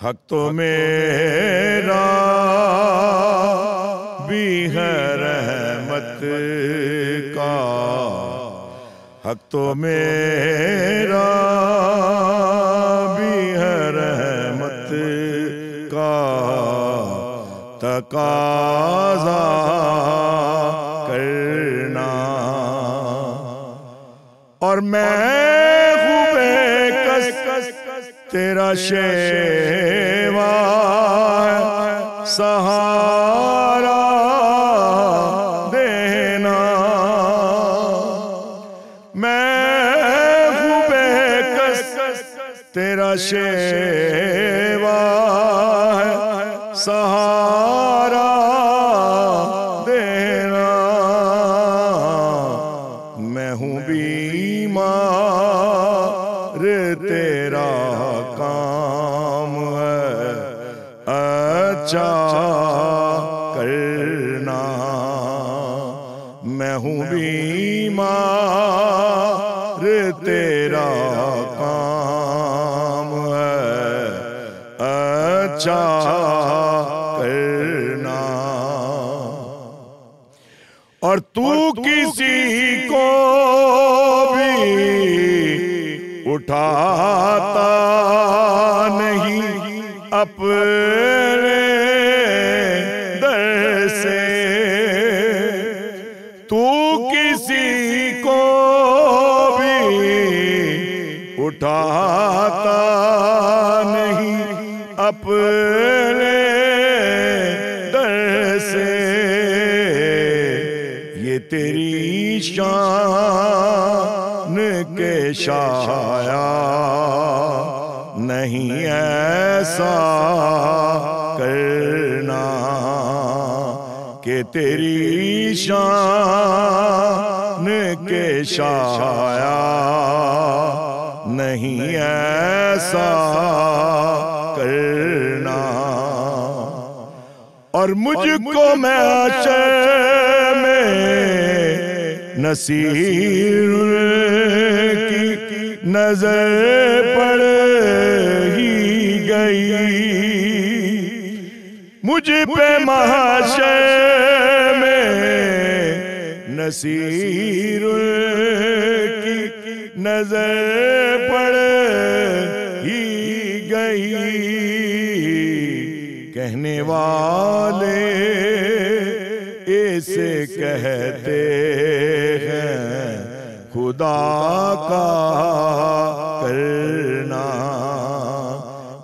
حق تو میرا بھی ہے رحمت کا، حق تو میرا بھی ہے رحمت کا، تقاضا کرنا، اور میں خوب کس تیرا شیوا سہارا دینا، میں خوب کس تیرا شیوا سہارا دینا، میں ہوں بیمار تیرا کام ہے اچھا کرنا، میں ہوں بیمار تیرا کام ہے اچھا کرنا، اور تو کسی کو بھی اٹھاتا نہیں اپنے در سے، تو کسی کو بھی اٹھاتا نہیں اپنے در سے، یہ تیری شان کے شایا نہیں ایسا کرنا، کہ تیری شان کے شایا نہیں ایسا کرنا، اور مجھ کو معاشر میں نصیر کی نظر پڑ ہی گئی، مجھ پہ محشر میں نصیر کی نظر پڑ ہی گئی، کہنے والے اسے کہتے ہیں خدا کا کرنا،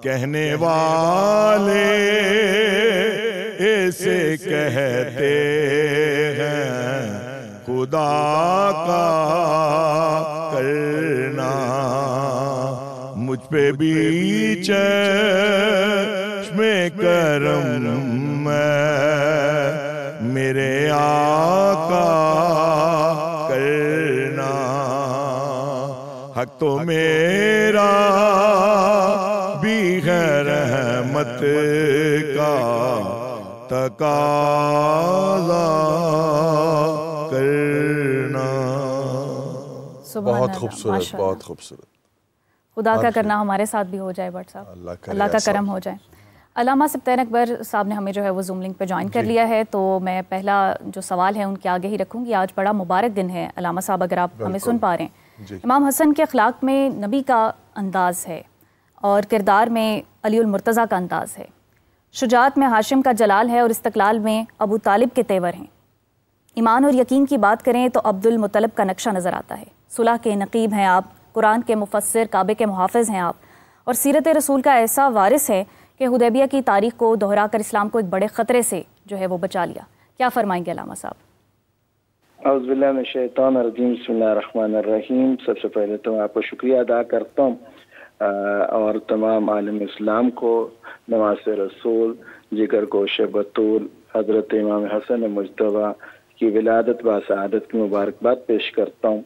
کہنے والے اسے کہتے ہیں خدا کا کرنا، مجھ پہ بھی چشم کرم میرے آقا کرنا، حق تو میرا بھی ہے رحمت کا، تقاضا کرنا۔ بہت خوبصورت، بہت خوبصورت۔ خدا کا کرنا ہمارے ساتھ بھی ہو جائے بٹ صاحب، اللہ کا کرم ہو جائے۔ علامہ سبطین اکبر صاحب نے ہمیں جو ہے وہ زوم لنک پہ جوائن کر لیا ہے، تو میں پہلا جو سوال ہے ان کے آگے ہی رکھوں گی۔ آج بڑا مبارک دن ہے علامہ صاحب، اگر آپ ہمیں سن پا رہے ہیں۔ امام حسن کے اخلاق میں نبی کا انداز ہے اور کردار میں علی المرتضیٰ کا انداز ہے، شجاعت میں ہاشم کا جلال ہے اور استقلال میں ابو طالب کے تیور ہیں۔ ایمان اور یقین کی بات کریں تو عبد المطلب کا نقشہ نظر آتا ہے، صلح کے نقیب ہیں آپ، قرآن کے مفسر، کعبے کے محافظ ہیں آپ، اور سیرت رسول کا ایسا وارث ہے کہ حدیبیہ کی تاریخ کو دہرا کر اسلام کو ایک بڑے خطرے سے جو ہے وہ بچا لیا۔ کیا فرمائیں گے علامہ صاحب؟ اعوذ باللہ من الشیطان الرجیم، بسم اللہ الرحمن الرحیم۔ سب سے پہلے تو آپ کو شکریہ ادا کرتا ہوں اور تمام عالم اسلام کو نواز رسول جگر گوش بطول حضرت امام حسن مجتبیٰ کی ولادت باسعادت کی مبارکباد پیش کرتا ہوں۔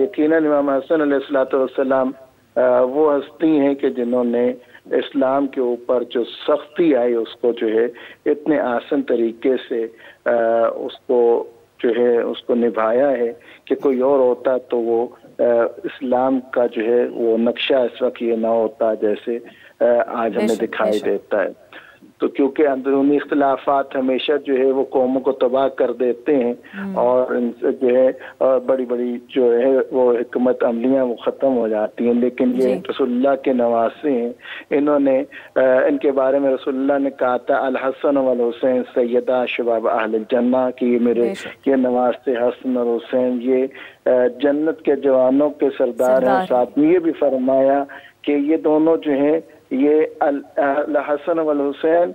یقیناً امام حسن علیہ السلام وہ ہستی ہیں کہ جنہوں نے اسلام کے اوپر جو سختی آئی اس کو جو ہے اتنے آسان طریقے سے اس کو نبھایا ہے کہ کوئی اور ہوتا تو وہ اسلام کا جو ہے وہ نقشہ اس وقت یہ نہ ہوتا جیسے آج ہمیں دکھائی دیتا ہے. تو کیونکہ اندرونی اختلافات ہمیشہ جو ہے وہ قوموں کو تباہ کر دیتے ہیں اور ان سے جو ہے بڑی بڑی جو ہے وہ حکمت عملیاں وہ ختم ہو جاتی ہیں. لیکن یہ رسول اللہ کے نواسے ہیں. انہوں نے ان کے بارے میں رسول اللہ نے کہا تھا الحسن والحسین سیدہ شباب اہل الجنہ کی میرے یہ نواسے حسن اور حسین یہ جنت کے جوانوں کے سردار ہیں. ساتھ میں یہ بھی فرمایا کہ یہ دونوں جو ہیں یہ الحسن والحسین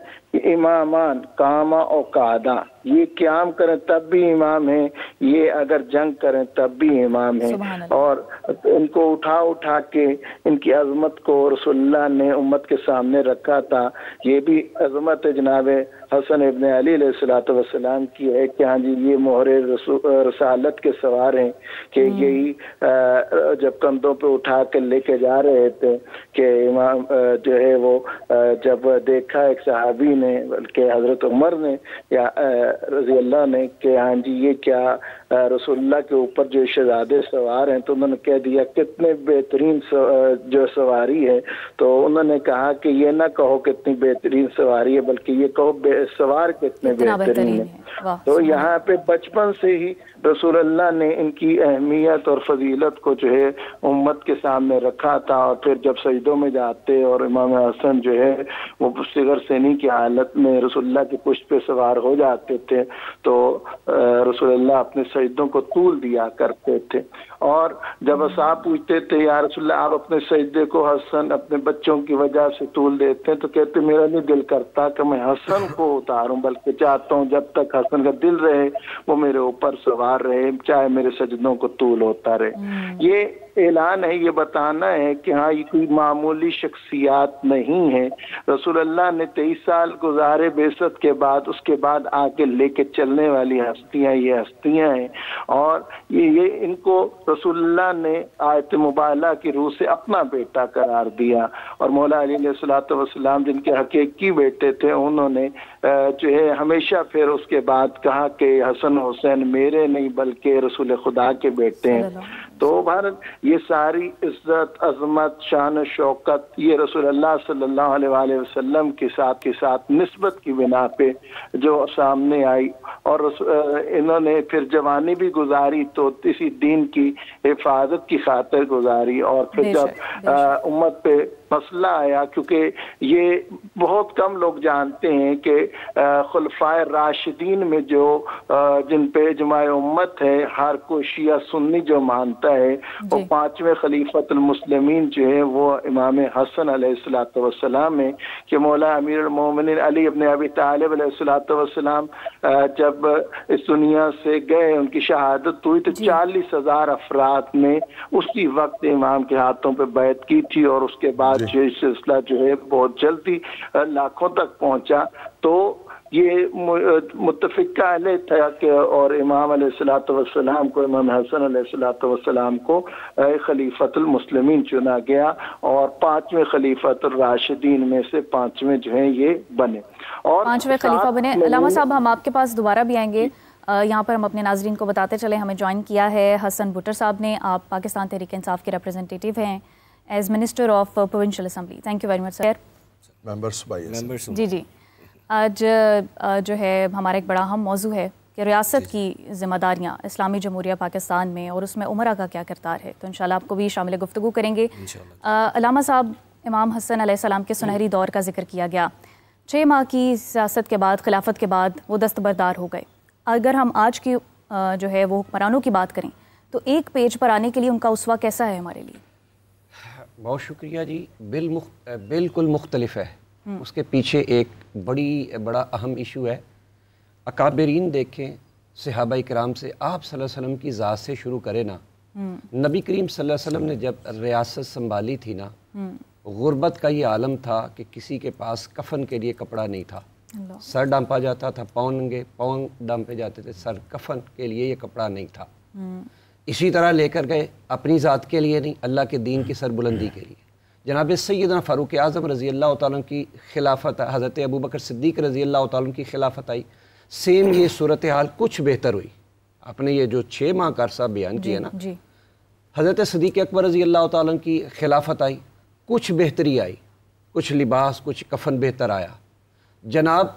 امامان قاما و قعدہ، یہ قیام کریں تب بھی امام ہیں، یہ اگر جنگ کریں تب بھی امام ہیں. اور ان کو اٹھا اٹھا کے ان کی عظمت کو رسول اللہ نے امت کے سامنے رکھا تھا. یہ بھی عظمت جناب حسن ابن علی علیہ الصلوۃ والسلام کی ہے کہ ہاں جی یہ مہر رسالت کے سوار ہیں کہ یہی جب کندھوں پہ اٹھا کے لے کے جا رہے تھے کہ امام جو ہے وہ جب دیکھا ایک صحابی نے بلکہ حضرت عمر نے یا رضی اللہ نے کہ ہاں جی یہ کیا رسول اللہ کے اوپر جو شہزادے سوار ہیں، تو انہوں نے کہہ دیا کتنے بہترین جو سواری ہے. تو انہوں نے کہا کہ یہ نہ کہو کتنی بہترین سواری ہے بلکہ یہ کہو سوار کتنے بہترین ہیں. تو یہاں پہ بچپن سے ہی رسول اللہ نے ان کی اہمیت اور فضیلت کو جو ہے امت کے سامنے رکھا تھا. اور پھر جب سجدوں میں جاتے اور امام حسن جو ہے وہ صغر سنی کی حالت میں رسول اللہ کی پشت پہ سوار ہو جاتے تھے تو رسول اللہ اپنے سجدوں کو طول دیا کرتے تھے. اور جب اصحاب پوچھتے تھے یا رسول اللہ آپ اپنے سجدے کو حسن اپنے بچوں کی وجہ سے طول دیتے ہیں، تو کہتے میرا نہیں دل کرتا کہ میں حسن کو اتاروں، بلکہ چاہتا ہوں جب تک حسن کا دل رہے وہ میرے اوپر سوار رہے، چاہے میرے سجدوں کو طول ہوتا رہے. یہ اعلان ہے، یہ بتانا ہے کہ ہاں یہ کوئی معمولی شخصیات نہیں ہے. رسول اللہ نے 23 سال گزارے بعثت کے بعد، اس کے بعد آگے لے کے چلنے والی ہستیاں یہ ہستیاں ہیں. اور یہ ان کو رسول اللہ نے آیت مبالغہ کی روح سے اپنا بیٹا قرار دیا. اور مولا علی علیہ الصلوۃ والسلام جن کے حقیقی بیٹے تھے انہوں نے جو ہے ہمیشہ پھر اس کے بعد کہا کہ حسن حسین میرے نہیں بلکہ رسول خدا کے بیٹے ہیں. تو بھارت یہ ساری عزت عظمت شان و شوکت یہ رسول اللہ صلی اللہ علیہ وآلہ وسلم کے ساتھ نسبت کی بنا پہ جو سامنے آئی. اور انہوں نے پھر جوانی بھی گزاری تو اسی دین کی حفاظت کی خاطر گزاری. اور پھر جب امت پہ مسئلہ آیا، کیونکہ یہ بہت کم لوگ جانتے ہیں کہ خلفائے راشدین میں جو جن پہ اجماع امت ہے ہر کوئی شیعہ سنی جو مانتا ہے وہ 5ویں خلیفۃ المسلمین جو ہے وہ امام حسن علیہ الصلوۃ والسلام ہے کہ مولا امیر المومنین علی ابن ابی طالب علیہ الصلوۃ والسلام جب اس دنیا سے گئے ان کی شہادت ہوئی تو 40,000 افراد نے اسی وقت امام کے ہاتھوں پہ بیعت کی تھی. اور اس کے بعد یہ سلسلہ جو ہے بہت جلدی لاکھوں تک پہنچا. تو یہ متفقہ علیہ تھا کہ اور امام علیہ الصلوۃ والسلام کو امام حسن علیہ الصلوۃ والسلام کو خلیفۃ المسلمین چنا گیا اور 5ویں خلیفۃ الراشدین میں سے 5ویں جو ہیں یہ بنے اور 5ویں خلیفہ بنے. علامہ صاحب ہم آپ کے پاس دوبارہ بھی آئیں گے. یہاں پر ہم اپنے ناظرین کو بتاتے چلیں ہمیں جوائن کیا ہے حسن بٹر صاحب نے. آپ پاکستان تحریک انصاف کے ریپرزنٹیٹیو ہیں as minister of provincial assembly. Thank you very much sir. جی آج جو ہے ہمارا ایک بڑا اہم موضوع ہے کہ ریاست کی ذمہ داریاں اسلامی جمہوریہ پاکستان میں اور اس میں عمرہ کا کیا کردار ہے. تو انشاءاللہ آپ کو بھی شامل گفتگو کریں گے. علامہ صاحب امام حسن علیہ السلام کے سنہری دور کا ذکر کیا گیا. 6 ماہ کی سیاست کے بعد خلافت کے بعد وہ دستبردار ہو گئے. اگر ہم آج کی جو ہے وہ حکمرانوں کی بات کریں تو ایک پیج پر آنے کے لیے ان کا اسوہ کیسا ہے ہمارے لیے؟ بہت شکریہ جی. بالکل مختلف ہے. اس کے پیچھے ایک بڑا اہم ایشو ہے. اکابرین دیکھیں صحابہ کرام سے آپ صلی اللہ علیہ وسلم کی ذات سے شروع کرے نا. نبی کریم صلی اللہ علیہ وسلم نے جب ریاست سنبھالی تھی نا غربت کا یہ عالم تھا کہ کسی کے پاس کفن کے لیے کپڑا نہیں تھا. سر ڈانپا جاتا تھا پاؤں ڈانپے جاتے تھے سر. کفن کے لیے یہ کپڑا نہیں تھا. اسی طرح لے کر گئے اپنی ذات کے لیے نہیں اللہ کے دین کی سر بلندی کے لیے. جناب سیدنا فاروق اعظم رضی اللہ تعالیٰ کی خلافت، حضرت ابوبکر صدیق رضی اللہ تعالیٰ کی خلافت آئی. سیم یہ صورتحال کچھ بہتر ہوئی. آپ نے یہ جو 6 ماہ کا عرصہ بیان کیا نا حضرت صدیق اکبر رضی اللہ تعالیٰ عنہ کی خلافت آئی، کچھ بہتری آئی، کچھ لباس، کچھ کفن بہتر آیا جناب۔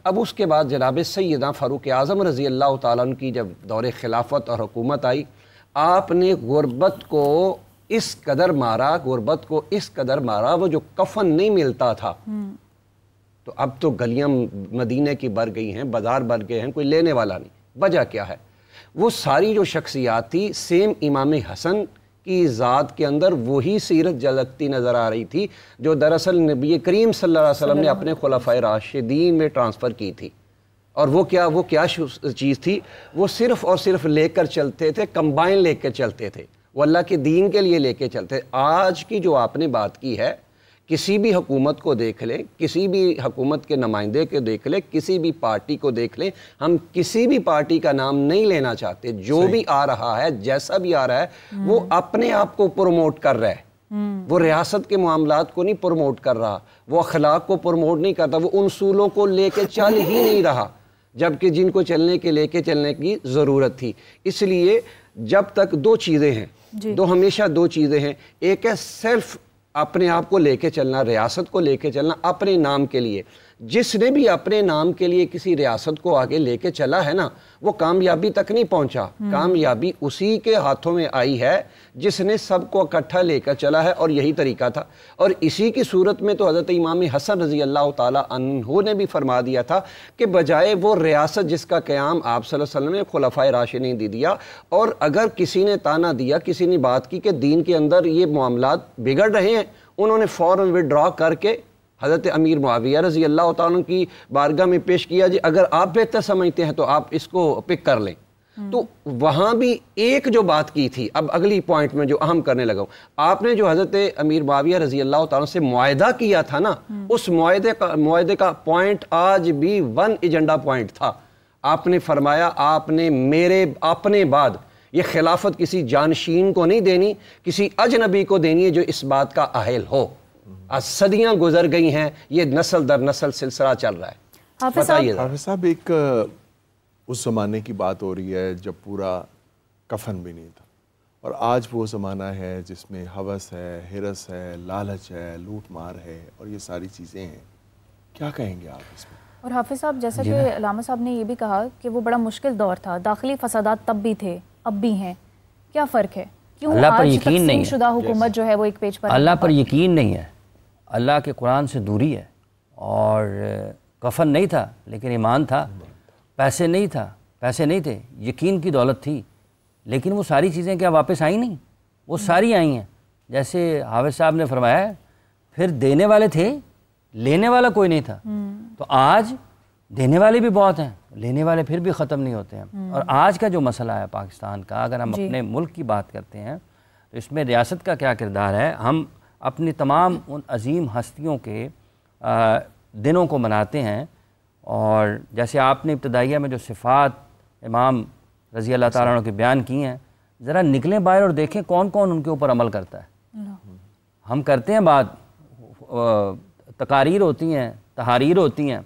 اب اس کے بعد جناب سیدنا فاروق اعظم رضی اللہ تعالیٰ عنہ کی جب دور خلافت اور حکومت آئی، آپ نے غربت کو اس قدر مارا، وہ جو کفن نہیں ملتا تھا، تو اب تو گلیاں مدینے کی بھر گئی ہیں، بازار بھر گئے ہیں، کوئی لینے والا نہیں۔ وجہ کیا ہے؟ وہ ساری جو شخصیات تھی، سیم امام حسن کی ذات کے اندر وہی سیرت جھلکتی نظر آ رہی تھی جو دراصل نبی کریم صلی اللہ علیہ وسلم نے اپنے خلفائے راشدین میں ٹرانسفر کی تھی۔ اور وہ کیا چیز تھی؟ وہ صرف اور صرف لے کر چلتے تھے، کمبائن لے کر چلتے تھے، وہ اللہ کے دین کے لیے لے کے چلتے۔ آج کی جو آپ نے بات کی ہے، کسی بھی حکومت کو دیکھ لیں، کسی بھی حکومت کے نمائندے کو دیکھ لیں، کسی بھی پارٹی کو دیکھ لیں، ہم کسی بھی پارٹی کا نام نہیں لینا چاہتے، جو بھی آ رہا ہے، جیسا بھی آ رہا ہے، وہ اپنے آپ کو پروموٹ کر رہا ہے، وہ ریاست کے معاملات کو نہیں پروموٹ کر رہا، وہ اخلاق کو پروموٹ نہیں کرتا، وہ ان اصولوں کو لے کے چل ہی نہیں رہا، جبکہ جن کو لے کے چلنے کی ضرورت تھی۔ اس لیے جب تک دو چیزیں ہیں، ہمیشہ دو چیزیں ہیں، ایک ہے سیلف، اپنے آپ کو لے کے چلنا، ریاست کو لے کے چلنا اپنے نام کے لیے۔ جس نے بھی اپنے نام کے لیے کسی ریاست کو آگے لے کے چلا ہے نا، وہ کامیابی تک نہیں پہنچا، کامیابی اسی کے ہاتھوں میں آئی ہے جس نے سب کو اکٹھا لے کر چلا ہے، اور یہی طریقہ تھا۔ اور اسی کی صورت میں تو حضرت امام حسن رضی اللہ تعالیٰ عنہ نے بھی فرما دیا تھا کہ بجائے وہ ریاست جس کا قیام آپ صلی اللہ علیہ وسلم نے خلفائے راشدین نے دیا، اور اگر کسی نے تانا دیا، کسی نے بات کی کہ دین کے اندر یہ معاملات بگڑ رہے ہیں، انہوں نے فوراً وڈرا کر کے حضرت امیر معاویہ رضی اللہ تعالیٰ کی بارگاہ میں پیش کیا، جی اگر آپ بہتر سمجھتے ہیں تو آپ اس کو پک کر لیں۔ تو وہاں بھی ایک جو بات کی تھی، اب اگلی پوائنٹ میں جو اہم کرنے لگا ہوں، آپ نے جو حضرت امیر معاویہ رضی اللہ تعالیٰ سے معاہدہ کیا تھا نا، اس معاہدے کا پوائنٹ آج بھی ون ایجنڈا پوائنٹ تھا۔ آپ نے فرمایا، آپ نے میرے اپنے بعد یہ خلافت کسی جانشین کو نہیں دینی، کسی اجنبی کو دینی ہے جو اس بات کا اہل ہو۔ صدیاں گزر گئی ہیں، یہ نسل در نسل سلسلہ چل رہا ہے۔ حافظ صاحب، ایک اس زمانے کی بات ہو رہی ہے جب پورا کفن بھی نہیں تھا، اور آج وہ زمانہ ہے جس میں ہوس ہے، ہرس ہے، لالچ ہے، لوٹ مار ہے، اور یہ ساری چیزیں ہیں، کیا کہیں گے آپ اس میں؟ اور حافظ صاحب، جیسا کہ علامہ صاحب نے یہ بھی کہا کہ وہ بڑا مشکل دور تھا، داخلی فسادات تب بھی تھے، اب بھی ہیں، کیا فرق ہے؟ کیوں آج تقسیم شدہ حکومت جو ہے وہ ایک پیج پر؟ اللہ پر یقین نہیں ہے، اللہ کے قرآن سے دوری ہے، اور کفن نہیں تھا لیکن ایمان تھا، پیسے نہیں تھے، یقین کی دولت تھی، لیکن وہ ساری چیزیں کیا واپس آئی نہیں؟ وہ ساری آئی ہیں۔ جیسے حافظ صاحب نے فرمایا ہے، پھر دینے والے تھے، لینے والا کوئی نہیں تھا۔ تو آج دینے والے بھی بہت ہیں، لینے والے پھر بھی ختم نہیں ہوتے ہیں۔ اور آج کا جو مسئلہ ہے پاکستان کا، اگر ہم اپنے ملک کی بات کرتے ہیں تو اس میں ریاست کا کیا کردار ہے؟ ہم اپنی تمام ان عظیم ہستیوں کے دنوں کو مناتے ہیں، اور جیسے آپ نے ابتدائیہ میں جو صفات امام رضی اللہ تعالیٰ عنہ کے بیان کی ہیں، ذرا نکلیں باہر اور دیکھیں کون کون ان کے اوپر عمل کرتا ہے۔ ہم کرتے ہیں بات، تقاریر ہوتی ہیں، تحاریر ہوتی ہیں،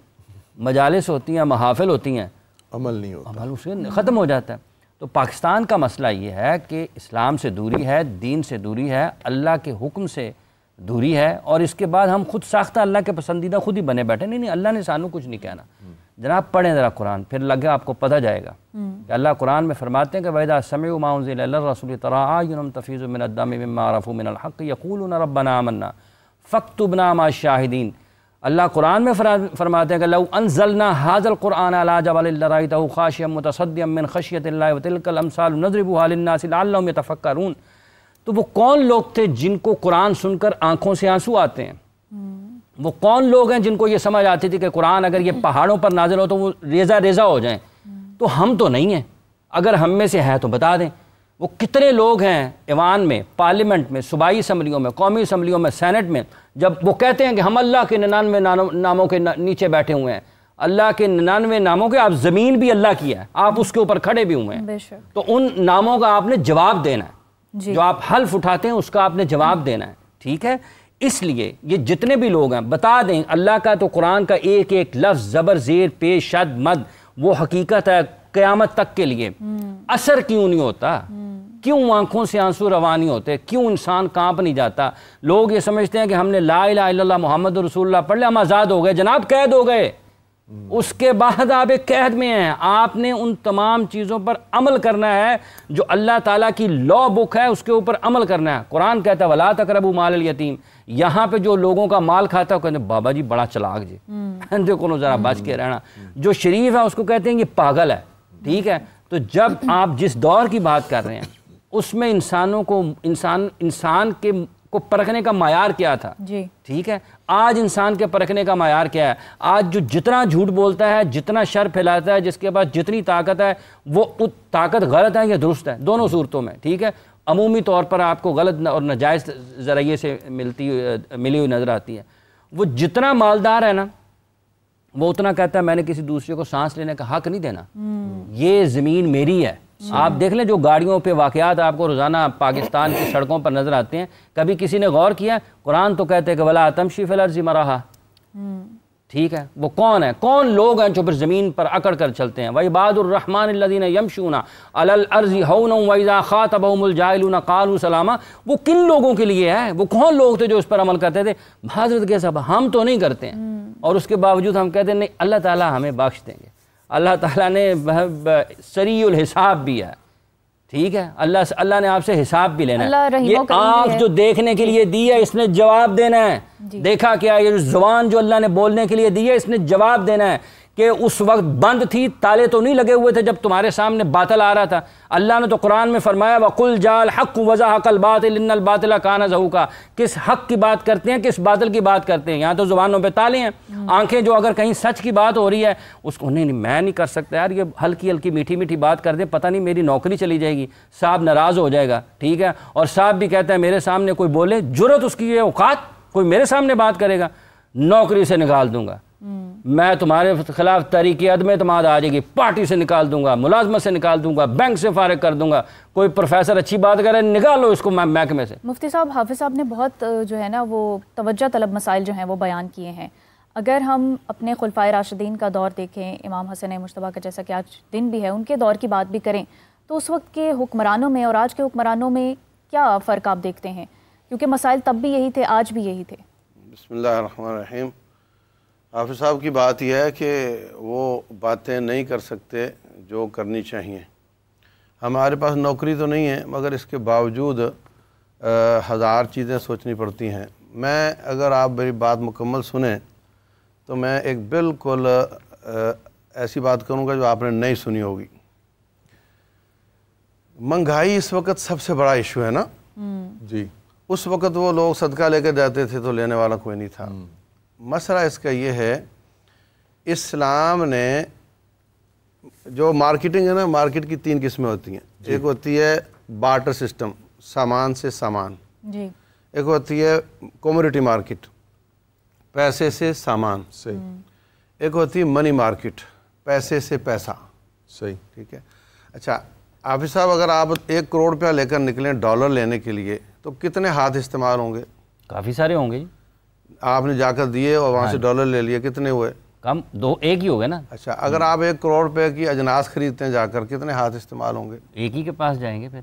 مجالس ہوتی ہیں، محافل ہوتی ہیں، عمل نہیں ہوتا، عمل اس میں ختم ہو جاتا ہے۔ تو پاکستان کا مسئلہ یہ ہے کہ اسلام سے دوری ہے، دین سے دوری ہے، اللہ کے حکم سے دوری ہے، اور اس کے بعد ہم خود ساختہ اللہ کے پسندیدہ خود ہی بنے بیٹھے۔ نہیں، اللہ نے سانو کچھ نہیں کہنا۔ جناب پڑھیں ذرا قرآن، پھر لگے آپ کو پتہ جائے گا کہ اللہ قرآن میں فرماتے ہیں کہ وَإِذَا سَمِعُوا مَا أُنزِلَ إِلَى الرَّسُولِ تَرَىٰ أَعْيُنَهُمْ تَفِيضُ مِنَ الدَّمْعِ مِمَّا عَرَفُوا مِنَ الْحَقِّ يَقُولُونَ رَبَّنَا آمَنَّا فَاكْتُبْنَا مَعَ الشَّاهِدِينَ۔ اللہ قرآن میں فرماتے ہیں کہ لو انزلنا هذا القرآن على جبل لرأيته خاشعا متصدعا من خشية الله وتلك الأمثال نضربها للناس لعلهم يتفكرون۔ تو وہ کون لوگ تھے جن کو قرآن سن کر آنکھوں سے آنسو آتے ہیں؟ وہ کون لوگ ہیں جن کو یہ سمجھ آتی تھی کہ قرآن اگر یہ پہاڑوں پر نازل ہو تو وہ ریزہ ریزہ ہو جائیں؟ تو ہم تو نہیں ہیں، اگر ہم میں سے ہے تو بتا دیں۔ وہ کتنے لوگ ہیں ایوان میں، پارلیمنٹ میں، صوبائی اسمبلیوں میں، قومی اسمبلیوں میں، سینٹ میں، جب وہ کہتے ہیں کہ ہم اللہ کے 99 ناموں کے نیچے بیٹھے ہوئے ہیں، اللہ کے 99 ناموں کے، آپ زمین بھی اللہ کی ہے، آپ اس کے اوپر کھڑے بھی ہوئے ہیں، تو ان ناموں کا آپ نے جواب دینا ہے، جو آپ حلف اٹھاتے ہیں اس کا آپ نے جواب دینا ہے، ٹھیک ہے؟ اس لیے یہ جتنے بھی لوگ ہیں بتا دیں، اللہ کا تو قرآن کا ایک ایک لفظ زبر زیر پیش شد مد وہ حقیقت ہے قیامت تک کے لیے۔ اثر کیوں نہیں ہوتا؟ کیوں آنکھوں سے آنسو رواں نہیں ہوتے؟ کیوں انسان کانپ نہیں جاتا؟ لوگ یہ سمجھتے ہیں کہ ہم نے لا الہ الا اللہ محمد رسول اللہ پڑھ لیا ہم آزاد ہو گئے. جناب قید ہو گئے. اس کے بعد آپ ایک قید میں ہیں. آپ نے ان تمام چیزوں پر عمل کرنا ہے جو اللہ تعالیٰ کی لا بک ہے, اس کے اوپر عمل کرنا ہے. قرآن کہتا ہے وَلَا تَقْرَبُوا مَالَ الْيَتِيمِ. یہاں پہ جو لوگوں کا مال کھاتا ہے وہ کہتے ہیں بابا جی بڑا چلاک جی, دیکھو ذرا بچ کے رہنا. جو شریف ہے اس کو کہتے ہیں یہ پاگل ہے. ٹھیک ہے, تو جب آپ جس دور کی بات کر رہے ہیں اس میں انسانوں کو انسان کو پرکھنے کا معیار کیا تھا جی, ٹھیک ہے. آج انسان کے پرکھنے کا معیار کیا ہے؟ آج جو جتنا جھوٹ بولتا ہے, جتنا شر پھیلاتا ہے, جس کے پاس جتنی طاقت ہے, وہ طاقت غلط ہے یا درست ہے؟ دونوں صورتوں میں. ٹھیک ہے, عمومی طور پر آپ کو غلط اور ناجائز ذریعے سے ملی ہوئی نظر آتی ہے. وہ جتنا مالدار ہے نا وہ اتنا کہتا ہے میں نے کسی دوسرے کو سانس لینے کا حق نہیں دینا, یہ زمین میری ہے. آپ دیکھ لیں جو گاڑیوں پہ واقعات آپ کو روزانہ پاکستان کی سڑکوں پر نظر آتے ہیں, کبھی کسی نے غور کیا؟ قرآن تو کہتے ہیں کہ وَلَا تَمْشِي فِي الْأَرْضِ مَرَحًا. ٹھیک ہے, وہ کون ہے؟ کون لوگ ہیں جو پھر زمین پر اکڑ کر چلتے ہیں؟ وَعِبَادُ الرَّحْمَنِ الَّذِينَ يَمْشُونَ عَلَى الْأَرْضِ هَوْنًا وَإِذَا خَاطَبَهُمُ الْجَاهِلُونَ قَالُوا سَلَامًا. وہ کن لوگوں کے لیے ہے؟ وہ کون لوگ تھے جو اس پر عمل کرتے تھے؟ حضرت کے صاحب ہم تو نہیں کرتے ہیں, اور اس کے باوجود ہم کہتے ہیں نہیں اللہ تعالیٰ ہمیں بخش دیں گے. اللہ تعالیٰ نے سریع الحساب بھی ہے. ٹھیک ہے, اللہ نے آپ سے حساب بھی لینا ہے. یہ آنکھ جو دیکھنے کے لیے دی ہے اس نے جواب دینا ہے. دیکھا کیا؟ یہ زبان جو اللہ نے بولنے کے لیے دی ہے اس نے جواب دینا ہے کہ اس وقت بند تھی, تالے تو نہیں لگے ہوئے تھے جب تمہارے سامنے باطل آ رہا تھا. اللہ نے تو قرآن میں فرمایا وَقُلْ جَاءَ الْحَقُّ وَزَهَقَ الْبَاطِلُ إِنَّ الْبَاطِلَ كَانَ زَهُوقًا. کس حق کی بات کرتے ہیں, کس باطل کی بات کرتے ہیں؟ یہاں تو زبانوں پہ تالے ہیں. آنکھیں جو اگر کہیں سچ کی بات ہو رہی ہے اس کو نہیں میں نہیں کر سکتا یار, یہ ہلکی ہلکی میٹھی میٹھی بات کر دیں, پتہ نہیں میری نوکری چلی جائے گی, صاحب ناراض ہو جائے گا. ٹھیک ہے, اور صاحب بھی کہتا ہے میرے سامنے کوئی بولے, جرت اس کی یہ اوقات, کوئی میرے سامنے بات کرے گا نوکری سے نکال دوں گا, میں تمہارے خلاف تحریک عدم اعتماد آ جائے گی, پارٹی سے نکال دوں گا, ملازمت سے نکال دوں گا, بینک سے فارغ کر دوں گا. کوئی پروفیسر اچھی بات کرے نکالو اس کو محکمے سے. مفتی صاحب, حافظ صاحب نے بہت جو ہے نا وہ توجہ طلب مسائل جو ہیں وہ بیان کیے ہیں. اگر ہم اپنے خلفائے راشدین کا دور دیکھیں, امام حسن مجتبیٰ کا جیسا کہ آج دن بھی ہے, ان کے دور کی بات بھی کریں تو اس وقت کے حکمرانوں میں اور آج کے حکمرانوں میں کیا فرق آپ دیکھتے ہیں؟ کیونکہ مسائل تب بھی یہی تھے, آج بھی یہی تھے. بسم اللہ الرحمن الرحیم. حافظ صاحب کی بات یہ ہے کہ وہ باتیں نہیں کر سکتے جو کرنی چاہیے. ہمارے پاس نوکری تو نہیں ہے مگر اس کے باوجود ہزار چیزیں سوچنی پڑتی ہیں. میں اگر آپ میری بات مکمل سنیں تو میں ایک بالکل ایسی بات کروں گا جو آپ نے نہیں سنی ہوگی. مہنگائی اس وقت سب سے بڑا ایشو ہے نا جی. اس وقت وہ لوگ صدقہ لے کے جاتے تھے تو لینے والا کوئی نہیں تھا. مسئلہ اس کا یہ ہے اسلام نے جو مارکیٹنگ ہے نا, مارکیٹ کی 3 قسمیں ہوتی ہیں. ایک ہوتی ہے بارٹر سسٹم, سامان سے سامان. ایک ہوتی ہے کوموڈیٹی مارکیٹ, پیسے سے سامان. ایک ہوتی ہے منی مارکیٹ, پیسے سے پیسہ. صحیح, ٹھیک ہے. اچھا حافظ صاحب, اگر آپ 1 کروڑ روپیہ لے کر نکلیں ڈالر لینے کے لیے تو کتنے ہاتھ استعمال ہوں گے؟ کافی سارے ہوں گے جی. آپ نے جا کر دیے اور وہاں سے ڈالر لے لیے, کتنے ہوئے؟ کم, 2 ایک ہی ہو گئے نا. اچھا, اگر آپ 1 کروڑ روپے کی اجناس خریدتے ہیں جا کر, کتنے ہاتھ استعمال ہوں گے؟ ایک ہی کے پاس جائیں گے. پھر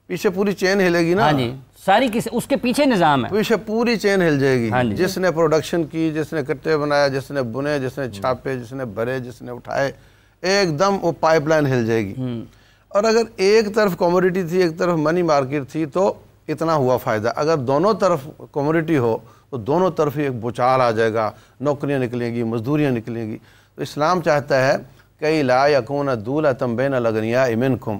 پیچھے پوری چین ہلے گی نا. ہاں جی, ساری اس کے پیچھے نظام ہے, پیچھے پوری چین ہل جائے گی. جس نے پروڈکشن کی, جس نے کٹے بنایا, جس نے بنے, جس نے چھاپے, جس نے بھرے, جس نے اٹھائے, ایک دم وہ پائپ لائن ہل جائے گی. اور اگر ایک طرف کوموڈیٹی تھی ایک طرف منی مارکیٹ تھی تو اتنا ہوا فائدہ. اگر دونوں طرف کوموڈیٹی ہو تو دونوں طرف ایک بچال آ جائے گا, نوکریاں نکلیں گی, مزدوریاں نکلیں گی. تو اسلام چاہتا ہے کہ لا یکون دولۃ بین الاغنیاء منکم.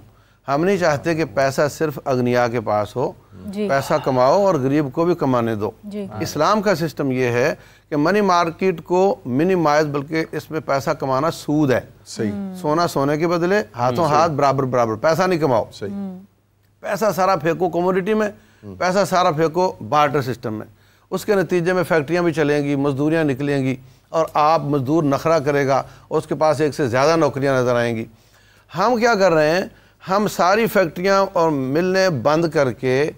ہم نہیں چاہتے کہ پیسہ صرف اغنیاء کے پاس ہو, پیسہ کماؤ اور غریب کو بھی کمانے دو. اسلام کا سسٹم یہ ہے کہ منی مارکیٹ کو منیمائز, بلکہ اس میں پیسہ کمانا سود ہے. صحیح, سونا سونے کے بدلے ہاتھوں ہاتھ برابر برابر, پیسہ نہیں کماؤ. صحیح, پیسہ سارا پھینکو کوموڈیٹی میں, پیسہ سارا پھینکو بارٹر سسٹم میں. اس کے نتیجے میں فیکٹریاں بھی چلیں گی, مزدوریاں نکلیں گی, اور آپ مزدور نخرہ کرے گا اور اس کے پاس ایک سے زیادہ نوکریاں نظر آئیں گی. ہم کیا کر رہے ہیں, ہم ساری فیکٹریاں اور ملیں بند کر کے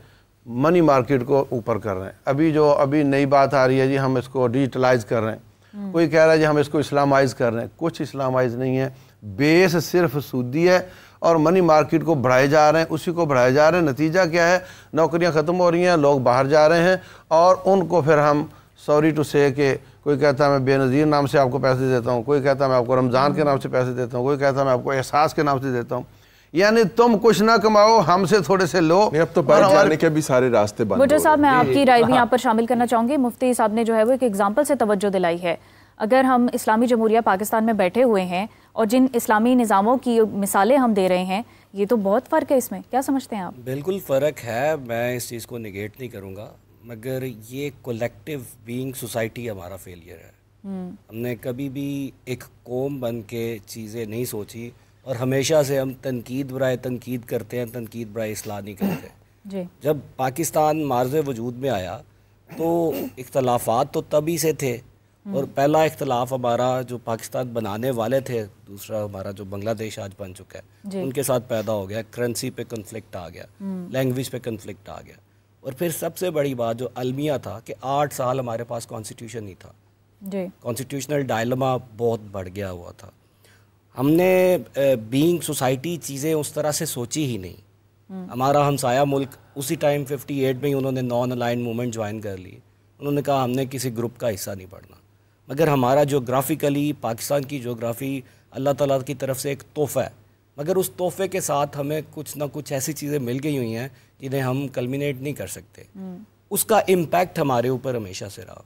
منی مارکیٹ کو اوپر کر رہے ہیں. ابھی نئی بات آ رہی ہے جی, ہم اس کو ڈیجیٹلائز کر رہے ہیں. کوئی کہہ رہا ہے جی ہم اس کو اسلامائز کر رہے ہیں. کچھ اسلامائز نہیں ہے, بیس صرف سودی ہے اور منی مارکیٹ کو بڑھائے جا رہے ہیں، اسی کو بڑھائے جا رہے ہیں. نتیجہ کیا ہے؟ نوکریاں ختم ہو رہی ہیں، لوگ باہر جا رہے ہیں، اور ان کو پھر ہم سوری ٹو سے کہ کوئی کہتا ہے میں بے نظیر نام سے آپ کو پیسے دیتا ہوں، کوئی کہتا ہے میں آپ کو رمضان کے نام سے پیسے دیتا ہوں، کوئی کہتا ہے میں آپ کو احساس کے نام سے دیتا ہوں. یعنی تم کچھ نہ کماؤ، ہم سے تھوڑے سے لو. اب تو باہر جانے کے بھی سارے راستے بند. بھٹو صاحب میں آپ کی رائے بھی یہاں پر شامل کرنا چاہوں گی. مفتی صاحب نے جو ہے وہ ایک ایگزامپل سے توجہ دلائی ہے. اگر ہم اسلامی جمہوریہ پاکستان میں بیٹھے ہوئے ہیں اور جن اسلامی نظاموں کی مثالیں ہم دے رہے ہیں، یہ تو بہت فرق ہے اس میں. کیا سمجھتے ہیں آپ؟ بالکل فرق ہے، میں اس چیز کو نگیٹ نہیں کروں گا، مگر یہ کولیکٹیو بینگ سوسائٹی ہمارا فیلئر ہے. ہم نے کبھی بھی ایک قوم بن کے چیزیں نہیں سوچی، اور ہمیشہ سے ہم تنقید برائے تنقید کرتے ہیں، تنقید برائے اصلاح نہیں کرتے. جی. جب پاکستان معرض وجود میں آیا تو اختلافات تو تبھی سے تھے، اور پہلا اختلاف ہمارا جو پاکستان بنانے والے تھے، دوسرا ہمارا جو بنگلہ دیش آج بن چکا ہے، ان کے ساتھ پیدا ہو گیا. کرنسی پہ کنفلکٹ آ گیا، لینگویج پہ کنفلکٹ آ گیا، اور پھر سب سے بڑی بات جو المیہ تھا کہ 8 سال ہمارے پاس کانسٹیٹیوشن نہیں تھا. کانسٹیٹیوشنل ڈائلما بہت بڑھ گیا ہوا تھا. ہم نے بینگ سوسائٹی چیزیں اس طرح سے سوچی ہی نہیں. ہمارا ہمسایہ ملک اسی ٹائم 58 میں ہی انہوں نے نان الائن موومنٹ جوائن کر لی. انہوں نے کہا ہم نے کسی گروپ کا حصہ نہیں بڑھنا. مگر ہمارا جغرافیکلی پاکستان کی جغرافی اللہ تعالیٰ کی طرف سے ایک تحفہ ہے، مگر اس تحفے کے ساتھ ہمیں کچھ نہ کچھ ایسی چیزیں مل گئی ہوئی ہیں جنہیں ہم کلمینیٹ نہیں کر سکتے. اس کا امپیکٹ ہمارے اوپر ہمیشہ سے رہا.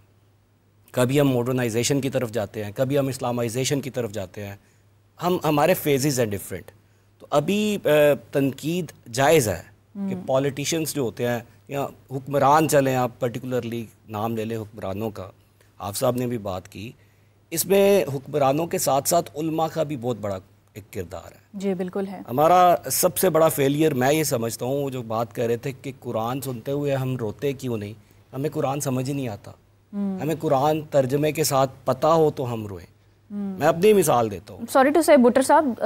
کبھی ہم ماڈرنائزیشن کی طرف جاتے ہیں، کبھی ہم اسلامائزیشن کی طرف جاتے ہیں. ہمارے فیزز ہیں ڈفرینٹ. تو ابھی تنقید جائز ہے کہ پولیٹیشنز جو ہوتے ہیں یا حکمران چلیں، آپ پرٹیکولرلی نام لے لیں حکمرانوں کا، آپ صاحب نے بھی بات کی، اس میں حکمرانوں کے ساتھ ساتھ علماء کا بھی بہت بڑا ایک کردار ہے. جی بالکل ہے. ہمارا سب سے بڑا فیلئر میں یہ سمجھتا ہوں، وہ جو بات کر رہے تھے کہ قرآن سنتے ہوئے ہم روتے کیوں نہیں. ہمیں قرآن سمجھ ہی نہیں آتا. ہمیں قرآن ترجمے کے ساتھ پتہ ہو تو ہم روئیں. میں اپنی مثال دیتا ہوں. سوری ٹو سے بٹر صاحب،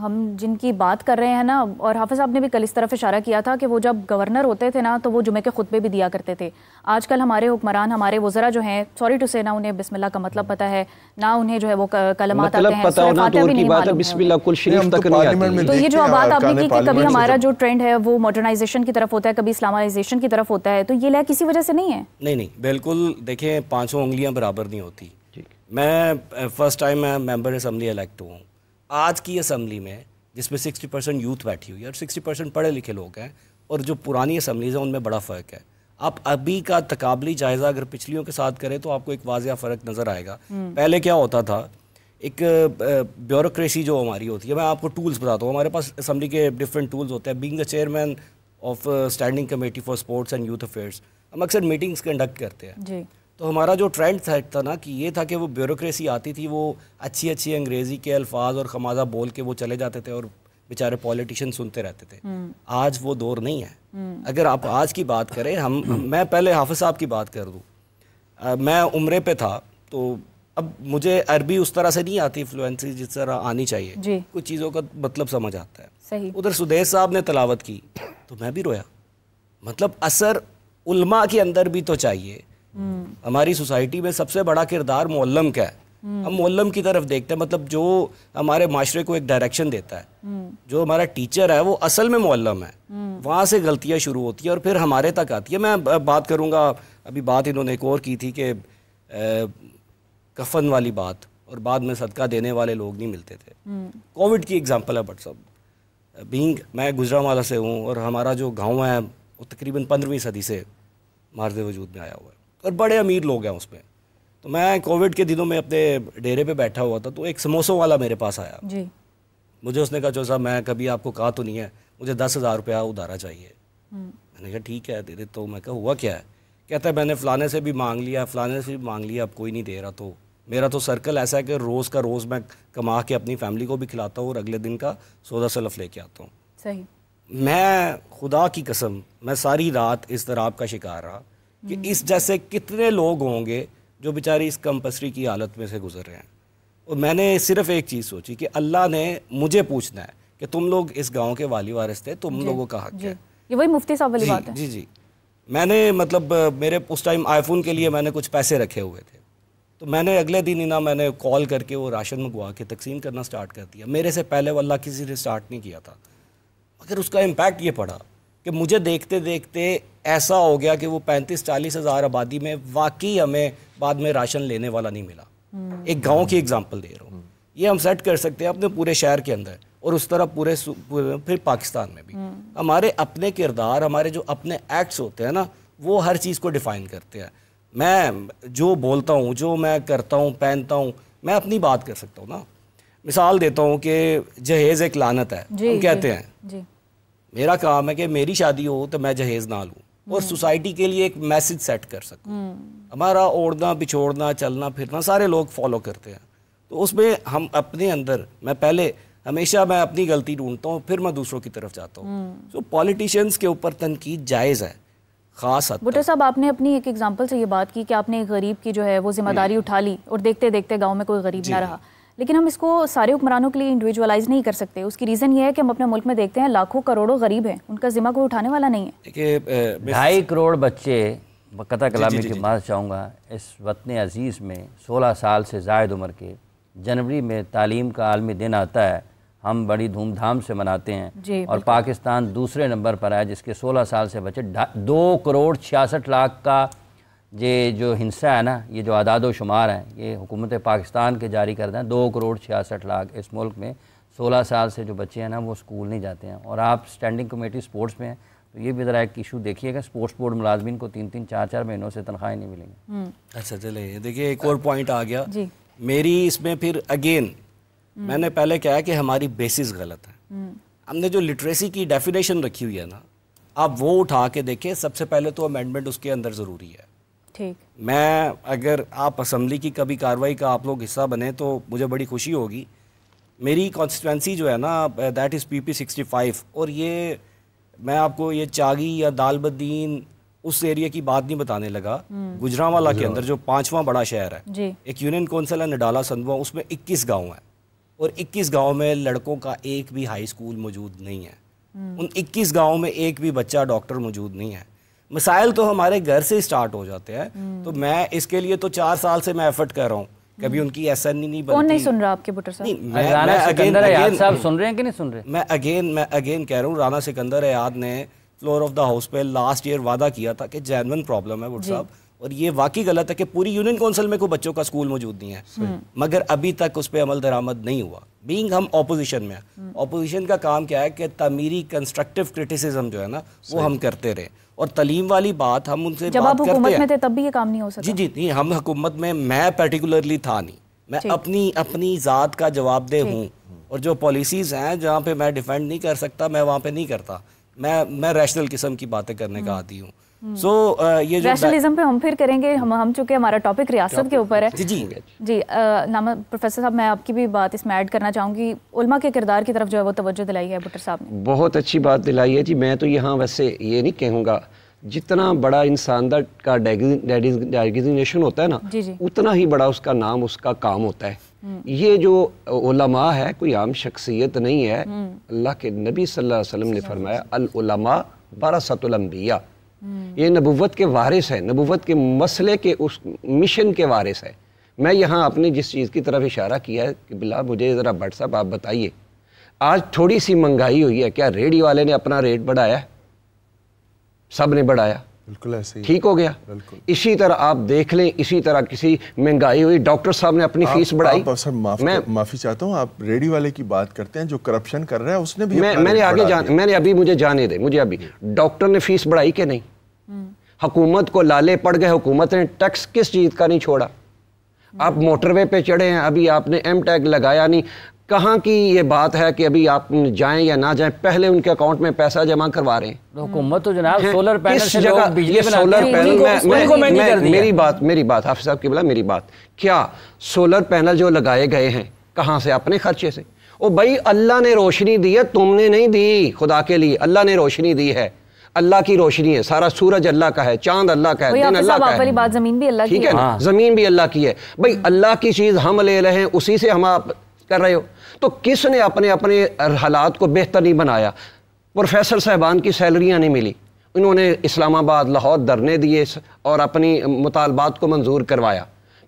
ہم جن کی بات کر رہے ہیں نا، اور حافظ صاحب نے بھی کل اس طرف اشارہ کیا تھا کہ وہ جب گورنر ہوتے تھے نا تو وہ جمعے کے خطبے بھی دیا کرتے تھے. آج کل ہمارے حکمران، ہمارے وزراء جو ہیں، سوری ٹو سے، نہ انہیں بسم اللہ کا مطلب پتہ ہے، نہ انہیں جو ہے وہ کلمات آتے ہیں، سورہ فاتحہ بھی نہیں معلوم بسم اللہ کل شریف تک نہیں آتی. تو یہ جو بات آپ نے کی کہ کبھی ہمارا جو ٹرینڈ ہے وہ ماڈرنائزیشن کی طرف ہوتا ہے، کبھی اسلامائزیشن کی طرف ہوتا ہے، تو یہ لے کسی وجہ سے نہیں ہے. نہیں بالکل. دیکھیں 5 انگلیاں برابر نہیں ہوتی. میں فرسٹ ٹائم میں ممبر اسمبلی الیکٹ ہوں. آج کی اسمبلی میں جس میں 60% یوتھ بیٹھی ہوئی ہے اور 60% پڑھے لکھے لوگ ہیں، اور جو پرانی اسمبلیز ہیں ان میں بڑا فرق ہے. آپ ابھی کا تقابلی جائزہ اگر پچھلیوں کے ساتھ کریں تو آپ کو ایک واضح فرق نظر آئے گا. پہلے کیا ہوتا تھا، ایک بیوروکریسی جو ہماری ہوتی ہے، میں آپ کو ٹولز بتاتا ہوں. ہمارے پاس اسمبلی کے ڈفرینٹ ٹولز ہوتے ہیں. Being a chairman of standing committee for sports and youth affairs, ہم اکثر میٹنگز کنڈکٹ کرتے ہیں. جی. تو ہمارا جو ٹرینڈ تھا نا کہ یہ تھا کہ وہ بیوروکریسی آتی تھی، وہ اچھی انگریزی کے الفاظ اور خمازہ بول کے وہ چلے جاتے تھے اور بیچارے پولیٹیشین سنتے رہتے تھے. آج وہ دور نہیں ہے. اگر آپ آج کی بات کریں، میں پہلے حافظ صاحب کی بات کر دوں. میں عمرے پہ تھا تو اب مجھے عربی اس طرح سے نہیں آتی فلوئنسی جس طرح آنی چاہیے. کچھ چیزوں کا مطلب سمجھ آتا ہے. ادھر سدیش صاحب نے تلاوت کی تو میں بھی رویا. مطلب اثر علماء کے اندر بھی تو چاہیے. ہماری سوسائٹی میں سب سے بڑا کردار معلم کا ہے. ہم معلم کی طرف دیکھتے ہیں، مطلب جو ہمارے معاشرے کو ایک ڈائریکشن دیتا ہے. جو ہمارا ٹیچر ہے وہ اصل میں معلم ہے. وہاں سے غلطیاں شروع ہوتی ہیں اور پھر ہمارے تک آتی ہے. میں بات کروں گا، ابھی بات انہوں نے ایک اور کی تھی کہ کفن والی بات، اور بعد میں صدقہ دینے والے لوگ نہیں ملتے تھے. کووڈ کی اگزامپل ہے. بٹ صاحب میں گجرانوالہ سے ہوں، اور ہمارا جو گاؤں ہے وہ تقریباً 15ویں صدی سے معرض وجود میں آیا ہوا ہے، اور بڑے امیر لوگ ہیں اس میں. تو میں کووڈ کے دنوں میں اپنے ڈیرے پہ بیٹھا ہوا تھا تو ایک سموسوں والا میرے پاس آیا. مجھے اس نے کہا جو صاحب میں کبھی آپ کو کہا تو نہیں ہے، مجھے 10,000 روپیہ ادھارا چاہیے. میں نے کہا ٹھیک ہے دے دے. تو میں کہا ہوا کیا ہے؟ کہتا ہے میں نے فلانے سے بھی مانگ لیا، فلانے سے بھی مانگ لیا، اب کوئی نہیں دے رہا. تو میرا تو سرکل ایسا ہے کہ روز کا روز میں کما کے اپنی فیملی کو بھی کھلاتا ہوں اور اگلے دن کا سودا سلف لے کے آتا ہوں. صحیح. میں خدا کی قسم میں ساری رات اضطراب کا شکار رہا کہ اس جیسے کتنے لوگ ہوں گے جو بیچاری اس کمپسری کی حالت میں سے گزر رہے ہیں. اور میں نے صرف ایک چیز سوچی کہ اللہ نے مجھے پوچھنا ہے کہ تم لوگ اس گاؤں کے والی وارث تھے، تم لوگوں کا حق ہے. یہ وہی مفتی صاحب والی بات ہے. جی میں نے مطلب میرے اس ٹائم آئی فون کے لیے میں نے کچھ پیسے رکھے ہوئے تھے. تو میں نے اگلے دن ہی نا میں نے کال کر کے وہ راشن منگوا کے تقسیم کرنا سٹارٹ کر دیا. میرے سے پہلے واللہ کسی نے سٹارٹ نہیں کیا تھا, مگر اس کا امپیکٹ یہ پڑا کہ مجھے دیکھتے دیکھتے ایسا ہو گیا کہ وہ 35-40 ہزار آبادی میں واقعی ہمیں بعد میں راشن لینے والا نہیں ملا. ایک گاؤں کی اگزامپل دے رہا ہوں. یہ ہم سیٹ کر سکتے ہیں اپنے پورے شہر کے اندر, اور اس طرح پھر پاکستان میں بھی. ہمارے اپنے کردار, ہمارے جو اپنے ایکٹس ہوتے ہیں نا, وہ ہر چیز کو ڈیفائن کرتے ہیں. میں جو بولتا ہوں, جو میں کرتا ہوں, پہنتا ہوں, میں اپنی بات کر سکتا ہوں نا. مثال دیتا ہوں کہ جہیز ایک لعنت ہے, ہم کہتے ہیں. میرا کام ہے کہ میری شادی ہو تو میں جہیز نہ لوں اور سوسائٹی کے لیے ایک میسج سیٹ کر سکوں. ہمارا اوڑھنا بچھوڑنا چلنا پھرنا سارے لوگ فالو کرتے ہیں, تو اس میں ہم اپنے اندر, میں پہلے ہمیشہ میں اپنی غلطی ڈھونڈتا ہوں, پھر میں دوسروں کی طرف جاتا ہوں. تو پولیٹیشینز کے اوپر تنقید جائز ہے خاص حد تک. بھٹو صاحب, آپ نے اپنی ایک ایگزامپل سے یہ بات کی کہ آپ نے ایک غریب کی جو ہے وہ ذمہ داری اٹھا لی اور دیکھتے دیکھتے گاؤں میں کوئی غریب نہ رہا. لیکن ہم اس کو سارے حکمرانوں کے لیے انڈیویجولائز نہیں کر سکتے. اس کی ریزن یہ ہے کہ ہم اپنے ملک میں دیکھتے ہیں لاکھوں کروڑوں غریب ہیں, ان کا ذمہ کوئی اٹھانے والا نہیں ہے. 2.5 کروڑ بچے, قطع کلامی کی بات چاہوں گا, اس وطن عزیز میں 16 سال سے زائد عمر کے جنوری میں تعلیم کا عالمی دن آتا ہے, ہم بڑی دھوم دھام سے مناتے ہیں, اور پاکستان دوسرے نمبر پر ہے جس کے 16 سال سے بچے 2 کروڑ 66 لاکھ کا یہ جو ہنسہ ہے نا, یہ جو اعداد و شمار ہیں یہ حکومت پاکستان کے جاری کردہ ہیں. 2 کروڑ 66 لاکھ اس ملک میں 16 سال سے جو بچے ہیں نا وہ اسکول نہیں جاتے ہیں. اور آپ اسٹینڈنگ کمیٹی سپورٹس میں ہیں تو یہ بھی ذرا ایک ایشو دیکھیے گا, سپورٹس بورڈ ملازمین کو 3-3 4-4 مہینوں سے تنخواہیں نہیں ملیں گی. اچھا چلے دیکھیے ایک اور پوائنٹ آ گیا میری اس میں. پھر اگین میں نے پہلے کہا کہ ہماری بیسز غلط ہیں. ہم نے جو لٹریسی کی ڈیفینیشن رکھی ہوئی ہے نا, آپ وہ اٹھا کے دیکھیں. سب سے پہلے تو امینڈمنٹ اس کے اندر ضروری ہے. میں اگر آپ اسمبلی کی کبھی کاروائی کا آپ لوگ حصہ بنے تو مجھے بڑی خوشی ہوگی. میری کانسٹیٹوینسی جو ہے نا دیٹ از PP 65, اور یہ میں آپ کو یہ چاگی یا دال بدین اس ایریا کی بات نہیں بتانے لگا. گجرانوالا کے اندر جو 5واں بڑا شہر ہے, ایک یونین کونسل ہے نڈالا سندوا, اس میں 21 گاؤں ہیں, اور 21 گاؤں میں لڑکوں کا ایک بھی ہائی اسکول موجود نہیں ہے. ان 21 گاؤں میں ایک بھی بچہ ڈاکٹر موجود نہیں ہے. مسائل تو ہمارے گھر سے سٹارٹ ہو جاتے ہیں. تو میں اس کے لیے تو 4 سال سے میں ایفرٹ کر رہا ہوں, کبھی ان کی SN نہیں بنتی. کون نہیں سن رہا آپ کے بھٹو صاحب؟ رانا سکندر حیات صاحب سن رہے ہیں کہ نہیں سن رہے؟ میں اگین کہہ رہا ہوں, رانا سکندر حیات نے فلور آف دا ہاؤس پہ لاسٹ ایئر وعدہ کیا تھا کہ جینون پرابلم ہے بھٹو صاحب, اور یہ واقعی غلط ہے کہ پوری یونین کونسل میں کوئی بچوں کا اسکول موجود نہیں ہے, مگر ابھی تک اس پہ عمل درآمد نہیں ہوا. بینگ ہم اپوزیشن میں, اپوزیشن کا کام کیا ہے کہ تعمیری کنسٹرکٹیو کرٹیسزم جو ہے نا وہ ہم کرتے رہے. اور تعلیم والی بات ہم ان سے جب آپ حکومت میں تھے تب بھی یہ کام نہیں ہو سکتا. جی نہیں, ہم حکومت میں پرٹیکولرلی تھا نہیں, میں اپنی ذات کا جواب دہ ہوں, اور جو پالیسیز ہیں جہاں پہ میں ڈیفینڈ نہیں کر سکتا میں وہاں پہ نہیں کرتا. میں ریشنل قسم کی باتیں کرنے کا عادی ہوں. سو یہ جو ریشنلزم پہ ہم پھر کریں گے, ہم چونکہ ہمارا ٹاپک ریاست کے اوپر ہے. جی پروفیسر صاحب, میں آپ کی بھی بات اس میں ایڈ کرنا چاہوں گی. علماء کے کردار کی طرف جو ہے وہ توجہ دلائی ہے بھٹر صاحب نے. بہت اچھی بات دلائی ہے جی. میں تو یہاں ویسے یہ نہیں کہوں گا, جتنا بڑا انسان کا ڈیزگنیشن ہوتا ہے نا, اتنا ہی بڑا اس کا نام, اس کا کام ہوتا ہے. یہ جو علماء ہے کوئی عام شخصیت نہیں ہے. اللہ کے نبی صلی اللہ علیہ وسلم نے فرمایا العلماء ورثۃ الانبیاء, یہ نبوت کے وارث ہے, نبوت کے مسئلے کے اس مشن کے وارث ہے. میں یہاں اپنی جس چیز کی طرف اشارہ کیا ہے کہ بلا مجھے ذرا بٹ صاحب آپ بتائیے, آج تھوڑی سی مہنگائی ہوئی ہے, کیا ریڈی والے نے اپنا ریٹ بڑھایا ہے؟ سب نے بڑھایا, بالکل ایسے ہی ٹھیک ہو گیا. اسی طرح آپ دیکھ لیں, اسی طرح کسی مہنگائی ہوئی, ڈاکٹر صاحب نے اپنی فیس بڑھائی. میں معافی چاہتا ہوں, آپ ریڈی والے کی بات کرتے ہیں, جو کرپشن کر رہا ہے اس نے بھی میں نے ابھی مجھے جانے دے, مجھے ابھی ڈاکٹر نے فیس بڑھائی کہ نہیں؟ حکومت کو لالے پڑ گئے, حکومت نے ٹیکس کس چیز کا نہیں چھوڑا. آپ موٹر وے پہ چڑھے ہیں, ابھی آپ نے ایم ٹیگ لگایا نہیں. کہاں کی یہ بات ہے کہ ابھی آپ جائیں یا نہ جائیں, پہلے ان کے اکاؤنٹ میں پیسہ جمع کروا رہے ہیں. حکومت تو جناب سولر پینل سے لوگ بجلی سولر پینل, میری بات حافظ صاحب کی بلا میری بات, کیا سولر پینل جو لگائے گئے ہیں کہاں سے؟ اپنے خرچے سے. او بھائی اللہ نے روشنی دی ہے, تم نے نہیں دی. خدا کے لیے اللہ نے روشنی دی ہے, اللہ کی روشنی ہے. سارا سورج اللہ کا ہے, چاند اللہ کا ہے, دن اللہ کا ہے, زمین بھی اللہ کی ہے. ٹھیک ہے نا, زمین بھی اللہ کی ہے. بھائی اللہ کی چیز ہم لے رہے ہیں, اسی سے ہم آپ کر رہے ہو. تو کس نے اپنے حالات کو بہتر نہیں بنایا؟ پروفیسر صاحبان کی سیلریاں نہیں ملی, انہوں نے اسلام آباد لاہور دھرنے دیے اور اپنی مطالبات کو منظور کروایا.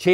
6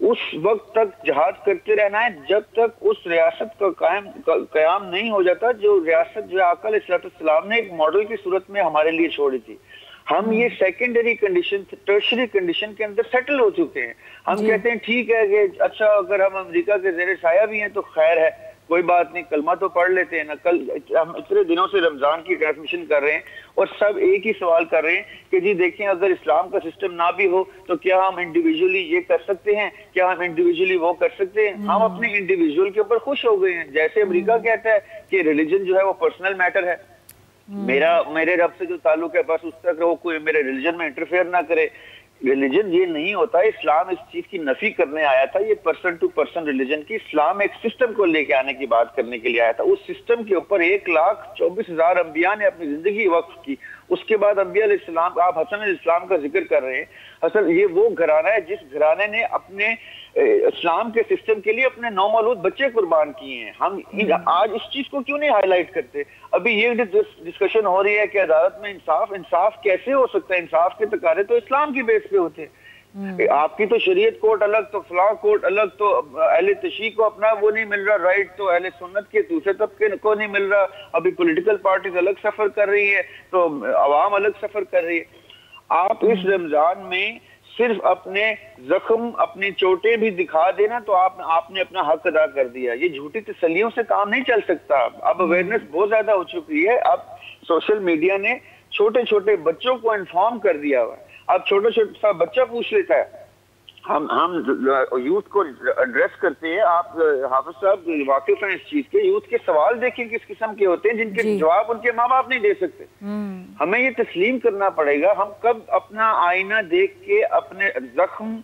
اس وقت تک جہاد کرتے رہنا ہے جب تک اس ریاست کا قیام نہیں ہو جاتا جو ریاست جو آقا علیہ السلام نے ایک ماڈل کی صورت میں ہمارے لیے چھوڑی تھی. ہم یہ سیکنڈری کنڈیشن ٹرشری کنڈیشن کے اندر سیٹل ہو چکے ہیں. ہم کہتے ہیں ٹھیک ہے کہ اچھا اگر ہم امریکہ کے زیر سایہ بھی ہیں تو خیر ہے, کوئی بات نہیں, کلمہ تو پڑھ لیتے ہیں نا. کل ہم اتنے دنوں سے رمضان کی ٹرانسمیشن کر رہے ہیں اور سب ایک ہی سوال کر رہے ہیں کہ جی دیکھیں اگر اسلام کا سسٹم نہ بھی ہو تو کیا ہم انڈیویجولی یہ کر سکتے ہیں, کیا ہم انڈیویجولی وہ کر سکتے ہیں. ہم اپنے انڈیویجول کے اوپر خوش ہو گئے ہیں. جیسے امریکہ کہتا ہے کہ ریلیجن جو ہے وہ پرسنل میٹر ہے, میرے رب سے جو تعلق ہے بس اس تک رہو, کوئی میرے ریلیجن میں انٹرفیئر نہ کرے. ریلیجن یہ نہیں ہوتا, اسلام اس چیز کی نفی کرنے آیا تھا. یہ پرسن ٹو پرسن ریلیجن کی, اسلام ایک سسٹم کو لے کے آنے کی بات کرنے کے لیے آیا تھا. اس سسٹم کے اوپر 1,24,000 انبیاء نے اپنی زندگی وقف کی. اس کے بعد انبیاء علیہ السلام, آپ حسن علیہ السلام کا ذکر کر رہے ہیں. حسن یہ وہ گھرانہ ہے جس گھرانے نے اپنے اسلام کے سسٹم کے لیے اپنے نومولود بچے قربان کیے ہیں. ہم آج اس چیز کو کیوں نہیں ہائی لائٹ کرتے؟ ابھی یہ ڈسکشن ہو رہی ہے کہ عدالت میں انصاف کیسے ہو سکتا ہے؟ انصاف کے تقاضے تو اسلام کی بیس پہ ہوتے ہیں. آپ کی تو شریعت کوڈ الگ, تو فلاں کوڈ الگ, تو اہل تشیع کو اپنا وہ نہیں مل رہا رائٹ, تو اہل سنت کے دوسرے طبقے کو نہیں مل رہا. ابھی پولیٹیکل پارٹیز الگ سفر کر رہی ہے تو عوام الگ سفر کر رہی ہے. آپ اس رمضان میں صرف اپنے زخم, اپنی چوٹیں بھی دکھا دینا تو آپ نے اپنا حق ادا کر دیا. یہ جھوٹی تسلیوں سے کام نہیں چل سکتا. اب اویئرنیس بہت زیادہ ہو چکی ہے. اب سوشل میڈیا نے چھوٹے چھوٹے بچوں کو انفارم کر دیا ہوا ہے. اب چھوٹا چھوٹا بچہ پوچھ لیتا ہے, ہم یوتھ کو ایڈریس کرتے ہیں. آپ حافظ صاحب واقف ہیں اس چیز کے. یوتھ کے سوال دیکھیں کس قسم کے ہوتے ہیں جن کے جواب ان کے ماں باپ نہیں دے سکتے. ہمیں یہ تسلیم کرنا پڑے گا. ہم کب اپنا آئینہ دیکھ کے اپنے زخم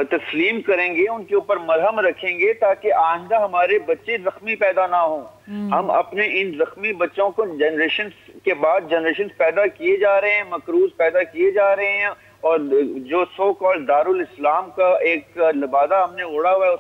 تسلیم کریں گے, ان کے اوپر مرہم رکھیں گے تاکہ آئندہ ہمارے بچے زخمی پیدا نہ ہوں. ہم اپنے ان زخمی بچوں کو جنریشن کے بعد جنریشن پیدا کیے جا رہے ہیں, مکروز پیدا کیے جا رہے ہیں, اور جو سو کال دارالاسلام کا ایک لبادہ ہم نے اوڑا ہوا ہے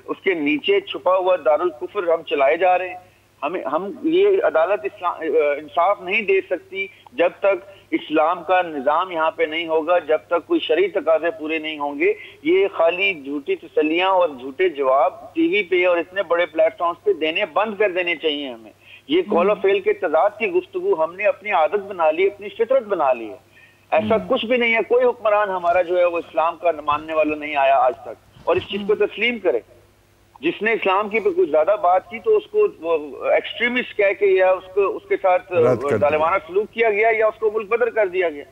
اس کے نیچے چھپا ہوا دارالکفر ہم چلائے جا رہے ہیں. ہم یہ عدالت انصاف نہیں دے سکتی جب تک اسلام کا نظام یہاں پہ نہیں ہوگا, جب تک کوئی شرعی تقاضے پورے نہیں ہوں گے. یہ خالی جھوٹی تسلیاں اور جھوٹے جواب ٹی وی پہ اور اتنے بڑے پلیٹ فارمز پہ دینے بند کر دینے چاہیے ہمیں. یہ قول و فعل کے تضاد کی گفتگو ہم نے اپنی عادت بنا لی, اپنی فطرت بنا لی ہے. ایسا کچھ بھی نہیں ہے. کوئی حکمران ہمارا جو ہے وہ اسلام کا ماننے والا نہیں آیا آج تک, اور اس چیز کو تسلیم کرے. جس نے اسلام کی کچھ زیادہ بات کی تو اس کو ایکسٹریمسٹ کہہ کے یا اس کے ساتھ ظالمانہ سلوک کیا گیا یا اس کو ملک بدر کر دیا گیا.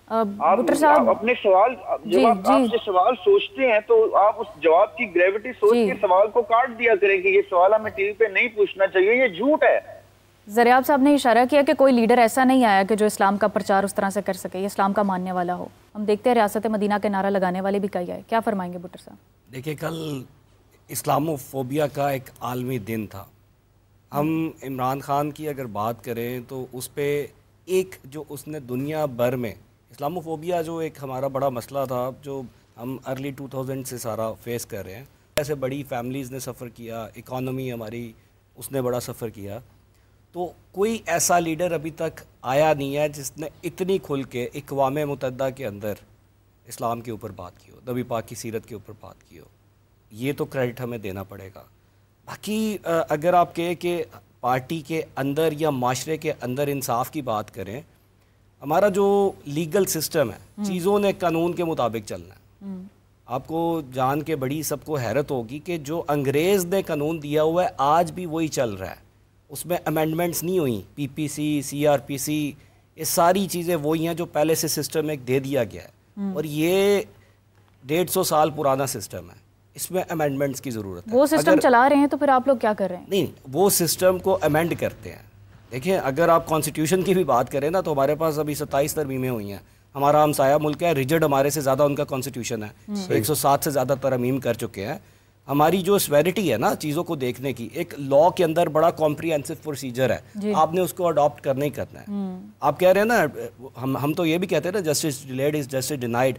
آپ اپنے سوال جب آپ سے سوال سوچتے ہیں تو آپ اس جواب کی گریوٹی سوچ کے سوال کو کاٹ دیا کریں کہ یہ سوال ہمیں ٹی وی پہ نہیں پوچھنا چاہیے, یہ جھوٹ ہے. زریاب صاحب نے اشارہ کیا کہ کوئی لیڈر ایسا نہیں آیا کہ جو اسلام کا پرچار اس طرح سے کر سکے, یہ اسلام کا ماننے والا ہو. ہم دیکھتے ہیں ریاست مدینہ کے نعرہ لگانے والے بھی کئی آئے. کیا فرمائیں گے بٹر صاحب؟ دیکھیں کل اسلاموفوبیا کا ایک عالمی دن تھا. ہم عمران خان کی اگر بات کریں تو اس پہ ایک جو اس نے دنیا بھر میں اسلاموفوبیا جو ایک ہمارا بڑا مسئلہ تھا جو ہم ارلی 2000 سے سارا فیس کر رہے ہیں, ایسے بڑی فیملیز نے سفر کیا, اکانومی ہماری اس نے بڑا سفر کیا, تو کوئی ایسا لیڈر ابھی تک آیا نہیں ہے جس نے اتنی کھل کے اقوام متحدہ کے اندر اسلام کے اوپر بات کی ہو, نبی پاک کی سیرت کے اوپر بات کی ہو. یہ تو کریڈٹ ہمیں دینا پڑے گا. باقی اگر آپ کہیں کہ پارٹی کے اندر یا معاشرے کے اندر انصاف کی بات کریں, ہمارا جو لیگل سسٹم ہے چیزوں نے قانون کے مطابق چلنا ہے. آپ کو جان کے بڑی سب کو حیرت ہوگی کہ جو انگریز نے قانون دیا ہوا ہے آج بھی وہی چل رہا ہے. اس میں امینڈمنٹس نہیں ہوئیں, پی پی سی, سی آر پی سی, یہ ساری چیزیں وہی ہیں جو پہلے سے سسٹم ایک دے دیا گیا ہے. اور یہ 150 سال پرانا سسٹم ہے, اس میں امینڈمنٹس کی ضرورت ہے. وہ سسٹم چلا رہے ہیں تو پھر آپ لوگ کیا کر رہے ہیں؟ نہیں, وہ سسٹم کو امینڈ کرتے ہیں. دیکھیں اگر آپ کانسٹیٹیوشن کی بھی بات کریں نا تو ہمارے پاس ابھی 27 ترمیمیں ہوئی ہیں. ہمارا ہمسایہ ملک ہے, ریجڈ ہمارے سے زیادہ ان کا کانسٹیٹیوشن ہے, 107 سے زیادہ ترمیم کر چکے ہیں. ہماری جو سویرٹی ہے نا چیزوں کو دیکھنے کی, ایک لا کے اندر بڑا کمپریہنسو پروسیجر ہے, آپ نے اس کو اڈاپٹ کرنا ہی کرنا ہے. آپ کہہ رہے ہیں نا, ہم تو یہ بھی کہتے ہیں نا justice delayed is justice denied.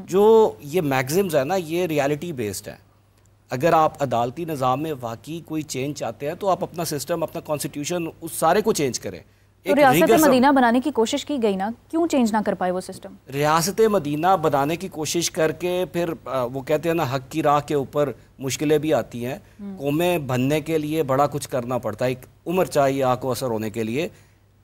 جو یہ میگزمز ہے نا یہ ریالٹی بیسڈ ہے. اگر آپ عدالتی نظام میں واقعی کوئی چینج چاہتے ہیں تو آپ اپنا سسٹم, اپنا کانسٹیٹیوشن اس سارے کو چینج کریں. تو ریاست مدینہ بنانے کی کوشش کی گئی نا, کیوں چینج نہ کر پائے وہ سسٹم؟ ریاست مدینہ بنانے کی کوشش کر کے پھر وہ کہتے ہیں نا حق کی راہ کے اوپر مشکلیں بھی آتی ہیں. قومیں بننے کے لیے بڑا کچھ کرنا پڑتا ہے, ایک عمر چاہیے آگ کو اثر ہونے کے لیے.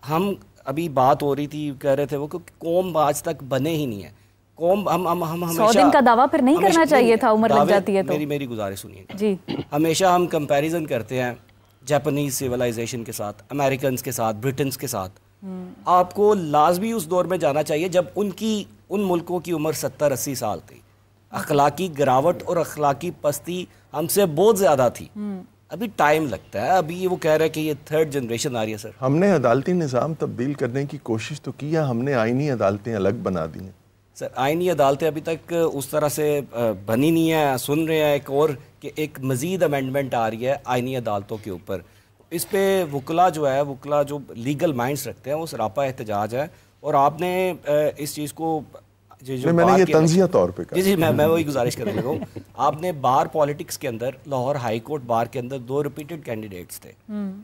ہم ابھی بات ہو رہی تھی, کہہ رہے تھے وہ کہ قوم آج تک بنے ہی نہیں ہے. قوم ہم ہمیشہ 100 دن کا دعویٰ پھر نہیں کرنا چاہیے تھا, عمر لگ جاتی ہے تو. میری گزارش سنیے جی. ہمیشہ ہم کمپیریزن کرتے ہیں جاپنیز سیولائزیشن کے ساتھ, امریکنز کے ساتھ, برٹنز کے ساتھ. آپ کو لازمی اس دور میں جانا چاہیے جب ان ملکوں کی عمر 70-80 سال تھی. اخلاقی گراوٹ اور اخلاقی پستی ہم سے بہت زیادہ تھی. ابھی ٹائم لگتا ہے. ابھی وہ کہہ رہے ہیں کہ یہ 3rd جنریشن آ رہی ہے. سر ہم نے عدالتی نظام تبدیل کرنے کی کوشش تو کی ہے, ہم نے آئینی عدالتیں الگ بنا دی ہیں. سر آئینی عدالتیں ابھی تک اس طرح سے بنی نہیں ہیں. سن رہے ہیں ایک اور کہ ایک مزید امینڈمنٹ آ رہی ہے آئینی عدالتوں کے اوپر. اس پہ وکلا جو لیگل مائنڈز رکھتے ہیں وہ سراپا احتجاج ہے. اور آپ نے اس چیز کو میں نے یہ تنزیہ طور پہ کہا. جی میں وہی گزارش کرنے لگا ہوں. آپ نے بار پالیٹکس کے اندر, لاہور ہائی کورٹ بار کے اندر 2 ریپیٹڈ کینڈیڈیٹس تھے,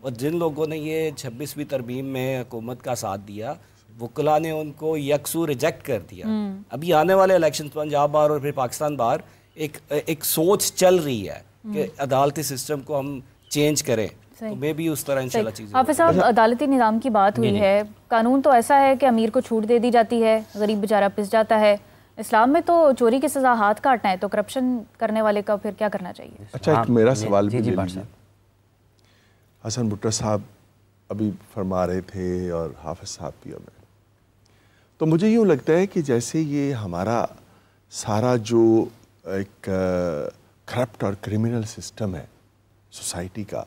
اور جن لوگوں نے یہ 26ویں ترمیم میں حکومت کا ساتھ دیا, وکلا نے ان کو یکسو ریجیکٹ کر دیا. ابھی آنے والے الیکشن پنجاب بار اور پھر پاکستان بار ایک سوچ چل رہی ہے کہ عدالتی سسٹم کو ہم چینج کریں, تو میں بھی اس طرح انشاءاللہ چیزیں. حافظ صاحب, عدالتی نظام کی بات ہوئی ہے, قانون تو ایسا ہے کہ امیر کو چھوٹ دے دی جاتی ہے, غریب بیچارہ پس جاتا ہے. اسلام میں تو چوری کی سزا ہاتھ کاٹنا ہے, تو کرپشن کرنے والے کا پھر کیا کرنا چاہیے؟ اچھا, ایک میرا سوال بھی لے لیجیے. حسن بٹر صاحب ابھی فرما رہے تھے اور حافظ صاحب بھی, تو مجھے یوں لگتا ہے کہ جیسے یہ ہمارا سارا جو ایک کرپٹ اور کرمنل سسٹم ہے سوسائٹی کا,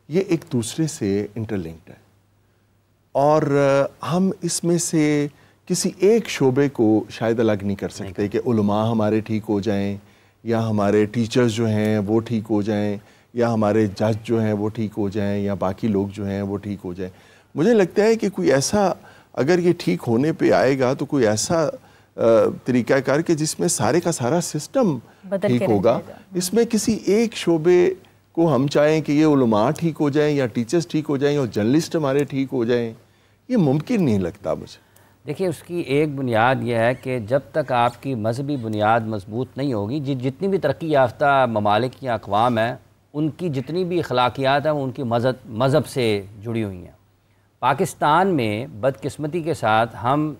یہ ایک دوسرے سے انٹرلنکڈ ہے, اور ہم اس میں سے کسی ایک شعبے کو شاید الگ نہیں کر سکتے کہ علماء ہمارے ٹھیک ہو جائیں, یا ہمارے ٹیچرز جو ہیں وہ ٹھیک ہو جائیں, یا ہمارے جج جو ہیں وہ ٹھیک ہو جائیں, یا باقی لوگ جو ہیں وہ ٹھیک ہو جائیں. مجھے لگتا ہے کہ کوئی ایسا, اگر یہ ٹھیک ہونے پہ آئے گا تو کوئی ایسا طریقہ کار کہ جس میں سارے کا سارا سسٹم ٹھیک ہوگا. اس میں کسی ایک شعبے کو ہم چاہیں کہ یہ علماء ٹھیک ہو جائیں, یا ٹیچرز ٹھیک ہو جائیں, یا جرنلسٹ ہمارے ٹھیک ہو جائیں, یہ ممکن نہیں لگتا مجھے. دیکھیے, اس کی ایک بنیاد یہ ہے کہ جب تک آپ کی مذہبی بنیاد مضبوط نہیں ہوگی, جتنی بھی ترقی یافتہ ممالک یا اقوام ہیں, ان کی جتنی بھی اخلاقیات ہیں وہ ان کی مذہب سے جڑی ہوئی ہیں. پاکستان میں بدقسمتی کے ساتھ ہم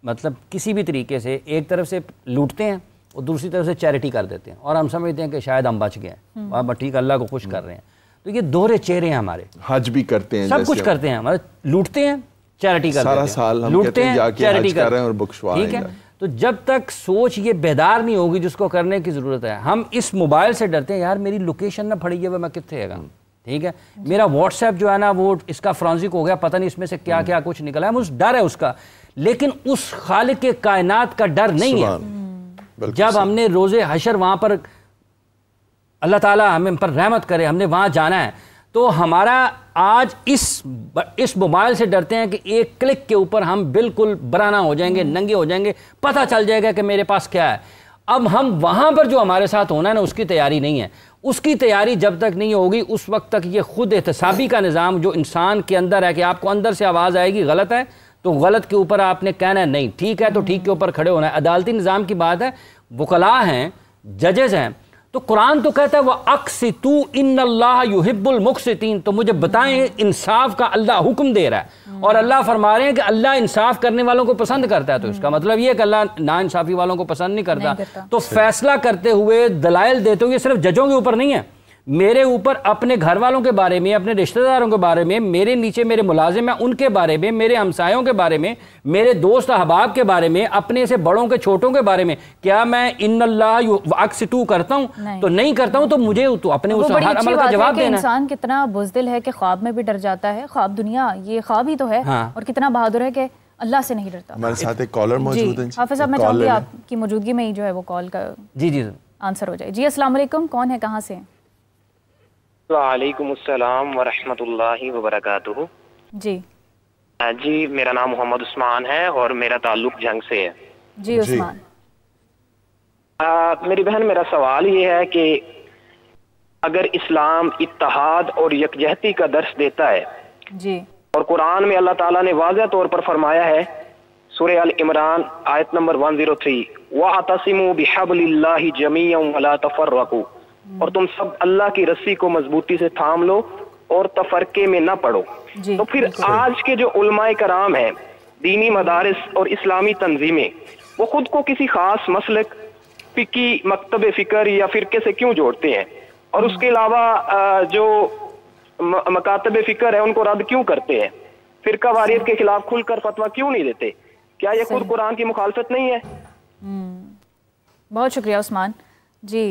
مطلب کسی بھی طریقے سے ایک طرف سے لوٹتے ہیں اور دوسری طرف سے چیریٹی کر دیتے ہیں, اور ہم سمجھتے ہیں کہ شاید ہم بچ گئے ہیں, ہم ٹھیک اللہ کو خوش کر رہے ہیں. تو یہ دوہرے چہرے ہیں ہمارے. حج بھی کرتے ہیں, سب کچھ کرتے ہیں, مطلب لوٹتے ہیں چیریٹی کر دیتے ہیں, سارا سال ہم لوٹتے ہیں چیریٹی کر رہے ہیں اور بخشوا ٹھیک ہے. تو جب تک سوچ یہ بیدار نہیں ہوگی جس کو کرنے کی ضرورت ہے, ہم اس موبائل سے ڈرتے ہیں, یار میری لوکیشن نہ پڑی ہے, میں کتنے گا, ٹھیک ہے, میرا واٹس ایپ جو ہے نا وہ اس کا فرانزک ہو گیا, پتہ نہیں اس میں سے کیا کیا کچھ نکلا ہے, مجھے ڈر ہے اس کا. لیکن اس خالق کائنات کا ڈر نہیں ہے. جب ہم نے روز حشر وہاں پر اللہ تعالیٰ ہمیں پر رحمت کرے, ہم نے وہاں جانا ہے, تو ہمارا آج اس موبائل سے ڈرتے ہیں کہ ایک کلک کے اوپر ہم بالکل برہنہ ہو جائیں گے, ننگے ہو جائیں گے, پتہ چل جائے گا کہ میرے پاس کیا ہے. اب ہم وہاں پر جو ہمارے ساتھ ہونا ہے نا, اس کی تیاری نہیں ہے. اس کی تیاری جب تک نہیں ہوگی اس وقت تک یہ خود احتسابی کا نظام جو انسان کے اندر ہے, کہ آپ کو اندر سے آواز آئے گی غلط ہے تو غلط کے اوپر آپ نے کہنا ہے نہیں, ٹھیک ہے تو ٹھیک کے اوپر کھڑے ہونا ہے. عدالتی نظام کی بات ہے, وکلاء ہیں, ججز ہیں, تو قرآن تو کہتا ہے وَأَقْسِطُوا إِنَّ اللَّهَ يُحِبُّ الْمُقْسِطِينَ. تو مجھے بتائیں, انصاف کا اللہ حکم دے رہا ہے, اور اللہ فرما رہے ہیں کہ اللہ انصاف کرنے والوں کو پسند کرتا ہے. تو اس کا مطلب یہ ہے کہ اللہ نا انصافی والوں کو پسند نہیں کرتا. تو فیصلہ کرتے ہوئے, دلائل دیتے ہوئے, صرف ججوں کے اوپر نہیں ہے, میرے اوپر اپنے گھر والوں کے بارے میں, اپنے رشتہ داروں کے بارے میں, میرے نیچے میرے ملازم ہیں ان کے بارے میں, میرے ہمسایوں کے بارے میں, میرے دوست احباب کے بارے میں, اپنے سے بڑوں کے چھوٹوں کے بارے میں, کیا میں ان اللہ اقسطو کرتا ہوں؟ تو نہیں کرتا ہوں. تو مجھے تو اپنے اس ہر عمل کا جواب دینا ہے. انسان کتنا بزدل ہے کہ خواب میں بھی ڈر جاتا ہے. خواب دنیا یہ خواب ہی تو ہے, اور کتنا بہادر ہے کہ اللہ سے نہیں ڈرتا. ہمارے ساتھ ایک کالر موجود ہیں. حافظ صاحب, میں چاہوں گی آپ کی موجودگی میں ہی جو ہے وہ کال کا جی آنسر ہو جائے. جی السلام علیکم, کون ہے, کہاں سے ہیں؟ وعلیکم السلام ورحمۃ اللہ وبرکاتہ. جی میرا نام محمد عثمان ہے اور میرا تعلق جنگ سے ہے. جی عثمان. میری بہن, میرا سوال یہ ہے کہ اگر اسلام اتحاد اور یکجہتی کا درس دیتا ہے, جی, اور قرآن میں اللہ تعالیٰ نے واضح طور پر فرمایا ہے سورہ ال عمران آیت نمبر 103 وَاعْتَصِمُوا بِحَبْلِ اللَّهِ جَمِيعًا وَلَا تَفَرَّقُوا، اور تم سب اللہ کی رسی کو مضبوطی سے تھام لو اور تفرقے میں نہ پڑو۔ تو پھر آج کے جو علماء کرام ہیں، دینی مدارس اور اسلامی تنظیمیں، وہ خود کو کسی خاص مسلک، فقی مکتب فکر یا فرقے سے کیوں جوڑتے ہیں، اور اس کے علاوہ جو مکاتب فکر ہے ان کو رد کیوں کرتے ہیں، فرقہ واریت کے خلاف کھل کر فتویٰ کیوں نہیں دیتے؟ کیا یہ خود قرآن کی مخالفت نہیں ہے؟ بہت شکریہ عثمان جی۔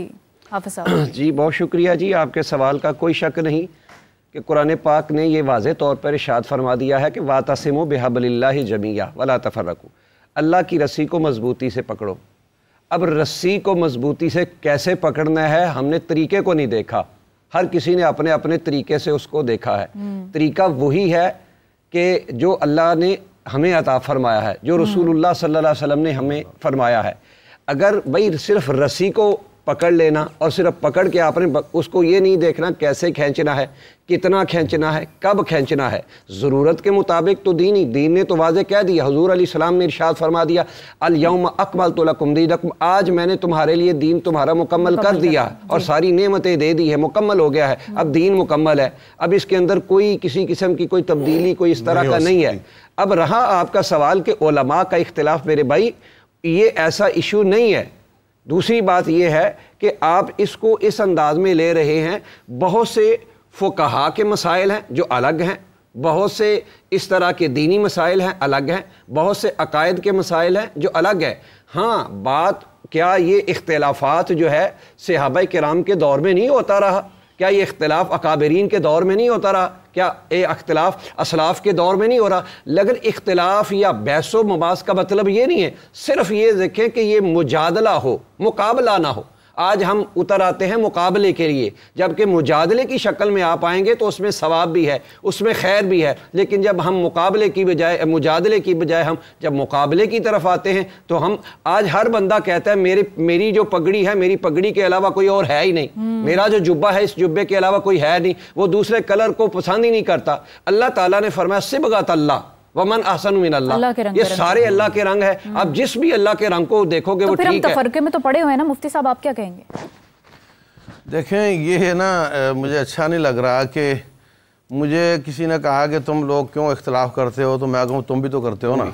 حافظ صاحب جی بہت شکریہ جی، آپ کے سوال کا کوئی شک نہیں کہ قرآن پاک نے یہ واضح طور پر ارشاد فرما دیا ہے کہ وَاعْتَصِمُوا بِحَبْلِ اللَّهِ جَمِيعًا وَلَا تَفَرَّقُوا، اللہ کی رسی کو مضبوطی سے پکڑو۔ اب رسی کو مضبوطی سے کیسے پکڑنا ہے ہم نے طریقے کو نہیں دیکھا، ہر کسی نے اپنے اپنے طریقے سے اس کو دیکھا ہے۔ طریقہ وہی ہے کہ جو اللہ نے ہمیں عطا فرمایا ہے، جو رسول اللہ صلی اللہ علیہ وسلم نے ہمیں فرمایا ہے۔ اگر بھائی صرف رسی کو پکڑ لینا اور صرف پکڑ کے آپ نے اس کو یہ نہیں دیکھنا کیسے کھینچنا ہے، کتنا کھینچنا ہے، کب کھینچنا ہے، ضرورت کے مطابق تو دین نے تو واضح کہہ دیا، حضور علیہ السلام نے ارشاد فرما دیا الیوم اکملت لکم دینکم، آج میں نے تمہارے لیے دین تمہارا مکمل کر دیا اور ساری نعمتیں دے دی ہے، مکمل ہو گیا ہے، اب دین مکمل ہے، اب اس کے اندر کوئی کسی قسم کی کوئی تبدیلی کوئی اس طرح کا نہیں ہے۔ اب رہا آپ کا سوال کہ علماء کا اختلاف، میرے بھائی یہ ایسا ایشو نہیں ہے۔ دوسری بات یہ ہے کہ آپ اس کو اس انداز میں لے رہے ہیں، بہت سے فقہا کے مسائل ہیں جو الگ ہیں، بہت سے اس طرح کے دینی مسائل ہیں الگ ہیں، بہت سے عقائد کے مسائل ہیں جو الگ ہیں۔ ہاں بات کیا یہ اختلافات جو ہے صحابہ کرام کے دور میں نہیں ہوتا رہا؟ کیا یہ اختلاف اکابرین کے دور میں نہیں ہوتا رہا؟ کیا یہ اختلاف اسلاف کے دور میں نہیں ہو رہا؟ لیکن اختلاف یا بحث و مباحث کا مطلب یہ نہیں ہے صرف یہ دیکھیں کہ یہ مجادلہ ہو، مقابلہ نہ ہو۔ آج ہم اتر آتے ہیں مقابلے کے لیے، جبکہ مجادلے کی شکل میں آپ آئیں گے تو اس میں ثواب بھی ہے، اس میں خیر بھی ہے، لیکن جب ہم مقابلے کی بجائے مجادلے کی بجائے ہم جب مقابلے کی طرف آتے ہیں تو ہم آج ہر بندہ کہتا ہے میری جو پگڑی ہے، میری پگڑی کے علاوہ کوئی اور ہے ہی نہیں، میرا جو جبہ ہے اس جبے کے علاوہ کوئی ہے نہیں، وہ دوسرے کلر کو پسند ہی نہیں کرتا۔ اللہ تعالیٰ نے فرمایا صبغۃ اللہ ومن احسن من اللہ، یہ سارے اللہ کے رنگ ہے، اب جس بھی اللہ کے رنگ کو دیکھو گے وہ ٹھیک ہے۔ تو پھر ہم تفرقے میں تو پڑے ہوئے ہیں نا، مفتی صاحب آپ کیا کہیں گے؟ دیکھیں یہ ہے نا، مجھے اچھا نہیں لگ رہا کہ مجھے کسی نے کہا کہ تم لوگ کیوں اختلاف کرتے ہو، تو میں کہوں تم بھی تو کرتے ہو نا،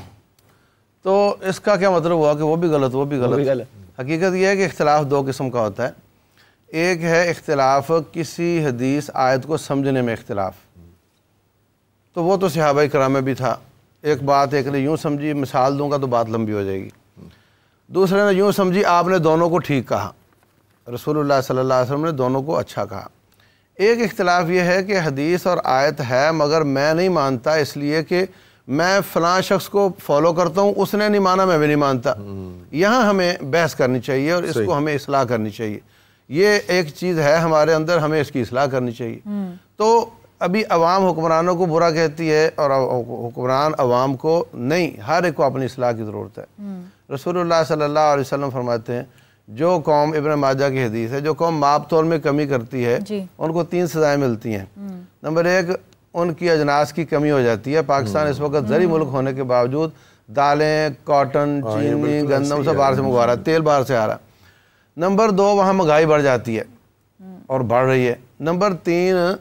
تو اس کا کیا مطلب ہوا کہ وہ بھی غلط وہ بھی غلط؟ حقیقت یہ ہے کہ اختلاف دو قسم کا ہوتا ہے، ایک ہے اختلاف کسی حدیث آیت کو سمجھنے میں اختلاف، تو وہ تو صحابہ کرام میں بھی تھا، ایک بات ایک نے یوں سمجھی، مثال دوں گا تو بات لمبی ہو جائے گی، دوسرے نے یوں سمجھی، آپ نے دونوں کو ٹھیک کہا، رسول اللہ صلی اللہ علیہ وسلم نے دونوں کو اچھا کہا۔ ایک اختلاف یہ ہے کہ حدیث اور آیت ہے مگر میں نہیں مانتا اس لیے کہ میں فلاں شخص کو فالو کرتا ہوں، اس نے نہیں مانا میں بھی نہیں مانتا، یہاں ہمیں بحث کرنی چاہیے اور اس کو ہمیں اصلاح کرنی چاہیے، یہ ایک چیز ہے ہمارے اندر، ہمیں اس کی اصلاح کرنی چاہیے۔ تو ابھی عوام حکمرانوں کو برا کہتی ہے اور حکمران عوام کو نہیں، ہر ایک کو اپنی اصلاح کی ضرورت ہے۔ رسول اللہ صلی اللہ علیہ وسلم فرماتے ہیں جو قوم، ابن ماجہ کی حدیث ہے، جو قوم ماپ تول میں کمی کرتی ہے ان کو 3 سزائیں ملتی ہیں۔ نمبر 1، ان کی اجناس کی کمی ہو جاتی ہے، پاکستان اس وقت زرعی ملک ہونے کے باوجود دالیں، کاٹن، چینی، گندم سب باہر سے منگوا رہا ہے، تیل باہر سے آ رہا ہے۔ نمبر 2، وہاں مہنگائی بڑھ جاتی ہے اور بڑھ رہی ہے۔ نمبر 3،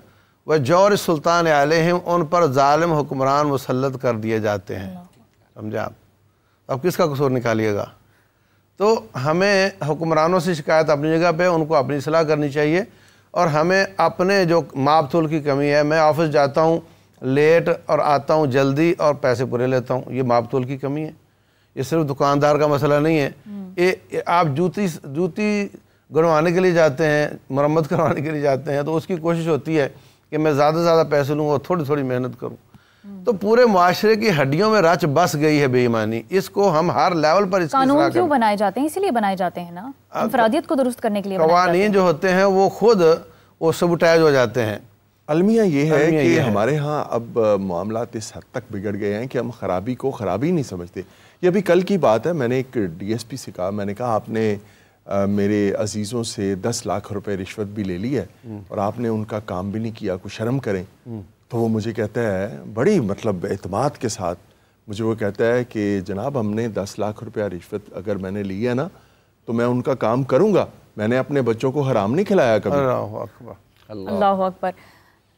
وہ جور سلطان علیہم، ان پر ظالم حکمران مسلط کر دیے جاتے ہیں۔ سمجھا آپ؟ اب کس کا قصور نکالیے گا؟ تو ہمیں حکمرانوں سے شکایت اپنی جگہ پہ، ان کو اپنی اصلاح کرنی چاہیے، اور ہمیں اپنے جو ماپ تول کی کمی ہے، میں آفس جاتا ہوں لیٹ اور آتا ہوں جلدی اور پیسے پورے لیتا ہوں، یہ ماپ تول کی کمی ہے، یہ صرف دکاندار کا مسئلہ نہیں ہے۔ آپ جوتی گنوانے کے لیے جاتے ہیں، مرمت کروانے کے لیے جاتے ہیں، تو اس کی کوشش ہوتی ہے کہ میں زیادہ سے زیادہ پیسے لوں اور تھوڑی تھوڑی محنت کروں، تو پورے معاشرے کی ہڈیوں میں رچ بس گئی ہے بے ایمانی۔ اس کو ہم ہر لیول پر اس کی قانون کیوں بنائے جاتے ہیں؟ اسی لیے بنائے جاتے ہیں نا، انفرادیت کو درست کرنے کے لیے۔ قوانین جو ہوتے ہیں وہ خود وہ سبوٹائز ہو جاتے ہیں۔ المیہ یہ ہے کہ ہمارے ہاں اب معاملات اس حد تک بگڑ گئے ہیں کہ ہم خرابی کو خرابی نہیں سمجھتے۔ یہ ابھی کل کی بات ہے، میں نے ایک ڈی ایس پی سے کہا، میں نے کہا آپ نے میرے عزیزوں سے 10 لاکھ روپے رشوت بھی لے لی ہے اور آپ نے ان کا کام بھی نہیں کیا، کوئی شرم کریں۔ تو وہ مجھے کہتا ہے بڑی مطلب اعتماد کے ساتھ مجھے وہ کہتا ہے کہ جناب ہم نے 10 لاکھ روپیہ رشوت اگر میں نے لی ہے نا تو میں ان کا کام کروں گا، میں نے اپنے بچوں کو حرام نہیں کھلایا کبھی۔ اللہ اکبر، اللہ اکبر۔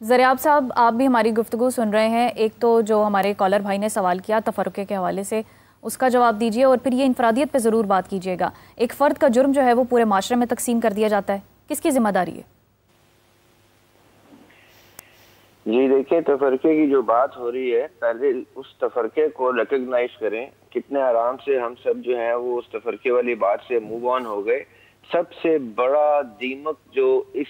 زریاب صاحب آپ بھی ہماری گفتگو سن رہے ہیں، ایک تو جو ہمارے کالر بھائی نے سوال کیا تفرقے کے حوالے سے اس کا جواب دیجئے، اور پھر یہ انفرادیت پہ ضرور بات کیجئے گا۔ ایک فرد کا جرم جو ہے وہ پورے معاشرے میں تقسیم کر دیا جاتا ہے، کس کی ذمہ داری ہے؟ جی دیکھیں، تفرقے کی جو بات ہو رہی ہے، پہلے اس تفرقے کو ریکگنائز کریں۔ کتنے آرام سے ہم سب جو ہیں وہ اس تفرقے والی بات سے موو آن ہو گئے۔ سب سے بڑا دیمک جو اس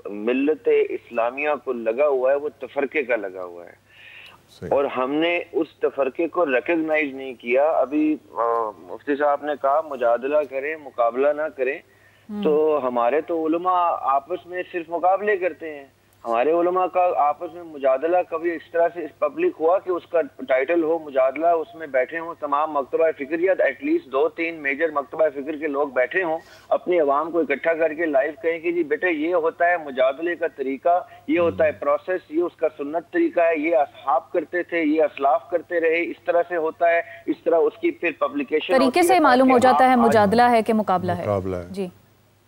ملت اسلامیہ کو لگا ہوا ہے وہ تفرقے کا لگا ہوا ہے، اور ہم نے اس تفرقے کو ریکگنائز نہیں کیا۔ ابھی مفتی صاحب نے کہا مجادلہ کریں، مقابلہ نہ کریں، تو ہمارے تو علماء آپس میں صرف مقابلے کرتے ہیں۔ ہمارے علماء کا آپس میں مجادلہ کبھی اس طرح سے پبلک ہوا کہ اس کا ٹائٹل ہو مجادلہ، اس میں بیٹھے ہوں تمام مکتبہ فکر یا ایٹ لیسٹ 2-3 میجر مکتبہ فکر کے لوگ بیٹھے ہوں، اپنی عوام کو اکٹھا کر کے لائیو کہیں کہ جی بیٹے یہ ہوتا ہے مجادلے کا طریقہ، یہ ہوتا ہے پروسیس، یہ اس کا سنت طریقہ ہے، یہ اصحاب کرتے تھے، یہ اسلاف کرتے رہے، اس طرح سے ہوتا ہے، اس طرح اس کی پھر پبلیکیشن طریقے سے معلوم ہو جاتا ہے مجادلہ ہے کہ مقابلہ ہے۔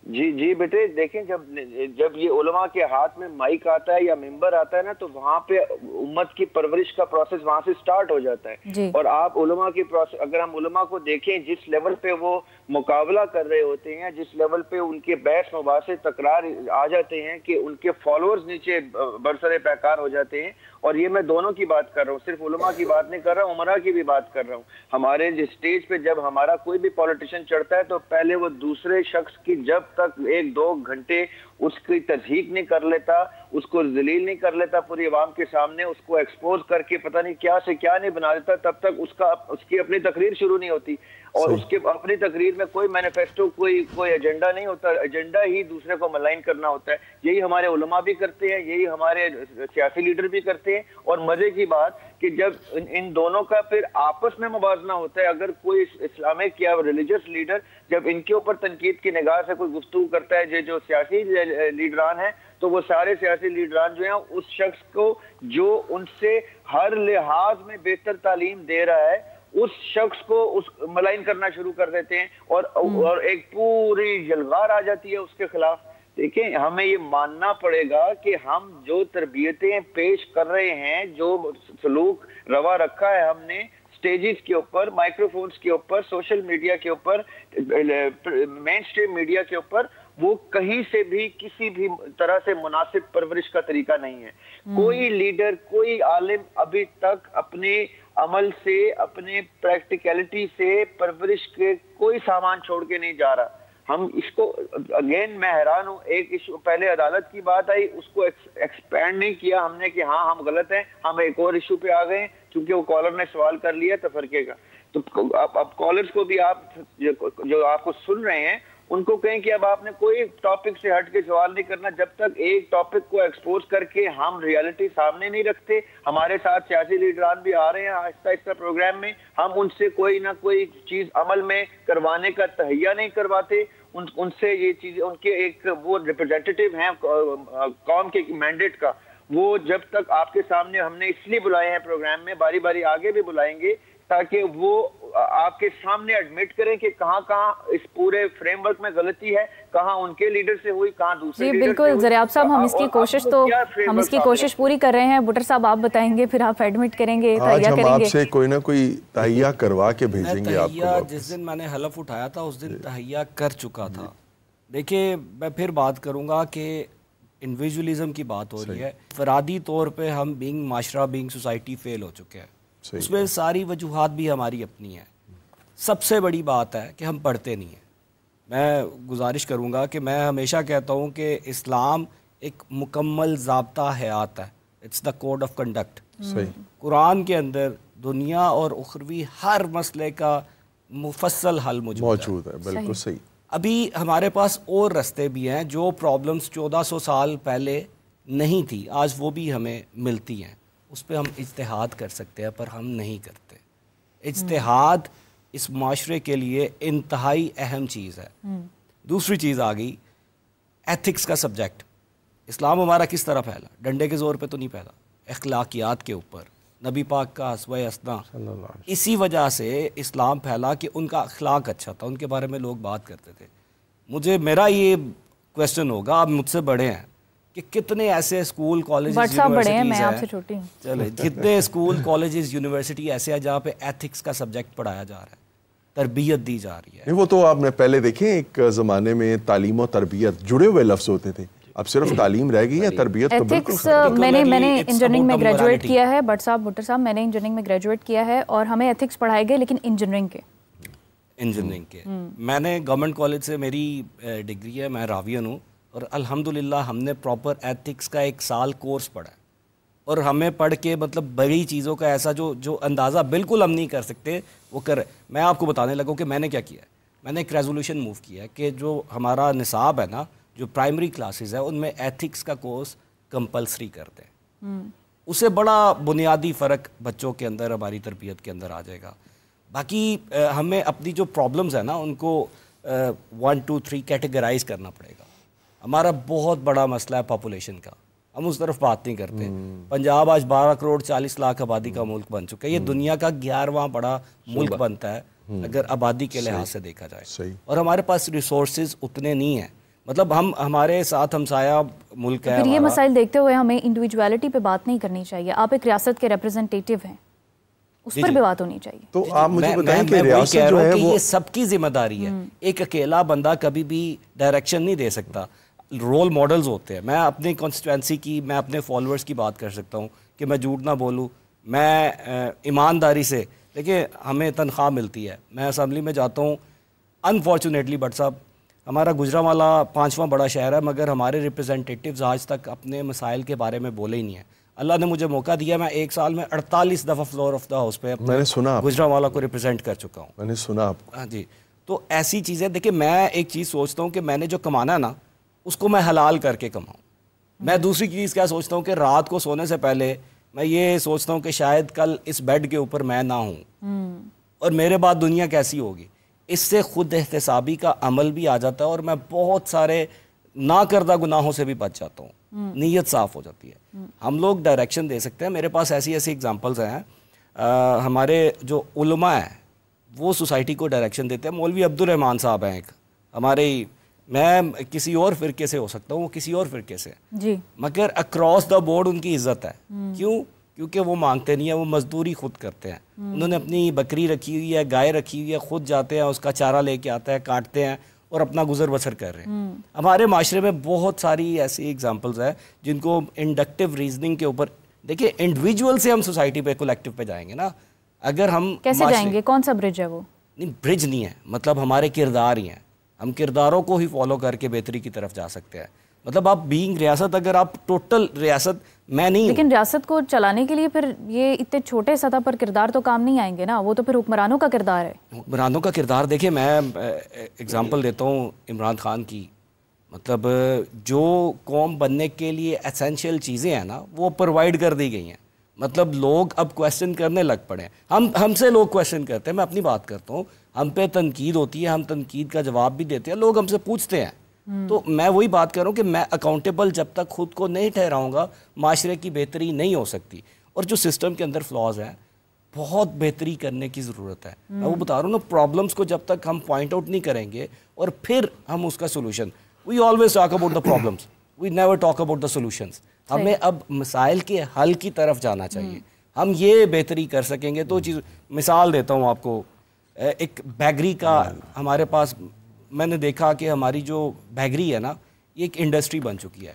جی جی بیٹے دیکھیں، جب یہ علماء کے ہاتھ میں مائک آتا ہے یا ممبر آتا ہے نا تو وہاں پہ امت کی پرورش کا پروسیس وہاں سے سٹارٹ ہو جاتا ہے۔ اور آپ علماء کی پروسیس، اگر ہم علماء کو دیکھیں جس لیول پہ وہ مقابلہ کر رہے ہوتے ہیں، جس لیول پہ ان کے بحث مباحثے تکرار آ جاتے ہیں کہ ان کے فالوورز نیچے برسر پیکار ہو جاتے ہیں، اور یہ میں دونوں کی بات کر رہا ہوں، صرف علماء کی بات نہیں کر رہا ہوں، عمرہ کی بھی بات کر رہا ہوں۔ ہمارے اسٹیج پہ جب ہمارا کوئی بھی پولیٹیشین چڑھتا ہے تو پہلے وہ دوسرے شخص کی جب تک 1-2 گھنٹے اس کی تضحیق نہیں کر لیتا، اس کو ذلیل نہیں کر لیتا پوری عوام کے سامنے، اس کو ایکسپوز کر کے پتہ نہیں کیا سے کیا نہیں بنا دیتا، تب تک اس کی اپنی تقریر شروع نہیں ہوتی، اور اس کے اپنی تقریر میں کوئی مینیفیسٹو، کوئی ایجنڈا نہیں ہوتا، ایجنڈا ہی دوسرے کو ملائن کرنا ہوتا ہے۔ یہی ہمارے علماء بھی کرتے ہیں، یہی ہمارے سیاسی لیڈر بھی کرتے ہیں، اور مزے کی بات کہ جب ان دونوں کا پھر آپس میں موازنہ ہوتا ہے، اگر کوئی اسلامک یا ریلیجس لیڈر جب ان کے اوپر تنقید کی نگاہ سے کوئی گفتگو کرتا ہے جو سیاسی لیڈران ہیں، تو وہ سارے سیاسی لیڈران جو ہیں اس شخص کو جو ان سے ہر لحاظ میں بہتر تعلیم دے رہا ہے اس شخص کو ملائن کرنا شروع کر دیتے ہیں، اور ایک پوری جلغار آ جاتی ہے اس کے خلاف۔ دیکھیں، ہمیں یہ ماننا پڑے گا کہ ہم جو تربیتیں پیش کر رہے ہیں، جو سلوک روا رکھا ہے ہم نے سٹیجز کے اوپر، مائکرو فونز کے اوپر، سوشل میڈیا کے اوپر، مین سٹریم میڈیا کے اوپر، وہ کہیں سے بھی کسی بھی طرح سے مناسب پرورش کا طریقہ نہیں ہے۔ کوئی لیڈر، کوئی عالم ابھی تک اپنے عمل سے، اپنے پریکٹیکلٹی سے پرورش کے کوئی سامان چھوڑ کے نہیں جا رہا۔ ہم اس کو اگین میں حیران ہوں، ایک ایشو پہلے عدالت کی بات آئی، اس کو ایکسپینڈ نہیں کیا ہم نے کہ ہاں ہم غلط ہیں، ہم ایک اور ایشو پہ آ گئے کیونکہ وہ کالر نے سوال کر لیا تفرقے کا۔ تو اب کالرز کو بھی آپ جو آپ کو سن رہے ہیں ان کو کہیں کہ اب آپ نے کوئی ٹاپک سے ہٹ کے سوال نہیں کرنا، جب تک ایک ٹاپک کو ایکسپوز کر کے ہم ریالٹی سامنے نہیں رکھتے۔ ہمارے ساتھ سیاسی لیڈران بھی آ رہے ہیں آہستہ آہستہ پروگرام میں، ہم ان سے کوئی نہ کوئی چیز عمل میں کروانے کا تہیہ نہیں کرواتے، ان سے یہ چیز، ان کے ایک وہ ریپرزینٹیٹیو ہیں قوم کے مینڈیٹ کا، وہ جب تک آپ کے سامنے ہم نے اس لیے بلائے ہیں پروگرام میں، باری باری آگے بھی بلائیں گے تاکہ وہ آپ کے سامنے ایڈمٹ کریں کہ کہاں کہاں اس پورے فریم ورک میں غلطی ہے، کہاں ان کے لیڈر سے ہوئی، کہاں دوسرے لیڈر سے ہوئی۔ بالکل زریاب صاحب، ہم اس کی کوشش پوری کر رہے ہیں۔ بٹر صاحب آپ بتائیں گے، پھر آپ ایڈمٹ کریں گے، آج ہم آپ سے کوئی نہ کوئی تہیہ کروا کے بھیجیں گے آپ کو۔ جس دن میں نے حلف اٹھایا تھا اس دن تہیہ کر چکا تھا۔ دیکھیں، میں پھر بات کروں گا کہ انڈیویجولزم کی بات ہو رہی ہے، فرادی طور پہ ہم بینگ معاشرہ، بینگ سوسائٹی فیل ہو چکے ہیں، اس میں ساری وجوہات بھی ہماری اپنی ہیں۔ سب سے بڑی بات ہے کہ ہم پڑھتے نہیں ہیں۔ میں گزارش کروں گا کہ میں ہمیشہ کہتا ہوں کہ اسلام ایک مکمل ضابطہ حیات ہے، it's the code of conduct. Quran کے اندر دنیا اور اخروی ہر مسئلے کا مفصل حل موجود ہے۔ بالکل صحیح۔ ابھی ہمارے پاس اور رستے بھی ہیں، جو پرابلمز 1400 سال پہلے نہیں تھی آج وہ بھی ہمیں ملتی ہیں، اس پہ ہم اجتہاد کر سکتے ہیں، پر ہم نہیں کرتے۔ اجتہاد اس معاشرے کے لیے انتہائی اہم چیز ہے۔ دوسری چیز آ گئی ایتھکس کا سبجیکٹ۔ اسلام ہمارا کس طرح پھیلا؟ ڈنڈے کے زور پہ تو نہیں پھیلا، اخلاقیات کے اوپر، نبی پاک کا اسوہ حسنہ، اسی وجہ سے اسلام پھیلا کہ ان کا اخلاق اچھا تھا، ان کے بارے میں لوگ بات کرتے تھے۔ میرا یہ کویسچن ہوگا، آپ مجھ سے بڑے ہیں، کہ کتنے ایسے اسکول کالجز یونیورسٹیز ہیں، چلے کتنے اسکول کالجز یونیورسٹی ایسے ہیں جہاں پہ ایتھکس کا سبجیکٹ پڑھایا جا رہا ہے، تربیت دی جا رہی ہے۔ وہ تو آپ نے پہلے دیکھیں، ایک زمانے میں تعلیم و تربیت جڑے ہوئے لفظ ہوتے تھے، اب صرف تعلیم رہ گئی ہے، تربیت تو بالکل۔ میں نے انجینئرنگ میں گریجویٹ کیا ہے، بٹر صاحب میں نے انجینئرنگ میں گریجویٹ کیا ہے، اور ہمیں ایتھکس پڑھائے گئے، لیکن انجینئرنگ کے میں نے گورنمنٹ کالج سے میری ڈگری ہے، میں راویان ہوں، اور الحمدللہ ہم نے پراپر ایتھکس کا 1 سال کورس پڑھا ہے، اور ہمیں پڑھ کے مطلب بڑی چیزوں کا ایسا جو اندازہ بالکل ہم نہیں کر سکتے وہ میں آپ کو بتانے لگوں کہ میں نے کیا کیا ہے۔ میں نے ایک ریزولوشن موو کیا ہے کہ جو ہمارا نصاب ہے نا، جو پرائمری کلاسز ہے، ان میں ایتھکس کا کورس کمپلسری کر دیں، اسے بڑا بنیادی فرق بچوں کے اندر، ہماری تربیت کے اندر آ جائے گا۔ باقی ہمیں اپنی جو پرابلمز ہیں نا ان کو 1 2 3 کیٹیگرائز کرنا پڑے گا۔ ہمارا بہت بڑا مسئلہ ہے پاپولیشن کا، ہم اس طرف بات نہیں کرتے۔ پنجاب آج 12 کروڑ 40 لاکھ آبادی کا ملک بن چکا ہے، یہ دنیا کا 11واں بڑا ملک بنتا ہے اگر آبادی کے لحاظ سے دیکھا جائے، اور ہمارے پاس ریسورسز اتنے نہیں ہیں، مطلب ہمارے ساتھ ہمسایہ ملک ہے۔ پھر یہ مسائل دیکھتے ہوئے ہمیں انڈیویجوالٹی پہ بات نہیں کرنی چاہیے، آپ ایک ریاست کے ریپرزنٹیٹیو ہیں، اس پر بھی بات ہونی چاہیے۔ تو آپ مجھے بتائیں کہ ریاست جو ہے وہ یہ سب کی ذمہ داری ہے، ایک اکیلا بندہ کبھی بھی ڈائریکشن نہیں دے سکتا، رول ماڈلز ہوتے ہیں۔ میں اپنی کانسٹیٹوینسی کی، میں اپنے فالوورز کی بات کر سکتا ہوں کہ میں جھوٹ نہ بولوں، میں ایمانداری سے، دیکھیں ہمیں تنخواہ ملتی ہے، میں اسمبلی میں جاتا ہوں، انفارچونیٹلی بٹ صاحب ہمارا گجرانوالہ 5واں بڑا شہر ہے، مگر ہمارے ریپرزنٹیٹیوز آج تک اپنے مسائل کے بارے میں بولے ہی نہیں ہیں۔ اللہ نے مجھے موقع دیا، میں 1 سال میں 48 دفعہ فلور آف دا ہاؤس پہ گجرانوالہ کو ریپرزینٹ کر چکا ہوں۔ میں نے سنا آپ کو۔ ہاں جی، تو ایسی چیزیں دیکھیں، میں ایک چیز سوچتا ہوں کہ میں نے جو کمانا ہے نا، اس کو میں حلال کر کے کماؤں۔ میں دوسری چیز کیا سوچتا ہوں کہ رات کو سونے سے پہلے میں یہ سوچتا ہوں کہ شاید کل اس بیڈ کے اوپر میں نہ ہوں، اور میرے بعد دنیا کیسی ہوگی۔ اس سے خود احتسابی کا عمل بھی آ جاتا ہے، اور میں بہت سارے نہ کردہ گناہوں سے بھی بچ جاتا ہوں، نیت صاف ہو جاتی ہے۔ ہم لوگ ڈائریکشن دے سکتے ہیں، میرے پاس ایسی ایگزامپلز ہیں۔ ہمارے جو علماء ہیں وہ سوسائٹی کو ڈائریکشن دیتے ہیں۔ مولوی عبدالرحمان صاحب ہیں ایک ہمارے، میں کسی اور فرقے سے ہو سکتا ہوں، وہ کسی اور فرقے سے جی، مگر اکراس دا بورڈ ان کی عزت ہے۔ کیونکہ وہ مانگتے نہیں ہیں، وہ مزدوری خود کرتے ہیں۔ انہوں نے اپنی بکری رکھی ہوئی ہے، گائے رکھی ہوئی ہے، خود جاتے ہیں، اس کا چارہ لے کے آتا ہے، کاٹتے ہیں اور اپنا گزر بسر کر رہے ہیں۔ ہمارے معاشرے میں بہت ساری ایسی ایگزامپلز ہیں جن کو انڈکٹیو ریزننگ کے اوپر، دیکھیں انڈیویجول سے ہم سوسائٹی پہ کولیکٹیو پہ جائیں گے نا، اگر ہم کیسے جائیں گے؟ کون سا برج ہے وہ؟ نہیں، برج نہیں ہے، مطلب ہمارے کردار ہی ہیں، ہم کرداروں کو ہی فالو کر کے بہتری کی طرف جا سکتے ہیں۔ مطلب آپ بینگ ریاست، اگر آپ ٹوٹل ریاست، میں نہیں، لیکن ریاست کو چلانے کے لیے پھر یہ اتنے چھوٹے سطح پر کردار تو کام نہیں آئیں گے نا، وہ تو پھر حکمرانوں کا کردار ہے۔ حکمرانوں کا کردار دیکھیں، میں اگزامپل دیتا ہوں عمران خان کی، مطلب جو قوم بننے کے لیے اسینشیل چیزیں ہیں نا وہ پرووائڈ کر دی گئی ہیں، مطلب لوگ اب کویسچن کرنے لگ پڑے ہیں، ہم سے لوگ کویسچن کرتے ہیں، میں اپنی بات کرتا ہوں، ہم پہ تنقید ہوتی ہے، ہم تنقید کا جواب بھی دیتے ہیں، لوگ ہم سے پوچھتے ہیں، تو میں وہی بات کر رہا ہوں کہ میں اکاؤنٹیبل جب تک خود کو نہیں ٹھہراؤں گا، معاشرے کی بہتری نہیں ہو سکتی۔ اور جو سسٹم کے اندر فلاز ہیں، بہت بہتری کرنے کی ضرورت ہے۔ میں وہ بتا رہا ہوں نا، پرابلمس کو جب تک ہم پوائنٹ آؤٹ نہیں کریں گے اور پھر ہم اس کا solution, we always talk about the problems, we never talk about the solutions. ہمیں اب مسائل کے حل کی طرف جانا چاہیے، ہم یہ بہتری کر سکیں گے تو چیز۔ مثال دیتا ہوں آپ کو، ایک بیکری کا ہمارے پاس، میں نے دیکھا کہ ہماری جو بیکری ہے نا، یہ ایک انڈسٹری بن چکی ہے،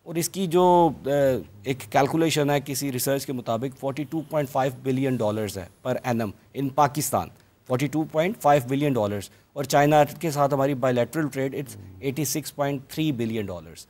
اور اس کی جو ایک کیلکولیشن ہے کسی ریسرچ کے مطابق 42.5 بلین ڈالرز ہے per annum in Pakistan, 42.5 billion dollars, اور چائنا کے ساتھ ہماری bilateral trade it's 86.3 billion dollars,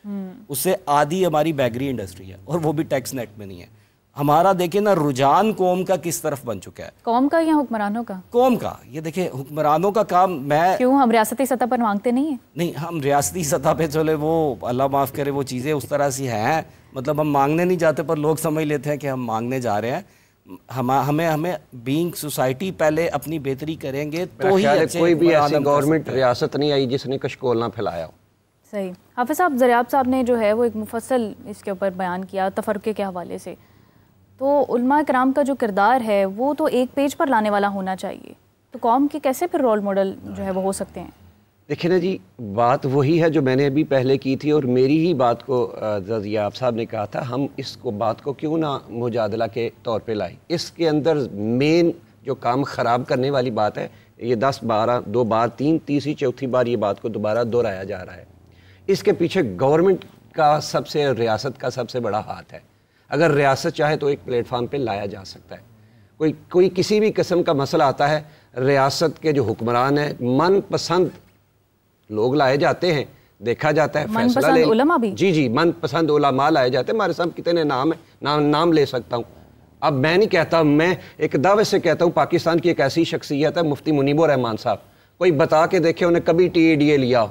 اس سے آدھی ہماری بیکری انڈسٹری ہے، اور وہ بھی ٹیکس نیٹ میں نہیں ہے۔ ہمارا دیکھیں نا رجحان قوم کا کس طرف بن چکا ہے، قوم کا یا حکمرانوں کا؟ قوم کا۔ یہ دیکھیں حکمرانوں کا کام، میں کیوں ہم ریاستی سطح پر مانگتے نہیں ہیں؟ نہیں، ہم ریاستی سطح پہ چلے، وہ اللہ معاف کرے وہ چیزیں اس طرح سی ہیں، مطلب ہم مانگنے نہیں جاتے پر لوگ سمجھ لیتے ہیں کہ ہم مانگنے جا رہے ہیں۔ ہمیں بینگ سوسائٹی پہلے اپنی بہتری کریں گے تو ہی کوئی بھی ایسی گورنمنٹ ریاست نہیں آئی جس نے کشکول نہ پھیلایا ہو۔ صحیح۔ حافظ صاحب، زریاب صاحب نے جو ہے وہ ایک مفصل اس کے اوپر بیان کیا تفرقے کے حوالے سے، تو علماء کرام کا جو کردار ہے وہ تو ایک پیج پر لانے والا ہونا چاہیے، تو قوم کے کیسے پھر رول ماڈل جو ہے وہ ہو سکتے ہیں؟ دیکھیں نا جی، بات وہی ہے جو میں نے ابھی پہلے کی تھی، اور میری ہی بات کو ضیاء صاحب نے کہا تھا، ہم اس کو بات کو کیوں نہ مجادلہ کے طور پہ لائیں۔ اس کے اندر مین جو کام خراب کرنے والی بات ہے، یہ 10 12 2 بار 3 تیسری چوتھی بار یہ بات کو دوبارہ دہرایا جا رہا ہے، اس کے پیچھے گورنمنٹ کا ریاست کا سب سے بڑا ہاتھ ہے۔ اگر ریاست چاہے تو ایک پلیٹ فارم پہ لایا جا سکتا ہے۔ کوئی کسی بھی قسم کا مسئلہ آتا ہے، ریاست کے جو حکمران ہیں من پسند لوگ لائے جاتے ہیں، دیکھا جاتا ہے، فیصلہ لے علماء بھی جی من پسند علماء لائے جاتے ہیں۔ ہمارے سامنے کتنے نام ہیں، نام لے سکتا ہوں۔ اب میں نہیں کہتا، میں ایک دعوے سے کہتا ہوں پاکستان کی ایک ایسی شخصیت ہے مفتی منیب الرحمان صاحب، کوئی بتا کے دیکھے انہیں کبھی ٹی اے ڈی اے لیا ہو،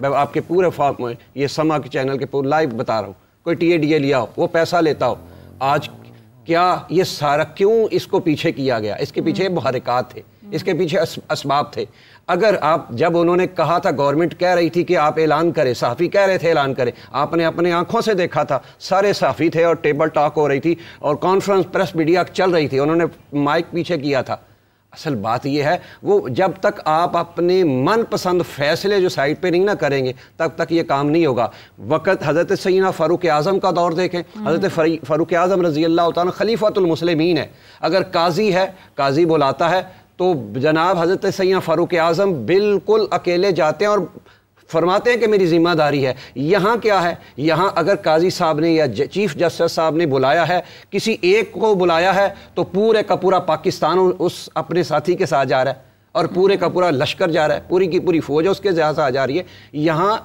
میں آپ کے پورے فارم میں یہ سما کے چینل کے پورے لائیو بتا رہا ہوں، کوئی ٹی اے ڈی اے لیا ہو، وہ پیسہ لیتا ہو۔ آج کیا یہ سارا کیوں اس کو پیچھے کیا گیا؟ اس کے پیچھے محرکات تھے، اس کے پیچھے اسباب تھے۔ اگر آپ جب انہوں نے کہا تھا، گورنمنٹ کہہ رہی تھی کہ آپ اعلان کریں، صحافی کہہ رہے تھے اعلان کریں، آپ نے اپنے آنکھوں سے دیکھا تھا، سارے صحافی تھے اور ٹیبل ٹاک ہو رہی تھی اور کانفرنس پریس میڈیا چل رہی تھی، انہوں نے مائک پیچھے کیا تھا۔ اصل بات یہ ہے، وہ جب تک آپ اپنے من پسند فیصلے جو سائٹ پہ نہیں نہ کریں گے تب تک یہ کام نہیں ہوگا۔ وقت حضرت سیدنا فاروق اعظم کا دور دیکھیں، حضرت فاروق اعظم رضی اللہ تعالیٰ خلیفۃ المسلمین ہے، اگر قاضی ہے، قاضی بلاتا ہے تو جناب حضرت سیدنا فاروق اعظم بالکل اکیلے جاتے ہیں اور فرماتے ہیں کہ میری ذمہ داری ہے۔ یہاں کیا ہے، یہاں اگر قاضی صاحب نے یا چیف جسٹس صاحب نے بلایا ہے، کسی ایک کو بلایا ہے تو پورے کا پورا پاکستان اس اپنے ساتھی کے ساتھ جا رہا ہے اور پورے کا پورا لشکر جا رہا ہے، پوری کی پوری فوج اس کے ساتھ جا رہی ہے۔ یہاں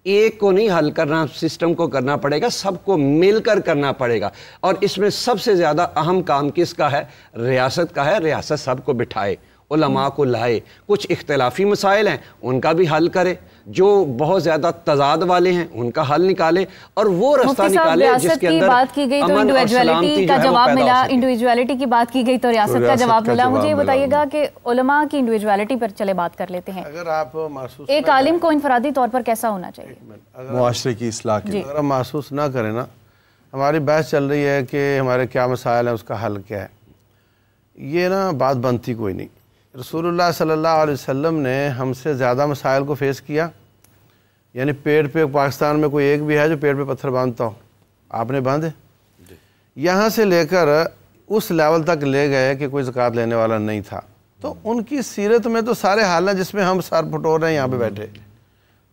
ایک کو نہیں حل کرنا، سسٹم کو کرنا پڑے گا، سب کو مل کر کرنا پڑے گا۔ اور اس میں سب سے زیادہ اہم کام کس کا ہے؟ ریاست کا ہے۔ ریاست سب کو بٹھائے، علماء کو لائے، کچھ اختلافی مسائل ہیں ان کا بھی حل کرے، جو بہت زیادہ تضاد والے ہیں ان کا حل نکالے، اور وہ رستہ نکالے جس کے اندر بات کی گئی تو انڈیویجوالٹی کا جواب ملا، انڈیویجوالٹی کی بات کی گئی تو ریاست کا جواب ملا۔ مجھے یہ بتائیے گا کہ علماء کی انڈیویجوالٹی پر چلے بات کر لیتے ہیں۔ اگر آپ محسوس ایک عالم کو انفرادی طور پر کیسا ہونا چاہیے معاشرے کی اصلاح کے؟ اگر ہم محسوس نہ کریں نا، ہماری بحث چل رہی ہے کہ ہمارے کیا مسائل ہیں، اس کا حل کیا ہے، یہ نا بات بنتی کوئی نہیں۔ رسول اللہ صلی اللہ علیہ وسلم نے ہم سے زیادہ مسائل کو فیس کیا، یعنی پیٹ پہ پاکستان میں کوئی ایک بھی ہے جو پیٹ پہ پتھر باندھتا ہو؟ آپ نے باندھے؟ یہاں سے لے کر اس لیول تک لے گئے کہ کوئی زکوٰۃ لینے والا نہیں تھا۔ تو ان کی سیرت میں تو سارے حال ہیں جس میں ہم سر پھٹور رہے ہیں یہاں پہ بیٹھے،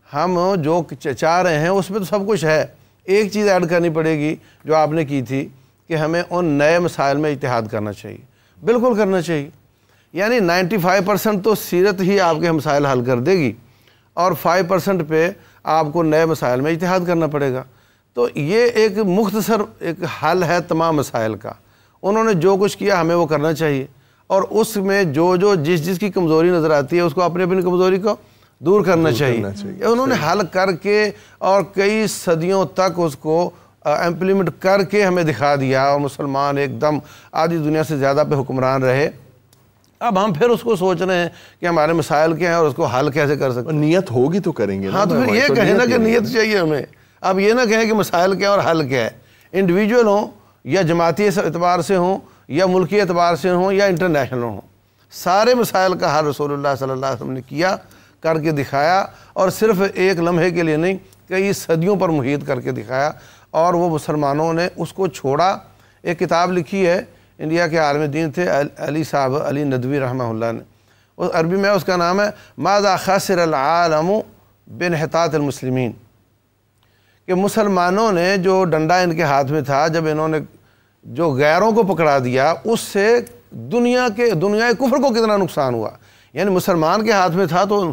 ہم جو چاہ رہے ہیں اس میں تو سب کچھ ہے۔ ایک چیز ایڈ کرنی پڑے گی جو آپ نے کی تھی کہ ہمیں ان نئے مسائل میں اجتہاد کرنا چاہیے، بالکل کرنا چاہیے۔ یعنی 95% تو سیرت ہی آپ کے مسائل حل کر دے گی، اور 5% پہ آپ کو نئے مسائل میں اجتہاد کرنا پڑے گا۔ تو یہ ایک مختصر ایک حل ہے تمام مسائل کا۔ انہوں نے جو کچھ کیا ہمیں وہ کرنا چاہیے، اور اس میں جو جس کی کمزوری نظر آتی ہے اس کو اپنی کمزوری کو دور کرنا چاہیے۔ انہوں نے حل کر کے اور کئی صدیوں تک اس کو امپلیمنٹ کر کے ہمیں دکھا دیا، اور مسلمان ایک دم آدھی دنیا سے زیادہ پہ حکمران رہے۔ اب ہم پھر اس کو سوچ رہے ہیں کہ ہمارے مسائل کیا ہیں اور اس کو حل کیسے کر سکتے ہیں۔ نیت ہوگی تو کریں گے۔ ہاں تو پھر یہ کہیں نا کہ نیت چاہیے ہمیں، اب یہ نہ کہیں کہ مسائل کیا اور حل کیا ہے۔ انڈیویجول ہوں یا جماعتی اعتبار سے ہوں یا ملکی اعتبار سے ہوں یا انٹرنیشنل ہوں، سارے مسائل کا حل رسول اللہ صلی اللہ علیہ وسلم نے کیا، کر کے دکھایا، اور صرف ایک لمحے کے لیے نہیں، کئی صدیوں پر محیط کر کے دکھایا، اور وہ مسلمانوں نے اس کو چھوڑا۔ ایک کتاب لکھی ہے، انڈیا کے عالم دین تھے علی صاحب، علی ندوی رحمہ اللہ نے، عربی میں اس کا نام ہے ماذا خسر العالم بانحطاط المسلمین، کہ مسلمانوں نے جو ڈنڈا ان کے ہاتھ میں تھا، جب انہوں نے جو غیروں کو پکڑا دیا، اس سے دنیا کفر کو کتنا نقصان ہوا۔ یعنی مسلمان کے ہاتھ میں تھا تو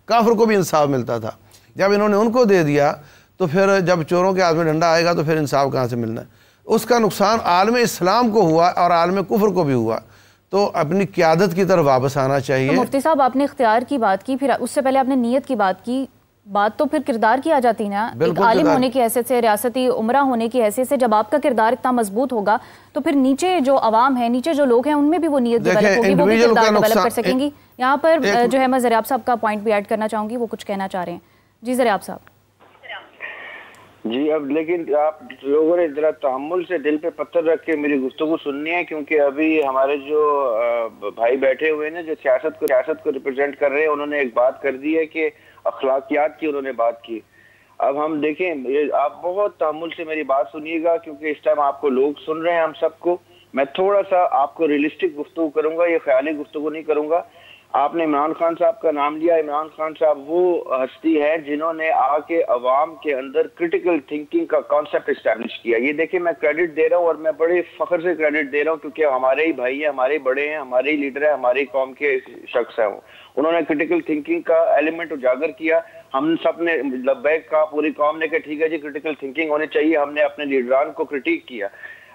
کافر کو بھی انصاف ملتا تھا، جب انہوں نے ان کو دے دیا تو پھر جب چوروں کے ہاتھ میں ڈنڈا آئے گا تو پھر انصاف کہاں سے ملنا ہے۔ اس کا نقصان عالم اسلام کو ہوا اور عالم کفر کو بھی ہوا۔ تو اپنی قیادت کی طرف واپس آنا چاہیے۔ مفتی صاحب، آپ نے اختیار کی بات کی، پھر اس سے پہلے آپ نے نیت کی بات کی، بات تو پھر کردار کی آ جاتی نا۔ ایک عالم ہونے کی حیثیت سے، ریاستی عمرہ ہونے کی حیثیت سے، جب آپ کا کردار اتنا مضبوط ہوگا تو پھر نیچے جو عوام ہیں، نیچے جو لوگ ہیں، ان میں بھی وہ نیت ڈیولپ ہوگی، وہ بھی کردار ڈیولپ کر سکیں گی۔ یہاں پر جو ہے میں زریاب صاحب کا پوائنٹ بھی ایڈ کرنا چاہوں گی، وہ کچھ کہنا چاہ رہے ہیں۔ جی زریاب صاحب۔ جی اب لیکن آپ لوگوں نے ذرا تحمل سے دل پہ پتھر رکھ کے میری گفتگو سننی ہے، کیونکہ ابھی ہمارے جو بھائی بیٹھے ہوئے ہیں جو سیاست کو ریپرزینٹ کر رہے ہیں، انہوں نے ایک بات کر دی ہے کہ اخلاقیات کی انہوں نے بات کی. اب ہم دیکھیں، آپ بہت تحمل سے میری بات سنیے گا، کیونکہ اس ٹائم آپ کو لوگ سن رہے ہیں، ہم سب کو. میں تھوڑا سا آپ کو ریئلسٹک گفتگو کروں گا، یہ خیالی گفتگو نہیں کروں گا. آپ نے عمران خان صاحب کا نام لیا. عمران خان صاحب وہ ہستی ہے جنہوں نے آ کے عوام کے اندر کرٹیکل تھنکنگ کا کانسیپٹ اسٹیبلش کیا. یہ دیکھیں میں کریڈٹ دے رہا ہوں، اور میں بڑے فخر سے کریڈٹ دے رہا ہوں، کیونکہ ہمارے ہی بھائی ہیں، ہمارے بڑے ہیں، ہمارے ہی لیڈر ہیں، ہماری قوم کے شخص ہیں. انہوں نے کرٹیکل تھنکنگ کا ایلیمنٹ اجاگر کیا. ہم سب نے لبیک کہا، پوری قوم نے کہا ٹھیک ہے جی کرٹیکل تھنکنگ ہونی چاہیے. ہم نے اپنے لیڈران کو کرٹیک کیا،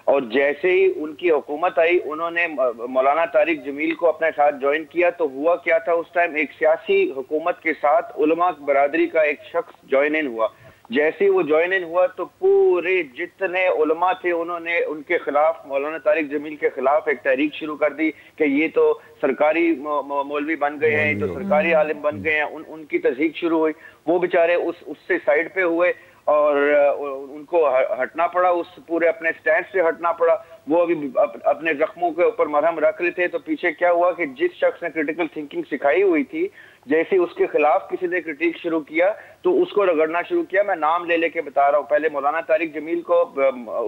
اور جیسے ہی ان کی حکومت آئی انہوں نے مولانا طارق جمیل کو اپنے ساتھ جوائن کیا. تو ہوا کیا تھا اس ٹائم، ایک سیاسی حکومت کے ساتھ علماء برادری کا ایک شخص جوائن ان ہوا. جیسے ہی وہ جوائن ان ہوا تو پورے جتنے علماء تھے انہوں نے ان کے خلاف، مولانا طارق جمیل کے خلاف ایک تحریک شروع کر دی کہ یہ تو سرکاری مولوی بن گئے ہیں، یہ تو سرکاری عالم بن گئے ہیں. ان کی تحریک شروع ہوئی. وہ بیچارے اس سے سائڈ پہ ہوئے اور ان کو ہٹنا پڑا، اس پورے اپنے سٹینڈ سے ہٹنا پڑا. وہ ابھی اپنے زخموں کے اوپر مرہم رکھ رہے تھے. تو پیچھے کیا ہوا کہ جس شخص نے کرٹیکل تھنکنگ سکھائی ہوئی تھی، جیسے اس کے خلاف کسی نے کرٹیک شروع کیا تو اس کو رگڑنا شروع کیا. میں نام لے کے بتا رہا ہوں. پہلے مولانا طارق جمیل کو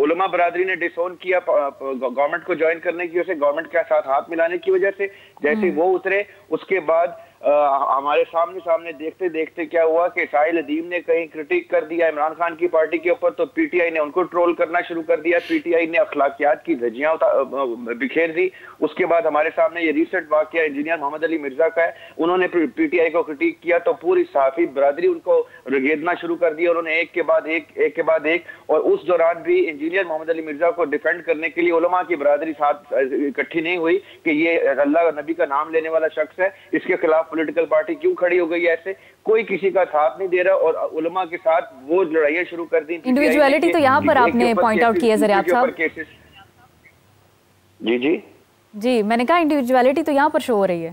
علماء برادری نے ڈس اون کیا گورنمنٹ کو جوائن کرنے کی وجہ سے، گورنمنٹ کے ساتھ ہاتھ ملانے کی وجہ سے. جیسے وہ اترے، اس کے بعد ہمارے سامنے دیکھتے دیکھتے کیا ہوا کہ ساحل ادیم نے کہیں کرٹیک کر دیا عمران خان کی پارٹی کے اوپر، تو پی ٹی آئی نے ان کو ٹرول کرنا شروع کر دیا. پی ٹی آئی نے اخلاقیات کی دھجیاں بکھیر دی. اس کے بعد ہمارے سامنے یہ ریسنٹ واقعہ انجینئر محمد علی مرزا کا ہے. انہوں نے پی ٹی آئی کو کرٹیک کیا تو پوری صحافی برادری ان کو رگیدنا شروع کر دیا. انہوں نے ایک کے بعد ایک. اور اس دوران بھی انجینئر محمد علی مرزا کو ڈیفینڈ کرنے کے لیے علماء کی برادری ساتھ اکٹھی نہیں ہوئی کہ یہ اللہ نبی کا نام لینے والا شخص ہے، اس کے خلاف پولیٹیکل پارٹی کیوں کھڑی ہو گئی. ایسے کوئی کسی کا ساتھ نہیں دے رہا، اور علماء کے ساتھ وہ لڑائیاں شروع کر دی. انڈیویجوالٹی تو یہاں پر آپ نے پوائنٹ آؤٹ کی ہے ذریعہ صاحب. جی میں نے کہا انڈیویجوالٹی تو یہاں پر شو ہو رہی ہے.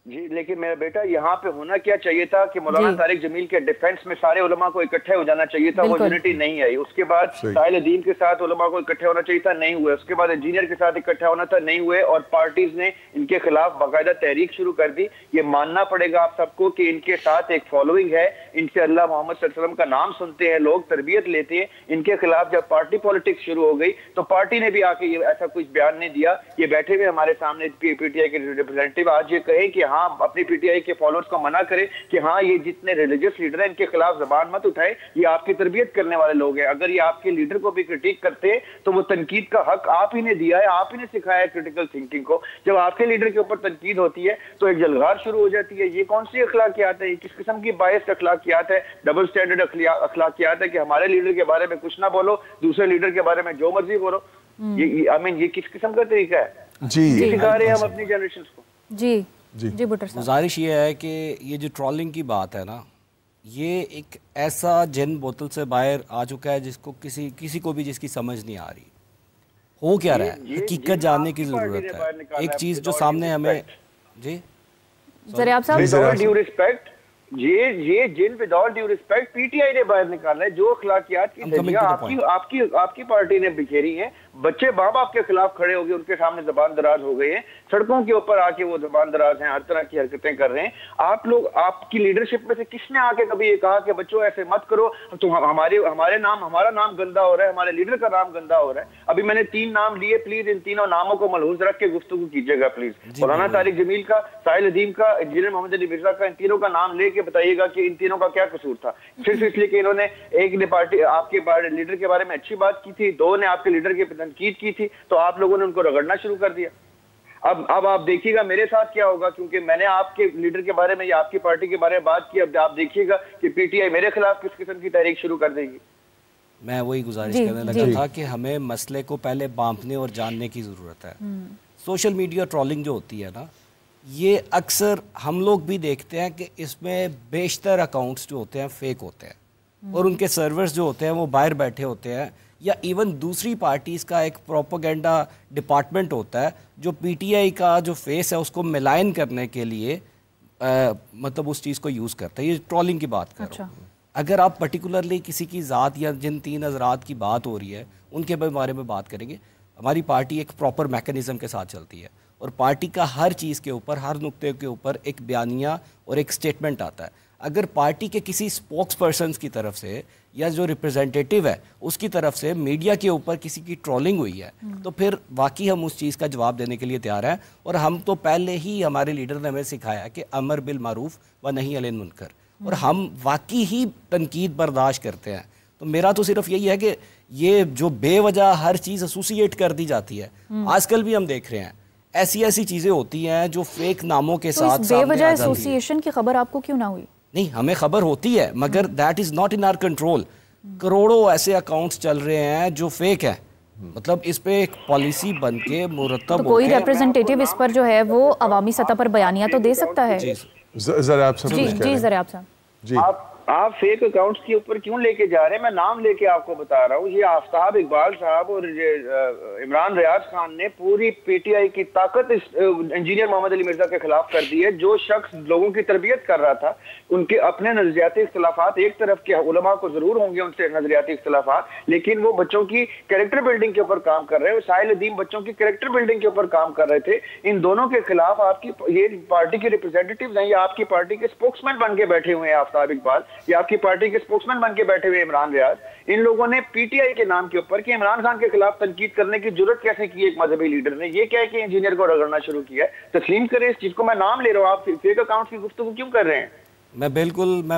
جی لیکن میرا بیٹا یہاں پہ ہونا کیا چاہیے تھا کہ مولانا طارق جمیل کے ڈیفینس میں سارے علماء کو اکٹھے ہو جانا چاہیے تھا. وہ یونٹی نہیں آئی. اس کے بعد ساحل ادیم کے ساتھ علماء کو اکٹھے ہونا چاہیے تھا، نہیں ہوئے. اس کے بعد انجینئر کے ساتھ اکٹھا ہونا تھا، نہیں ہوئے. اور پارٹیز نے ان کے خلاف باقاعدہ تحریک شروع کر دی. یہ ماننا پڑے گا آپ سب کو کہ ان کے ساتھ ایک فالوئنگ ہے. ان سے اللہ محمد صلی اللہ علیہ وسلم کا نام سنتے ہیں لوگ، تربیت لیتے ہیں. ان کے خلاف جب پارٹی پالیٹکس شروع ہو گئی تو پارٹی نے بھی آ کے یہ ایسا کچھ بیان نہیں دیا. یہ بیٹھے ہوئے ہمارے سامنے پی ٹی آئی کے ریپرزینٹیو آج یہ کہیں کہ ہاں اپنی پی ٹی آئی کے فالوورز کو منع کرے کہ ہاں یہ جتنے ریلیجس لیڈر ہیں ان کے خلاف زبان مت اٹھائے، یہ آپ کی تربیت کرنے والے لوگ ہیں. اگر یہ آپ کے لیڈر کو بھی کرٹیک کرتے ہیں تو وہ تنقید کا حق آپ ہی نے دیا ہے، آپ ہی نے سکھایا ہے کرٹیکل تھنکنگ کو. جب آپ کے لیڈر کے اوپر تنقید ہوتی ہے تو ایک جلغار شروع ہو جاتی ہے. یہ کون سی اخلاقیات ہے؟ یہ کس قسم کی بائسڈ اخلاقیات ہے؟ ڈبل سٹینڈرڈ اخلاقیات ہے کہ ہمارے لیڈر کے بارے میں کچھ نہ بولو، دوسرے لیڈر کے بارے میں جو مرضی بولو. یہ کس قسم کا طریقہ ہے؟ جی سکھا رہے ہیں ہم اپنی جنریشن کو. جی بٹر صاحب، گزارش یہ ہے کہ یہ جو ٹرولنگ کی بات ہے نا، یہ ایک ایسا جن بوتل سے باہر آ چکا ہے جس کو کسی کو بھی جس کی سمجھ نہیں آ رہی. ہو کیا رہا ہے، حقیقت جاننے کی ضرورت ہے. ایک چیز جو سامنے ہمیں جی ذریعہ صاحب، یہ جن without due respect P T I نے باہر نکالا ہے. جو اخلاقیات کی دھجیاں آپ کی پارٹی نے بکھیری ہیں. بچے ماں باپ کے خلاف کھڑے ہو گئے، ان کے سامنے زبان دراز ہو گئے ہیں. سڑکوں کے اوپر آ کے وہ زبان دراز ہیں، ہر طرح کی حرکتیں کر رہے ہیں. آپ لوگ، آپ کی لیڈرشپ میں سے کس نے آ کے کبھی یہ کہا کہ بچوں ایسے مت کرو، تو ہمارا نام گندا ہو رہا ہے، ہمارے لیڈر کا نام گندا ہو رہا ہے. ابھی میں نے 3 نام لیے، پلیز ان تینوں ناموں کو ملحوظ رکھ کے گفتگو کیجیے گا پلیز. مولانا طارق جمیل کا، ساحل ادیم کا، انجینئر محمد علی مرزا کا، ان تینوں کا نام لے کے بتائیے گا کہ ان تینوں کا کیا قصور تھا. صرف اس لیے کہ انہوں نے ایک نے پارٹی آپ کے لیڈر کے بارے میں اچھی بات کی تھی، 2 نے آپ کے لیڈر کی تنقید کی تھی، تو آپ لوگوں نے ان کو رگڑنا شروع کر دیا. اب آپ دیکھیے گا میرے ساتھ کیا ہوگا، کیونکہ میں نے آپ کے لیڈر کے بارے میں یا آپ کی پارٹی کے بارے میں بات کی. اب آپ دیکھیے گا کہ پی ٹی آئی میرے خلاف کس قسم کی تحریک شروع کر دے گی. میں وہی گزارش کرنے لگا تھا کہ ہمیں مسئلے کو پہلے بانپنے اور جاننے کی ضرورت ہے. سوشل میڈیا ٹرولنگ جو ہوتی ہے نا، یہ اکثر ہم لوگ بھی دیکھتے ہیں کہ اس میں بیشتر اکاؤنٹس جو ہوتے ہیں فیک ہوتے ہیں، اور ان کے سرورز جو ہوتے ہیں وہ باہر بیٹھے ہوتے ہیں، یا ایون دوسری پارٹیز کا ایک پروپیگنڈا ڈپارٹمنٹ ہوتا ہے جو پی ٹی آئی کا جو فیس ہے اس کو ملائن کرنے کے لیے مطلب اس چیز کو یوز کرتا ہے. یہ ٹرولنگ کی بات کر رہا ہوں. اگر آپ پرٹیکولرلی کسی کی ذات یا جن 3 حضرات کی بات ہو رہی ہے ان کے بارے میں بات کریں گے، ہماری پارٹی ایک پراپر میکانزم کے ساتھ چلتی ہے اور پارٹی کا ہر چیز کے اوپر، ہر نقطے کے اوپر ایک بیانیہ اور ایک سٹیٹمنٹ آتا ہے. اگر پارٹی کے کسی اسپوکس پرسنس کی طرف سے یا جو ریپرزینٹیٹیو ہے اس کی طرف سے میڈیا کے اوپر کسی کی ٹرولنگ ہوئی ہے تو پھر واقعی ہم اس چیز کا جواب دینے کے لیے تیار ہیں. اور ہم تو پہلے ہی ہمارے لیڈر نے ہمیں سکھایا کہ امر بالمعروف و نہی عن المنکر، اور ہم واقعی ہی تنقید برداشت کرتے ہیں. تو میرا تو صرف یہی ہے کہ یہ جو بے وجہ ہر چیز ایسوسیٹ کر دی جاتی ہے، آج کل بھی ہم دیکھ رہے ہیں ایسی چیزیں ہوتی ہیں جو فیک ناموں کے ساتھ بے وجہ ایسوسیشن کی خبر آپ کو کیوں نہ ہوئی؟ نہیں، ہمیں خبر ہوتی ہے مگر that is not in our control. کروڑوں ایسے اکاؤنٹس چل رہے ہیں جو فیک ہیں، مطلب اس پہ ایک پالیسی بن کے مرتب ہو کوئی ریپرزنٹیٹیو اس پر جو ہے وہ عوامی سطح پر بیانیہ تو دے سکتا ہے. ذرا آپ جی ذرا آپ جی آپ فیک اکاؤنٹس کے اوپر کیوں لے کے جا رہے ہیں؟ میں نام لے کے آپ کو بتا رہا ہوں. یہ آفتاب اقبال صاحب اور عمران ریاض خان نے پوری پی ٹی آئی کی طاقت انجینئر محمد علی مرزا کے خلاف کر دی ہے. جو شخص لوگوں کی تربیت کر رہا تھا، ان کے اپنے نظریاتی اختلافات ایک طرف کے علماء کو ضرور ہوں گے ان سے نظریاتی اختلافات، لیکن وہ بچوں کی کریکٹر بلڈنگ کے اوپر کام کر رہے ہیں. ساحل الدین بچوں کی کریکٹر بلڈنگ کے اوپر کام کر رہے تھے. ان دونوں کے خلاف آپ کی یہ پارٹی کے ریپرزینٹیٹیوز ہیں یا آپ کی پارٹی کے اسپوکس مین بن کے بیٹھے ہوئے ہیں آفتاب اقبال، یا آپ کی پارٹی کے اسپوکس مین بن کے بیٹھے ہوئے عمران ریاض. ان لوگوں نے پی ٹی آئی کے نام کے اوپر کہ عمران خان کے خلاف تنقید کرنے کی جرت کیسے کی ایک مذہبی لیڈر نے؟ یہ کیا ہے کہ انجینئر کو رگڑنا شروع کیا ہے. تسلیم کریں اس چیز کو. میں نام لے رہا ہوں، آپ فیک اکاؤنٹس کی گفتگو کیوں کر رہے ہیں؟ میں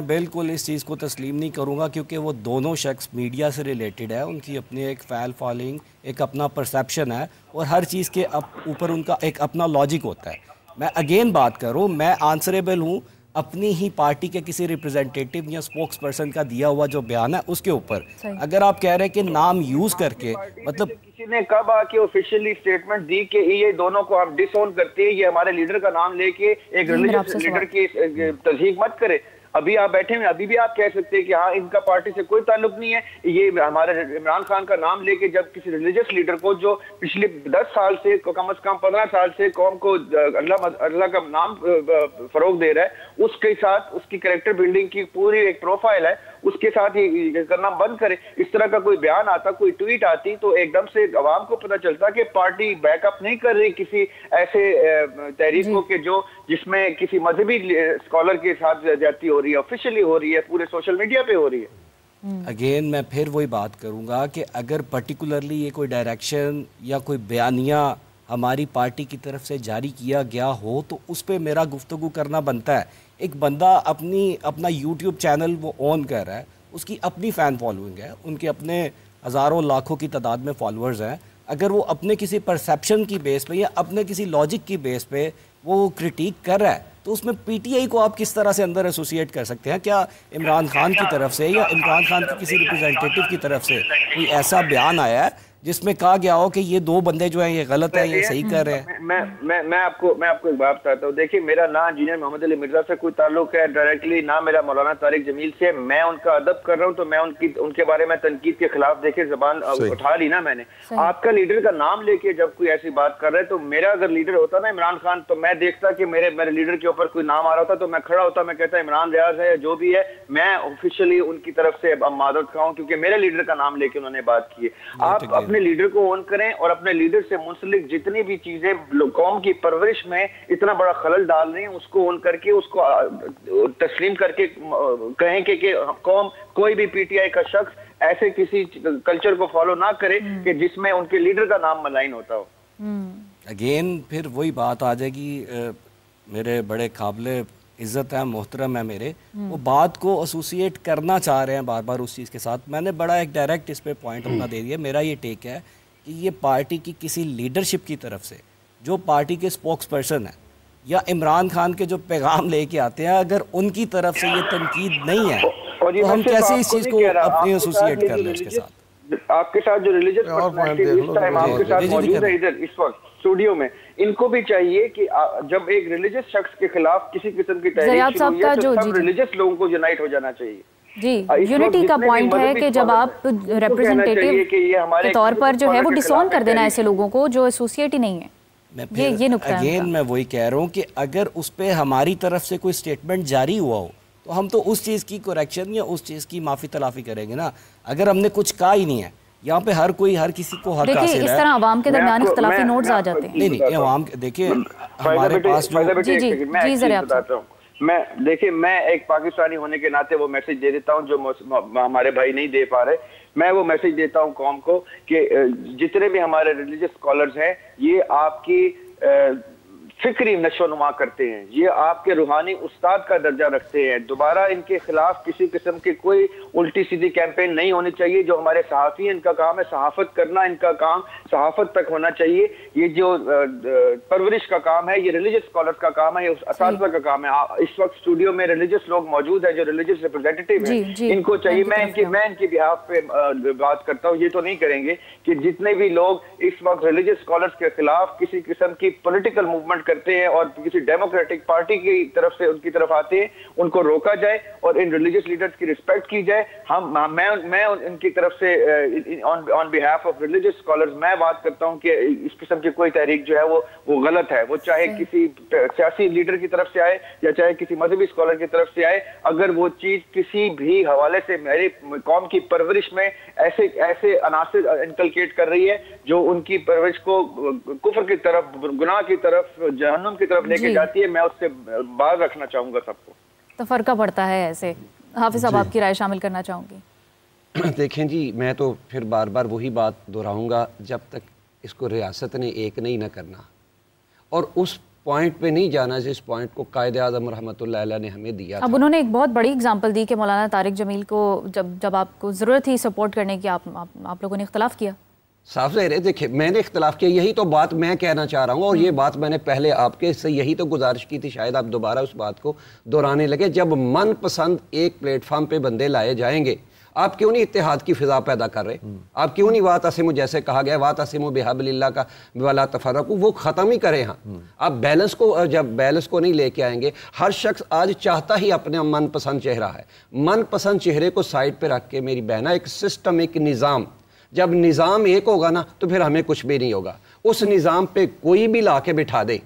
بالکل اس چیز کو تسلیم نہیں کروں گا، کیونکہ وہ دونوں شخص میڈیا سے ریلیٹڈ ہے. ان کی اپنی ایک فیل فالوئنگ، ایک اپنا پرسیپشن ہے اور ہر چیز کے اوپر ان کا ایک اپنا لاجک ہوتا ہے. میں اگین بات کروں، میں آنسریبل ہوں اپنی ہی پارٹی کے کسی ریپرزینٹیٹیو یا اسپوکس پرسن کا دیا ہوا جو بیان ہے اس کے اوپر. اگر آپ کہہ رہے ہیں کہ نام یوز کر کے، مطلب کسی نے کب آ کے آفیشیلی اسٹیٹمنٹ دی کہ یہ دونوں کو آپ ڈس اون کرتے ہیں، یہ ہمارے لیڈر کا نام لے کے ایک ریلیجس لیڈر کی تصدیق مت کرے. ابھی آپ بیٹھے ہوئے، ابھی بھی آپ کہہ سکتے ہیں کہ ہاں ان کا پارٹی سے کوئی تعلق نہیں ہے. یہ ہمارے عمران خان کا نام لے کے جب کسی ریلیجس لیڈر کو جو پچھلے 10 سال سے کم از کم 15 سال سے قوم کو اللہ کا نام فروغ دے رہا ہے، اس کے ساتھ اس کی کریکٹر بلڈنگ کی پوری ایک پروفائل ہے، اس کے ساتھ یہ کرنا بند کرے. اس طرح کا کوئی بیان آتا، کوئی ٹویٹ آتی تو ایک دم سے عوام کو پتہ چلتا کہ پارٹی بیک اپ نہیں کر رہی کسی ایسے تحریک کو کہ جس میں کسی مذہبی اسکالر کے ساتھ زیادتی ہو رہی ہے، آفیشیلی ہو رہی ہے، پورے سوشل میڈیا پہ ہو رہی ہے. اگین میں پھر وہی بات کروں گا کہ اگر پرٹیکولرلی یہ کوئی ڈائریکشن یا کوئی بیانیہ ہماری پارٹی کی طرف سے جاری کیا گیا ہو تو اس پہ میرا گفتگو کرنا بنتا ہے. ایک بندہ اپنا یوٹیوب چینل وہ آن کر رہا ہے، اس کی اپنی فین فالوئنگ ہے، ان کے اپنے ہزاروں لاکھوں کی تعداد میں فالوورز ہیں. اگر وہ اپنے کسی پرسیپشن کی بیس پہ یا اپنے کسی لاجک کی بیس پہ وہ کرٹیک کر رہا ہے تو اس میں پی ٹی آئی کو آپ کس طرح سے اندر ایسوسیٹ کر سکتے ہیں؟ کیا عمران خان کی طرف سے یا عمران خان کی کسی ریپرزینٹیٹیو کی طرف سے کوئی ایسا بیان آیا ہے جس میں کہا گیا ہو کہ یہ دو بندے جو ہیں یہ غلط ہیں، یہ صحیح کر رہے ہیں؟ میں آپ کو ایک بات بتاتا ہوں. دیکھیے میرا نہ انجینئر محمد علی مرزا سے کوئی تعلق ہے ڈائریکٹلی، نہ میرا مولانا طارق جمیل سے. میں ان کا ادب کر رہا ہوں تو میں ان کے بارے میں تنقید کے خلاف دیکھے زبان اٹھا لی نا میں نے. آپ کا لیڈر کا نام لے کے جب کوئی ایسی بات کر رہے تو میرا اگر لیڈر ہوتا نا عمران خان تو میں دیکھتا کہ میرے لیڈر کے اوپر کوئی نام آ رہا ہوتا تو میں کھڑا ہوتا، میں کہتا عمران ریاض ہے جو بھی ہے، میں آفیشیلی ان کی طرف سے معذرت خواہ ہوں کیونکہ میرے لیڈر کا نام لے کے انہوں نے بات کی ہے. آپ اپنے لیڈر کو اون کریں اور اپنے لیڈر سے منسلک جتنی بھی چیزیں قوم کی پرورش میں اتنا بڑا خلل ڈال رہی ہیں اس کو اون کر کے اس کو تسلیم کر کے کہیں کہ قوم کوئی بھی پی ٹی آئی کا شخص ایسے کسی کلچر کو فالو نہ کرے کہ جس میں ان کے لیڈر کا نام ملائن ہوتا ہو. اگین پھر وہی بات آ جائے گی، میرے بڑے قابل عزت ہیں، محترم ہیں میرے، وہ بات کو ایسوسیٹ کرنا چاہ رہے ہیں بار بار اس چیز کے ساتھ. میں نے بڑا ایک ڈائریکٹ اس پہ پوائنٹ اپنا دے دیا. میرا یہ ٹیک ہے کہ یہ پارٹی کی کسی لیڈرشپ کی طرف سے جو پارٹی کے اسپوکس پرسن ہیں یا عمران خان کے جو پیغام لے کے آتے ہیں، اگر ان کی طرف سے یہ تنقید نہیں ہے تو ہم کیسے اس چیز کو اپنی ایسوسیٹ کر لیں اس کے ساتھ؟ آپ کے ساتھ جو ریلیجس پرسنالٹی اس ٹائم آپ کے ساتھ موجود ہے ادھر اس وقت اسٹوڈیو میں، ان کو بھی چاہیے کہ جب ایک ریلیجس شخص کے خلاف کسی قسم کی تحریک شروع ہوئی ہے تو سب ریلیجس لوگوں کو یونائٹ ہو جانا چاہیے. جی یونٹی کا پوائنٹ ہے کہ جب آپ ریپرزنٹیٹیو کے طور پر جو ہے وہ ڈس آن کر دینا ایسے لوگوں کو جو ایسوسیٹ ہی نہیں ہے. یہ نکتہ ہے. اگین میں وہی کہہ رہا ہوں کہ اگر اس پہ ہماری طرف سے کوئی سٹیٹمنٹ جاری ہوا ہو تو ہم تو اس چیز کی کریکشن یا اس چیز کی معافی تلافی کریں گے نا. اگر ہم نے کچھ کہا ہی نہیں ہے, یہاں پہ ہر کسی کو حق حاصل ہے. دیکھیں اس طرح عوام کے درمیان اختلافی نوٹس آ جاتے ہیں. نہیں عوام دیکھیں ہمارے پاس جو میں ایک پاکستانی ہونے کے ناطے وہ میسج دے دیتا ہوں جو ہمارے بھائی نہیں دے پا رہے. میں وہ میسج دیتا ہوں قوم کو کہ جتنے بھی ہمارے ریلیجس اسکالرز ہیں یہ آپ کی فکری نشو و نما کرتے ہیں, یہ آپ کے روحانی استاد کا درجہ رکھتے ہیں. دوبارہ ان کے خلاف کسی قسم کی کوئی الٹی سیدھی کیمپین نہیں ہونی چاہیے. جو ہمارے صحافی ہیں ان کا کام ہے صحافت کرنا, ان کا کام صحافت تک ہونا چاہیے. یہ جو پرورش کا کام ہے یہ ریلیجس اسکالرز کا کام ہے, یہ اساتذہ کا کام ہے. اس وقت اسٹوڈیو میں ریلیجس لوگ موجود ہیں جو ریلیجس ریپرزینٹیٹیو ہیں, ان کو چاہیے, میں ان کی بہاف پہ بات کرتا ہوں, یہ تو نہیں کریں گے کہ جتنے بھی لوگ اس وقت ریلیجس اسکالرز کے خلاف کسی قسم کی پولیٹیکل موومنٹ کرتے ہیں اور کسی ڈیموکریٹک پارٹی کی طرف سے ان کی طرف آتے ہیں, ان کو روکا جائے اور ان ریلیجس لیڈرز کی رسپیکٹ کی جائے. میں ان کی طرف سے آن بیہاف آف ریلیجس اسکالرز میں بات کرتا ہوں کہ اس قسم کی کوئی تحریک جو ہے وہ غلط ہے, وہ چاہے کسی سیاسی لیڈر کی طرف سے آئے یا چاہے کسی مذہبی اسکالر کی طرف سے آئے. اگر وہ چیز کسی بھی حوالے سے میری قوم کی پرورش میں ایسے عناصر انکلکیٹ کر رہی ہے جو ان کی پرورش کو کفر کی طرف, گناہ کی طرف, جہنم کی طرف لے کے جاتی ہے, میں اس سے باز رکھنا چاہوں گا سب کو. تو فرقہ پڑتا ہے ایسے. حافظ صاحب آپ کی رائے شامل کرنا چاہوں گی. دیکھیں جی, میں تو پھر بار بار وہی بات دہراؤں گا, جب تک اس کو ریاست نے ایک نہیں نہ کرنا اور اس پوائنٹ پہ نہیں جانا جس پوائنٹ کو قائد اعظم رحمۃ اللہ علیہ نے ہمیں دیا. اب انہوں نے ایک بہت بڑی اگزامپل دی کہ مولانا طارق جمیل کو جب آپ کو ضرورت تھی سپورٹ کرنے کی, آپ لوگوں نے اختلاف کیا. صاف ظاہر ہے, دیکھیں میں نے اختلاف کیا, یہی تو بات میں کہنا چاہ رہا ہوں, اور یہ بات میں نے پہلے آپ کے سے یہی تو گزارش کی تھی, شاید آپ دوبارہ اس بات کو دہرانے لگے. جب من پسند ایک پلیٹ فارم پہ بندے لائے جائیں گے, آپ کیوں نہیں اتحاد کی فضا پیدا کر رہے؟ آپ کیوں نہیں واعتصموا, جیسے کہا گیا واعتصموا بحبل اللہ کا ولا تفرقوا, وہ ختم ہی کریں. ہاں آپ بیلنس کو, جب بیلنس کو نہیں لے کے آئیں گے, ہر شخص آج چاہتا ہی اپنے من پسند چہرہ ہے. من پسند چہرے کو سائڈ پہ رکھ کے میری بہنا, ایک سسٹم, ایک نظام, جب نظام ایک ہوگا نا تو پھر ہمیں کچھ بھی نہیں ہوگا. اس نظام پہ کوئی بھی لا کے بٹھا دے.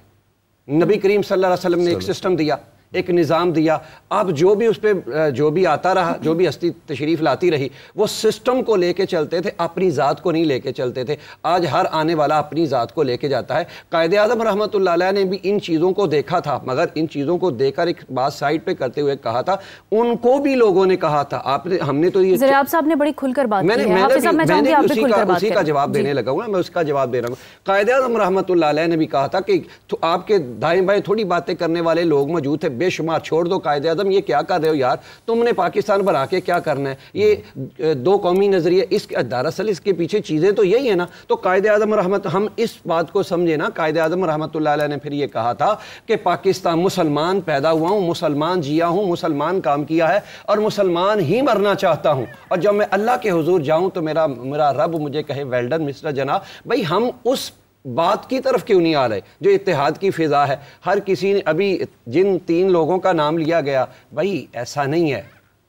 نبی کریم صلی اللہ علیہ وسلم نے ایک سسٹم دیا, ایک نظام دیا. آپ جو بھی اس پہ جو بھی آتا رہا, جو بھی ہستی تشریف لاتی رہی, وہ سسٹم کو لے کے چلتے تھے, اپنی ذات کو نہیں لے کے چلتے تھے. آج ہر آنے والا اپنی ذات کو لے کے جاتا ہے. قائد اعظم رحمۃ اللہ علیہ نے بھی ان چیزوں کو دیکھا تھا, مگر ان چیزوں کو دیکھ کر ایک بات سائڈ پہ کرتے ہوئے کہا تھا, ان کو بھی لوگوں نے کہا تھا, ہم نے تو یہ ضیاء صاحب نے بڑی کھل کر بات کی ہے. حافظ صاحب میں چاہوں گی آپ بھی کھل کر بات کریں. اسی کا جواب دینے لگا ہوں, میں اس کا جواب دے رہا ہوں. قائد اعظم رحمۃ اللہ علیہ نے بھی کہا تھا کہ آپ کے دائیں بائیں تھوڑی باتیں کرنے والے لوگ موجود تھے بے شمار, چھوڑ دو قائد اعظم یہ کیا کر رہے ہو یار, تم نے پاکستان بنا کے کیا کرنا ہے, یہ دو قومی نظریہ, اس دراصل اس کے پیچھے چیزیں تو یہی ہے نا. تو قائد اعظم ہم اس بات کو سمجھے نا, قائد اعظم رحمۃ اللہ علیہ نے پھر یہ کہا تھا کہ پاکستان, مسلمان پیدا ہوا ہوں, مسلمان جیا ہوں, مسلمان کام کیا ہے اور مسلمان ہی مرنا چاہتا ہوں, اور جب میں اللہ کے حضور جاؤں تو میرا رب مجھے کہے ویل ڈن مسٹر جناب. بھائی ہم اس بات کی طرف کیوں نہیں آ رہے جو اتحاد کی فضا ہے؟ ہر کسی نے ابھی جن 3 لوگوں کا نام لیا گیا, بھائی ایسا نہیں ہے,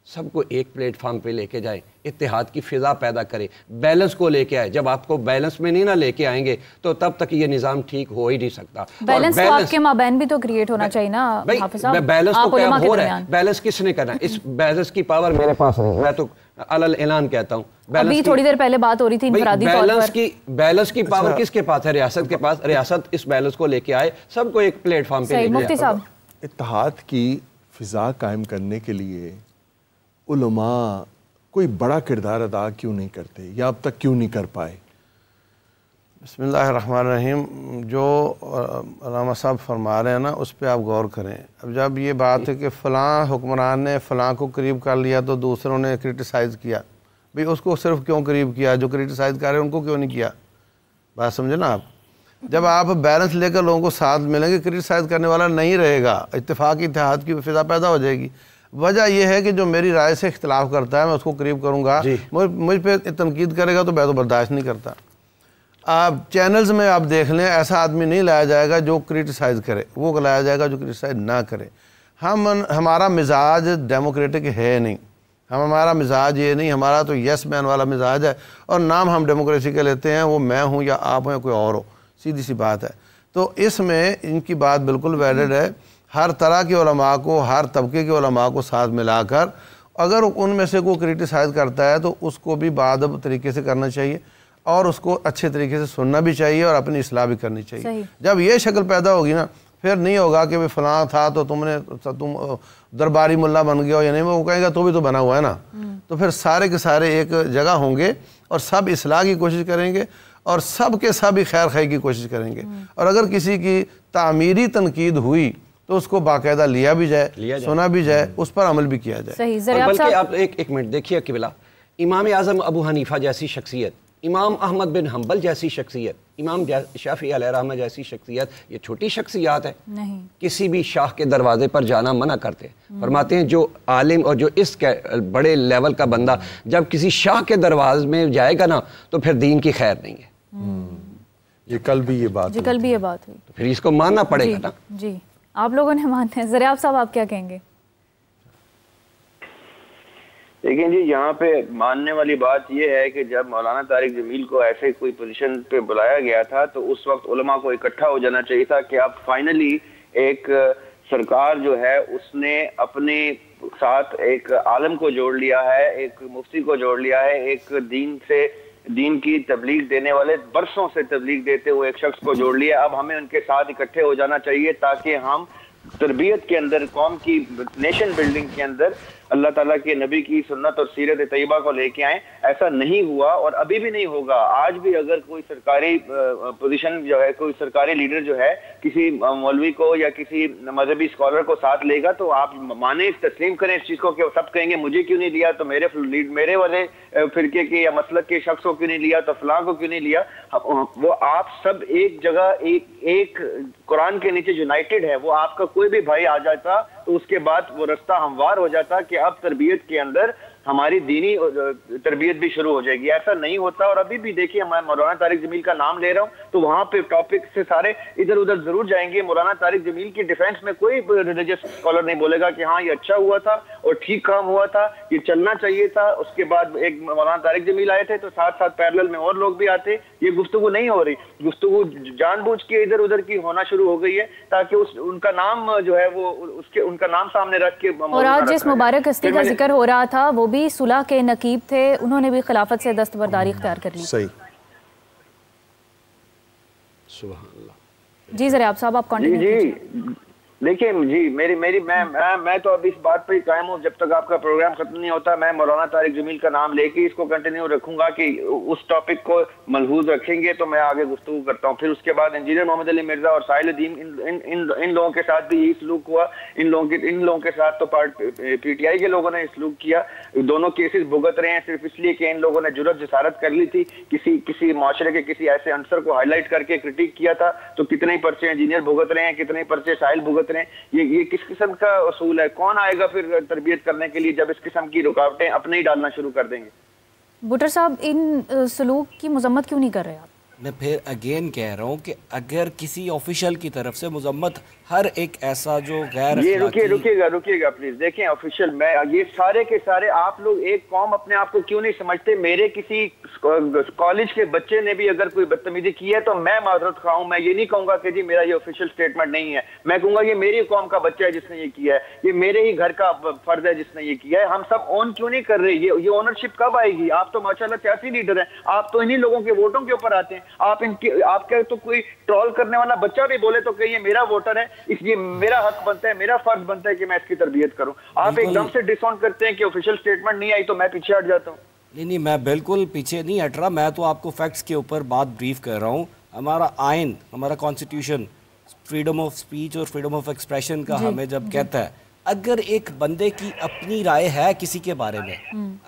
سب کو ایک پلیٹ فارم پہ لے کے جائیں, اتحاد کی فضا پیدا کرے, بیلنس کو لے کے آئے. جب آپ کو بیلنس میں نہیں نہ لے کے آئیں گے تو تب تک یہ نظام ٹھیک ہو ہی نہیں سکتا. بیلنس تو آپ کے مابین بھی تو کریٹ ہونا چاہیے نا حافظ صاحب. بیلنس تو کیا ہو رہا ہے, بیلنس کس نے کرنا ہے؟ اس بیلنس کی پاور میرے پاس نہیں, میں تو علل اعلان کہتا ہوں. ابھی تھوڑی دیر پہلے بات ہو رہی تھی انفرادی طور پر, بیلنس کی پاور کس کے پاس ہے؟ ریاست کے پاس. ریاست اس بیلنس کو لے کے آئے, سب کو ایک پلیٹ فارم پہ لے کے مفتی صاحب, اتحاد کی فضا قائم کرنے کے لیے علماء کوئی بڑا کردار ادا کیوں نہیں کرتے یا اب تک کیوں نہیں کر پائے؟ بسم اللہ الرحمن الرحیم. جو علامہ صاحب فرما رہے ہیں نا اس پہ آپ غور کریں. اب جب یہ بات ہے کہ فلاں حکمران نے فلاں کو قریب کر لیا تو دوسروں نے کرٹیسائز کیا, بھئی اس کو صرف کیوں قریب کیا؟ جو کرٹیسائز کر رہے ہیں ان کو کیوں نہیں کیا؟ بات سمجھے نا آپ. جب آپ بیلنس لے کر لوگوں کو ساتھ ملیں گے, کرٹیسائز کرنے والا نہیں رہے گا, اتفاق اتحاد کی فضا پیدا ہو جائے گی. وجہ یہ ہے کہ جو میری رائے سے اختلاف کرتا ہے میں اس کو قریب کروں گا, مجھ پہ تنقید کرے گا تو میں تو برداشت نہیں کرتا. آپ چینلز میں آپ دیکھ لیں, ایسا آدمی نہیں لایا جائے گا جو کرٹیسائز کرے, وہ لایا جائے گا جو کرٹیسائز نہ کرے. ہمارا مزاج ڈیموکریٹک ہے نہیں, ہمارا مزاج یہ نہیں, ہمارا تو یس مین والا مزاج ہے, اور نام ہم ڈیموکریسی کے لیتے ہیں, وہ میں ہوں یا آپ ہوں یا کوئی اور ہو, سیدھی سی بات ہے. تو اس میں ان کی بات بالکل ویلڈ ہے. ہر طرح کے علماء کو، ہر طبقے کے علماء کو ساتھ ملا کر اگر ان میں سے کوئی کرٹیسائز کرتا ہے تو اس کو بھی بادب طریقے سے کرنا چاہیے اور اس کو اچھے طریقے سے سننا بھی چاہیے اور اپنی اصلاح بھی کرنی چاہیے. جب یہ شکل پیدا ہوگی نا پھر نہیں ہوگا کہ فلاں تھا تو تم درباری ملا بن گیا ہو یا نہیں، وہ کہے گا تو بھی تو بنا ہوا ہے نا. تو پھر سارے کے سارے ایک جگہ ہوں گے اور سب اصلاح کی کوشش کریں گے اور سب کے سب ہی خیر خواہی کی کوشش کریں گے. اور اگر کسی کی تعمیری تنقید ہوئی تو اس کو باقاعدہ لیا بھی جائے، سنا بھی جائے، اس پر عمل بھی کیا جائے. بلکہ آپ ایک منٹ دیکھیے قبلہ، امام اعظم ابو حنیفہ جیسی شخصیت، امام احمد بن حنبل جیسی شخصیت، امام شافعی علیہ رحمہ جیسی شخصیت، یہ چھوٹی شخصیات ہے؟ نہیں. کسی بھی شاہ کے دروازے پر جانا منع کرتے ہیں. فرماتے ہیں جو عالم اور جو اس بڑے لیول کا بندہ جب کسی شاہ کے دروازے میں جائے گا نا تو پھر دین کی خیر نہیں ہے. یہ کل بھی یہ بات ہوئی، تو پھر اس کو ماننا پڑے گا نا. جی آپ لوگوں نے ماننا ہے. زریاب صاحب آپ کیا کہیں گے؟ لیکن جی یہاں پہ ماننے والی بات یہ ہے کہ جب مولانا طارق جمیل کو ایسے کوئی پوزیشن پہ بلایا گیا تھا تو اس وقت علماء کو اکٹھا ہو جانا چاہیے تھا کہ اب فائنلی ایک سرکار جو ہے اس نے اپنے ساتھ ایک عالم کو جوڑ لیا ہے، ایک مفتی کو جوڑ لیا ہے، ایک دین کی تبلیغ دینے والے، برسوں سے تبلیغ دیتے ہوئے ایک شخص کو جوڑ لیا. اب ہمیں ان کے ساتھ اکٹھے ہو جانا چاہیے تاکہ ہم تربیت کے اندر، قوم کی نیشن بلڈنگ کے اندر اللہ تعالیٰ کے نبی کی سنت اور سیرت طیبہ کو لے کے آئیں. ایسا نہیں ہوا اور ابھی بھی نہیں ہوگا. آج بھی اگر کوئی سرکاری پوزیشن جو ہے، کوئی سرکاری لیڈر جو ہے کسی مولوی کو یا کسی مذہبی اسکالر کو ساتھ لے گا تو آپ مانیں، تسلیم کریں اس چیز کو کہ سب کہیں گے مجھے کیوں نہیں لیا، تو میرے والے فرقے کے یا مسلک کے شخص کو کیوں نہیں لیا، تو فلاں کو کیوں نہیں لیا. وہ آپ سب ایک جگہ ایک قرآن کے نیچے یونائٹڈ ہے. وہ آپ کا کوئی بھی بھائی آ جاتا تو اس کے بعد وہ رستہ ہموار ہو جاتا کہ اب تربیت کے اندر ہماری دینی تربیت بھی شروع ہو جائے گی. ایسا نہیں ہوتا. اور ابھی بھی دیکھیے میں مولانا طارق جمیل کا نام لے رہا ہوں تو وہاں پہ ٹاپک سے سارے ادھر ادھر ضرور جائیں گے. مولانا طارق جمیل کی ڈیفینس میں کوئی ریلیجس اسکالر نہیں بولے گا کہ ہاں یہ اچھا ہوا تھا اور ٹھیک کام ہوا تھا، یہ چلنا چاہیے تھا. اس کے بعد ایک مولانا طارق جمیل آئے تھے تو ساتھ ساتھ پیرلل میں اور لوگ بھی آتے. یہ گفتگو نہیں ہو رہی، گفتگو جان بوجھ کے ادھر ادھر کی ہونا شروع ہو گئی ہے تاکہ ان کا نام جو ہے وہ ان کا نام سامنے رکھ کے. اور آج جس مبارک ہستی کا ذکر ہو رہا تھا وہ بھی صلح کے نقیب تھے، انہوں نے بھی خلافت سے دستبرداری اختیار کر لی. صحیح. سبحان اللہ. جی زریاب صاحب آپ کنٹینیو کیجئے. دیکھیں جی میں تو اب اس بات پہ قائم ہوں جب تک آپ کا پروگرام ختم نہیں ہوتا. میں مولانا طارق جمیل کا نام لے کے اس کو کنٹینیو رکھوں گا کہ اس ٹاپک کو ملحوظ رکھیں گے تو میں آگے گفتگو کرتا ہوں. پھر اس کے بعد انجینئر محمد علی مرزا اور ساحل الدین ان لوگوں کے ساتھ بھی یہی سلوک ہوا. ان لوگوں کے ساتھ تو پی ٹی آئی کے لوگوں نے سلوک کیا. دونوں کیسز بھگت رہے ہیں صرف اس لیے کہ ان لوگوں نے جرأت جسارت کر لی تھی. کسی معاشرے کے کسی ایسے عنصر کو ہائی لائٹ کر کے کرٹیک کیا تھا تو کتنے پرچے انجینئر بھگت رہے ہیں، کتنے پرچے ساحل بھگت رہے ہیں. یہ کس قسم کا اصول ہے؟ کون آئے گا پھر تربیت کرنے کے لیے جب اس قسم کی رکاوٹیں اپنے ہی ڈالنا شروع کر دیں گے؟ بٹر صاحب ان سلوک کی مذمت کیوں نہیں کر رہے آپ؟ میں پھر اگین کہہ رہا ہوں کہ اگر کسی آفیشل کی طرف سے مذمت ہر ایک ایسا جو غیر یہ رکیے گا پلیز. دیکھیں آفیشل میں یہ سارے کے سارے آپ لوگ ایک قوم اپنے آپ کو کیوں نہیں سمجھتے؟ میرے کسی کالج کے بچے نے بھی اگر کوئی بدتمیزی کی ہے تو میں معذرت خواہ ہوں. میں یہ نہیں کہوں گا کہ جی میرا یہ آفیشل سٹیٹمنٹ نہیں ہے. میں کہوں گا یہ میری قوم کا بچہ ہے جس نے یہ کیا ہے، یہ میرے ہی گھر کا فرد ہے جس نے یہ کیا ہے. ہم سب اون کیوں نہیں کر رہے؟ یہ اونرشپ کب آئے گی؟ آپ تو ماشاءاللہ سیاسی لیڈر ہیں، آپ تو انہی لوگوں کے ووٹوں کے اوپر آتے ہیں. آپ کا تو کوئی ٹرول کرنے والا بچہ بھی بولے تو کہ یہ میرا ووٹر ہے، اس لیے میرا حق بنتا ہے، میرا فرض بنتا ہے کہ میں اس کی تربیت کروں. آپ ایک دم سے ڈس آن کرتے ہیں کہ آفیشیل سٹیٹمنٹ نہیں آئی تو میں پیچھے ہٹ جاتا ہوں. نہیں میں بالکل پیچھے نہیں ہٹ رہا. میں تو آپ کو فیکٹس کے اوپر بات بریف کر رہا ہوں. ہمارا آئین، ہمارا کانسٹیٹیوشن فریڈم آف سپیچ اور فریڈم آف ایکسپریشن کا ہمیں جب کہتا ہے اگر ایک بندے کی اپنی رائے ہے کسی کے بارے میں،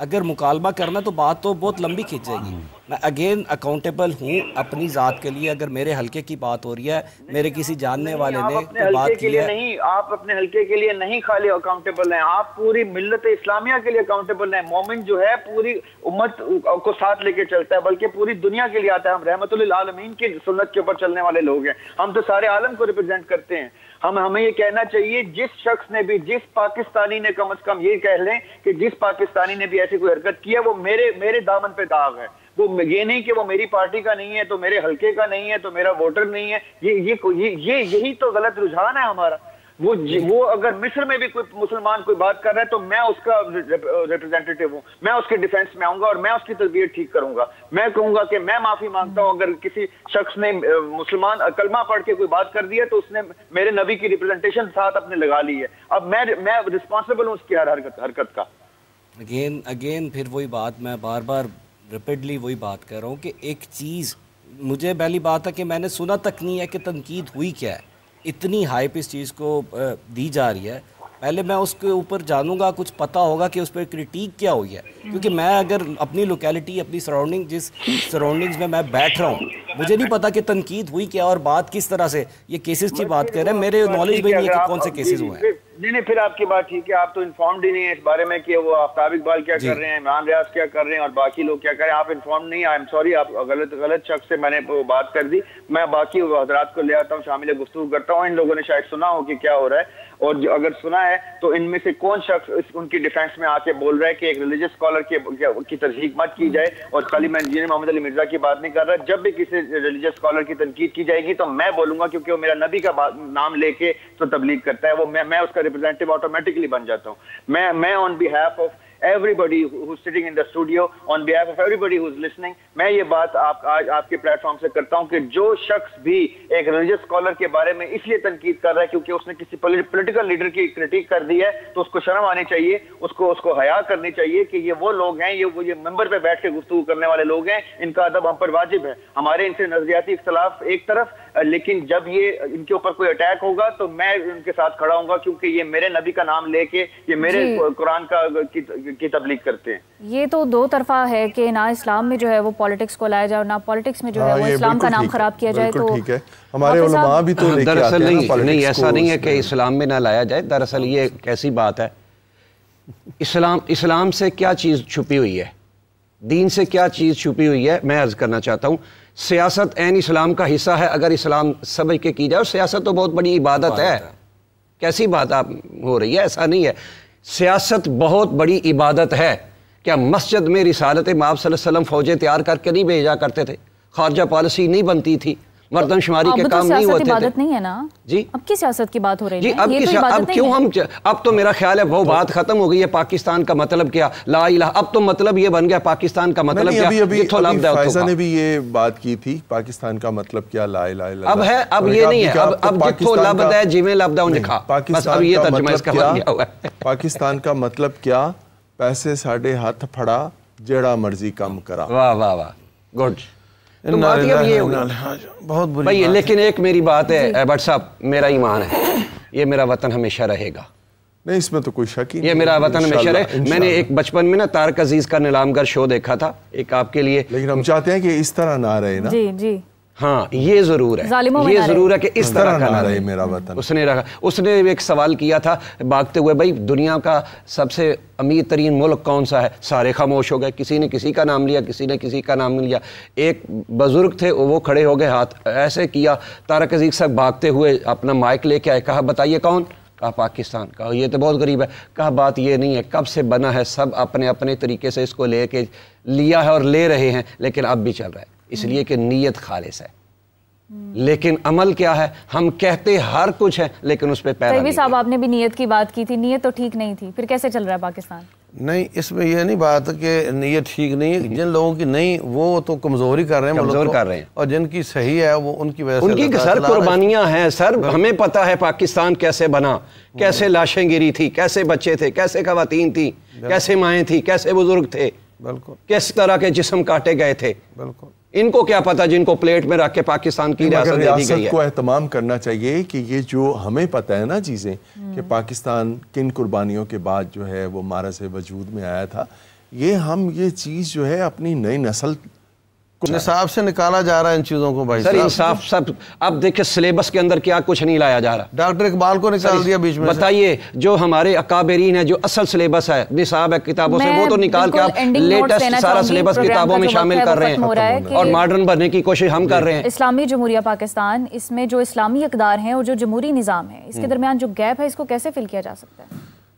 اگر مکالمہ کرنا تو بات تو بہت لمبی کھینچ جائے گی. میں اگین اکاؤنٹیبل ہوں اپنی ذات کے لیے. اگر میرے حلقے کی بات ہو رہی ہے، میرے کسی جاننے والے نے بات کی ہے، نہیں آپ اپنے حلقے کے لیے نہیں خالی اکاؤنٹیبل ہیں، آپ پوری ملت اسلامیہ کے لیے اکاؤنٹیبل ہیں. مومن جو ہے پوری امت کو ساتھ لے کے چلتا ہے، بلکہ پوری دنیا کے لیے آتا ہے. ہم رحمت للعالمین کی سنت کے اوپر چلنے والے لوگ ہیں. ہم تو سارے عالم کو ریپرزینٹ کرتے ہیں. ہمیں یہ کہنا چاہیے جس شخص نے بھی، جس پاکستانی نے کم از کم یہ کہہ لیں کہ جس پاکستانی نے بھی ایسی کوئی حرکت کی ہے وہ میرے دامن پہ داغ ہے. وہ یہ نہیں کہ وہ میری پارٹی کا نہیں ہے تو میرے حلقے کا نہیں ہے تو میرا ووٹر نہیں ہے. یہی تو غلط رجحان ہے ہمارا. وہ اگر مصر میں بھی کوئی مسلمان کوئی بات کر رہا ہے تو میں اس کا ریپرزینٹیٹیو ہوں, میں اس کے ڈیفینس میں آؤں گا اور میں اس کی تربیت ٹھیک کروں گا. میں کہوں گا کہ میں معافی مانگتا ہوں اگر کسی شخص نے مسلمان کلمہ پڑھ کے کوئی بات کر دی ہے تو اس نے میرے نبی کی ریپرزینٹیشن ساتھ اپنے لگا لی ہے. اب میں رسپانسبل ہوں اس کی ہر حرکت کا. اگین پھر وہی بات, میں بار بار ریپیٹلی وہی بات کر رہا ہوں کہ ایک چیز مجھے پہلی بات ہے کہ میں نے سنا تک نہیں ہے کہ تنقید ہوئی کیا ہے. اتنی ہائپ اس چیز کو دی جا رہی ہے, پہلے میں اس کے اوپر جانوں گا, کچھ پتہ ہوگا کہ اس پہ کریٹیک کیا ہوئی ہے. کیونکہ میں اگر اپنی لوکیلٹی اپنی سراؤنڈنگ جس سراؤنڈنگز میں بیٹھ رہا ہوں مجھے نہیں پتا کہ تنقید ہوئی کیا اور بات کس طرح سے, یہ کیسز کی بات کر رہے ہیں, میرے نالج میں نہیں ہے کہ کون سے کیسز ہوئے ہیں. نہیں پھر آپ کی بات ٹھیک ہے, آپ تو انفارمڈ ہی نہیں ہے اس بارے میں کہ وہ آفتاب اقبال کیا کر رہے ہیں, عمران ریاض کیا کر رہے ہیں اور باقی لوگ کیا کر رہے ہیں. آپ انفارمڈ نہیں, آئی ایم سوری, آپ غلط شخص سے میں نے بات کر دی. میں باقی حضرات کو لے آتا ہوں, شامل گفتگو کرتا ہوں. ان لوگوں نے شاید سنا ہو کہ کیا ہو رہا ہے, اور اگر سنا ہے تو ان میں سے کون شخص ان کی ڈیفینس میں آ کے بول رہا ہے کہ ایک ریلیجس اسکالر کی ترجیح مت کی جائے. اور خالی میں انجینئر محمد علی مرزا کی بات نہیں کر رہا, جب بھی کسی ریلیجس اسکالر کی تنقید کی جائے گی تو میں بولوں گا کیونکہ وہ میرا نبی کا نام لے کے تو تبلیغ کرتا ہے, وہ میں اس کا ریپرزینٹیو آٹومیٹکلی بن جاتا ہوں. میں on behalf of everybody who's sitting in the studio, on behalf of everybody who's listening, میں یہ بات آج آپ کے پلیٹ فارم سے کرتا ہوں کہ جو شخص بھی ایک ریلیجس اسکالر کے بارے میں اس لیے تنقید کر رہا ہے کیونکہ اس نے کسی پولیٹیکل لیڈر کی کرٹیک کر دی ہے تو اس کو شرم آنی چاہیے, اس کو حیا کرنی چاہیے کہ یہ وہ لوگ ہیں, یہ ممبر پہ بیٹھ کے گفتگو کرنے والے لوگ ہیں, ان کا ادب ہم پر واجب ہے. ہمارے ان سے نظریاتی اختلاف ایک طرف, لیکن جب یہ ان کے اوپر کوئی اٹیک ہوگا تو میں ان کے ساتھ کھڑا ہوں گا کیونکہ یہ میرے نبی کا نام لے کے یہ میرے قرآن کی تبلیغ کرتے ہیں. یہ تو دو طرفا ہے کہ نہ اسلام میں جو ہے وہ پالیٹکس کو لایا جائے اور نہ پالیٹکس میں جو ہے وہ اسلام کا نام خراب کیا جائے. تو ہمارے علماء بھی تو دراصل نہیں ایسا نہیں ہے کہ اسلام میں نہ لایا جائے. دراصل یہ کیسی بات ہے, اسلام سے کیا چیز چھپی ہوئی ہے, دین سے کیا چیز چھپی ہوئی ہے, میں عرض کرنا چاہتا ہوں. سیاست عین اسلام کا حصہ ہے اگر اسلام سمجھ کے کی جائے, اور سیاست تو بہت بڑی عبادت ہے. کیسی بات آپ ہو رہی ہے, ایسا نہیں ہے. سیاست بہت بڑی عبادت ہے. کیا مسجد میں رسالت مآب صلی اللہ علیہ وسلم فوجیں تیار کر کے نہیں بھیجا کرتے تھے, خارجہ پالیسی نہیں بنتی تھی, مردم شماری کے کام نہیں ہوتے تھے. عبادت نہیں ہے نا جی, اب کی سیاست کی بات ہو رہی ہے جی, اب کیوں ہم, اب تو میرا خیال ہے وہ بات ختم ہو گئی ہے. پاکستان کا مطلب کیا, لا الہ, اب تو مطلب یہ بن گیا پاکستان کا مطلب کیا. فائزہ نے بھی یہ بات کی تھی, پاکستان کا مطلب کیا, لا الہ الا اللہ. اب ہے, اب یہ نہیں ہے, اب جتھو لبد ہے جویں لبد ہے انجھا, بس اب یہ ترجمہ اس کا بن گیا ہوا ہے. پاکستان کا مطلب کیا, پیسے ساڑھے ہاتھ پھڑا جیڑا مرضی کم کرا. واہ واہ واہ, گڈ. تو بات یہ بہت بری بھائی, لیکن ایک میری بات ہے بٹ صاحب, میرا ایمان ہے یہ میرا وطن ہمیشہ رہے گا. نہیں اس میں تو کوئی شک ہی نہیں, یہ میرا وطن ہمیشہ رہے. میں نے ایک بچپن میں نا طارق عزیز کا نیلام گر شو دیکھا تھا, ایک آپ کے لیے, لیکن ہم چاہتے ہیں کہ اس طرح نہ رہے نا. جی جی ہاں, یہ ضرور ہے, یہ ضرور ہے کہ اس طرح کا نہ رہے میرا وطن. اس نے ایک سوال کیا تھا بھاگتے ہوئے, بھائی دنیا کا سب سے امیر ترین ملک کون سا ہے؟ سارے خاموش ہو گئے, کسی نے کسی کا نام لیا, کسی نے کسی کا نام لیا. ایک بزرگ تھے وہ کھڑے ہو گئے, ہاتھ ایسے کیا, طارق عزیز صاحب بھاگتے ہوئے اپنا مائک لے کے آئے, کہا بتائیے کون؟ کہا پاکستان. کہا یہ تو بہت غریب ہے. کہا بات یہ نہیں ہے, کب سے بنا ہے, سب اپنے اپنے طریقے سے اس کو لے کے لیا ہے اور لے رہے ہیں, لیکن اب بھی چل رہا ہے, اس لیے کہ نیت خالص ہے. لیکن عمل کیا ہے, ہم کہتے ہر کچھ ہے لیکن اس پہ پیرا نہیں. صاحب آپ نے بھی نیت کی بات کی تھی, نیت تو ٹھیک نہیں تھی, پھر کیسے چل رہا ہے پاکستان؟ نہیں, اس میں یہ نہیں بات کہ نیت ٹھیک نہیں ہے, جن لوگوں کی نہیں وہ تو کمزوری کر رہے ہیں, کمزور کر رہے ہیں, اور جن کی صحیح ہے وہ ان کی وجہ سے, ان کی سر قربانیاں ہیں. سر ہمیں پتہ ہے پاکستان کیسے بنا, کیسے لاشیں گری تھی, کیسے بچے تھے, کیسے خواتین تھی, کیسے مائیں تھی, کیسے بزرگ تھے, بالکل کس طرح کے جسم کاٹے گئے تھے. بالکل, ان کو کیا پتا جن کو پلیٹ میں رکھ کے پاکستان کی ریاست دے دی گئی ہے. ریاست کو اہتمام کرنا چاہیے کہ یہ جو ہمیں پتہ ہے نا چیزیں, کہ پاکستان کن قربانیوں کے بعد جو ہے وہ مارز وجود میں آیا تھا, یہ چیز جو ہے اپنی نئی نسل نصاب سے نکالا جا رہا ہے ان چیزوں کو. بھائی سر انصاف سب, اب دیکھیں سلیبس کے اندر کیا کچھ نہیں لایا جا رہا. ڈاکٹر اقبال کو نکال دیا بیچ میں. بتائیے جو ہمارے اکابرین ہیں, جو اصل سلیبس ہے, نصاب ہے کتابوں سے, وہ تو نکال کے آپ لیٹسٹ سارا سلیبس کتابوں میں شامل کر رہے ہیں اور ماڈرن بننے کی کوشش ہم کر رہے ہیں. اسلامی جمہوریہ پاکستان, اس میں جو اسلامی اقدار ہیں اور جو جمہوری نظام ہے, اس کے درمیان جو گیپ ہے اس کو کیسے فل کیا جا سکتا ہے؟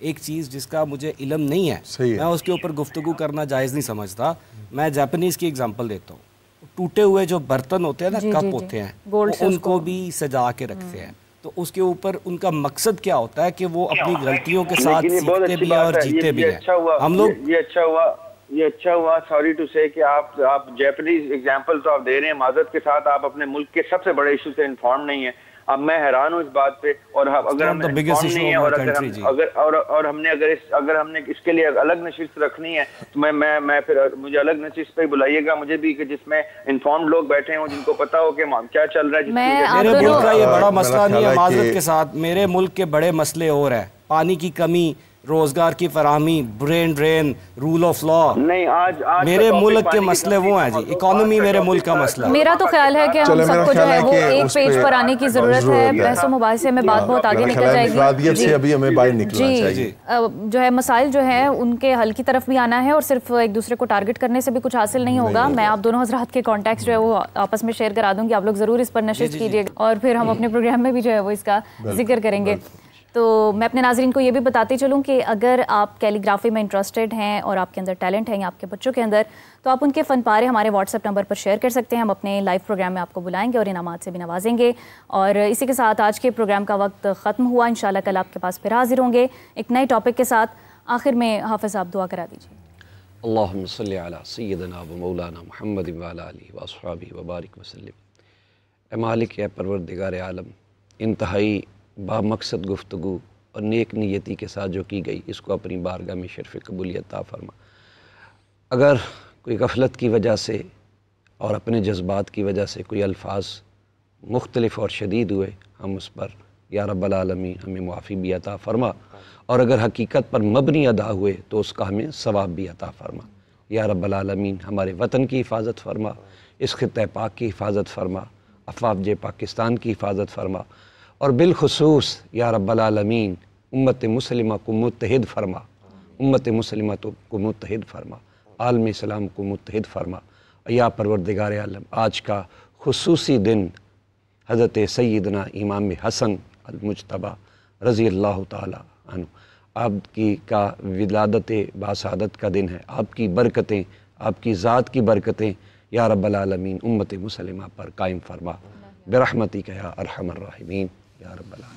ایک چیز جس کا مجھے علم نہیں ہے میں اس کے اوپر گفتگو کرنا جائز نہیں سمجھتا. میں جاپنیز کی اگزامپل دیتا ہوں. ٹوٹے ہوئے جو برتن ہوتے ہیں نا, کپ ہوتے ہیں, ان کو بھی سجا کے رکھتے ہیں. تو اس کے اوپر ان کا مقصد کیا ہوتا ہے کہ وہ اپنی غلطیوں کے ساتھ سیکھتے بھی ہیں اور جیتے بھی ہیں. ہم لوگ یہ اچھا ہوا سوری ٹو سے کہ آپ جیپنیز اگزامپل تو آپ دے رہے ہیں, معذرت کے ساتھ آپ اپنے ملک کے سب سے بڑے ایشو سے انفارم نہیں ہیں. اب میں حیران ہوں اس بات پہ, اور اگر ہم انفارم نہیں ہیں اور ہم نے اس کے لیے الگ نشست رکھنی ہے تو میں پھر مجھے الگ نشست پہ بلائیے گا مجھے بھی, کہ جس میں انفارمڈ لوگ بیٹھے ہوں جن کو پتا ہو کہ کیا چل رہا ہے. میرے ملک کا یہ بڑا مسئلہ نہیں ہے, معذرت کے ساتھ میرے ملک کے بڑے مسئلے اور ہیں. پانی کی کمی, روزگار کی فراہمی, brain drain, rule of law. نہیں آج میرے ملک کے مسئلے وہ ہیں جی, اکانومی میرے ملک کا مسئلہ. میرا تو خیال ہے کہ ہم سب کو جو ہے وہ ایک پیج پر آنے کی ضرورت ہے. بحث و مباحثے میں بات بہت آگے نکل جائے گی. جی جو ہے مسائل جو ہیں ان کے حل کی طرف بھی آنا ہے, اور صرف ایک دوسرے کو ٹارگٹ کرنے سے بھی کچھ حاصل نہیں ہوگا. میں آپ دونوں حضرات کے کانٹیکٹس جو ہے وہ آپس میں شیئر کرا دوں گی, آپ لوگ ضرور اس پر نشست کیجیے گا, اور پھر ہم اپنے پروگرام میں بھی جو ہے وہ اس کا ذکر کریں گے. تو میں اپنے ناظرین کو یہ بھی بتاتی چلوں کہ اگر آپ کیلی گرافی میں انٹرسٹڈ ہیں اور آپ کے اندر ٹیلنٹ ہے یا آپ کے بچوں کے اندر, تو آپ ان کے فن پارے ہمارے واٹس ایپ نمبر پر شیئر کر سکتے ہیں. ہم اپنے لائیو پروگرام میں آپ کو بلائیں گے اور انعامات سے بھی نوازیں گے. اور اسی کے ساتھ آج کے پروگرام کا وقت ختم ہوا. انشاءاللہ کل آپ کے پاس پھر حاضر ہوں گے ایک نئے ٹاپک کے ساتھ. آخر میں حافظ آپ دعا کرا دیجیے. اللہم صلی علی سیدنا و مولانا محمد و علی آلہ و اصحابہ و بارک وسلم. اے مالک, اے پروردگار عالم, انتہائی با مقصد گفتگو اور نیک نیتی کے ساتھ جو کی گئی, اس کو اپنی بارگاہ میں شرف قبولیت عطا فرما. اگر کوئی غفلت کی وجہ سے اور اپنے جذبات کی وجہ سے کوئی الفاظ مختلف اور شدید ہوئے, ہم اس پر یا رب العالمین ہمیں معافی بھی عطا فرما, اور اگر حقیقت پر مبنی ادا ہوئے تو اس کا ہمیں ثواب بھی عطا فرما. یا رب العالمین ہمارے وطن کی حفاظت فرما, اس خطہ پاک کی حفاظت فرما, افواج پاکستان کی حفاظت فرما, اور بالخصوص یا رب العالمین امت مسلمہ کو متحد فرما, امت مسلمہ کو متحد فرما, عالم اسلام کو متحد فرما. یا پروردگار عالم, آج کا خصوصی دن حضرت سیدنا امام حسن المجتبیٰ رضی اللہ تعالی عنہ, آپ کی کا ولادت باسعادت کا دن ہے. آپ کی برکتیں, آپ کی ذات کی برکتیں یا رب العالمین امت مسلمہ پر قائم فرما برحمتک یا ارحم الراحمین یا رب العالمین.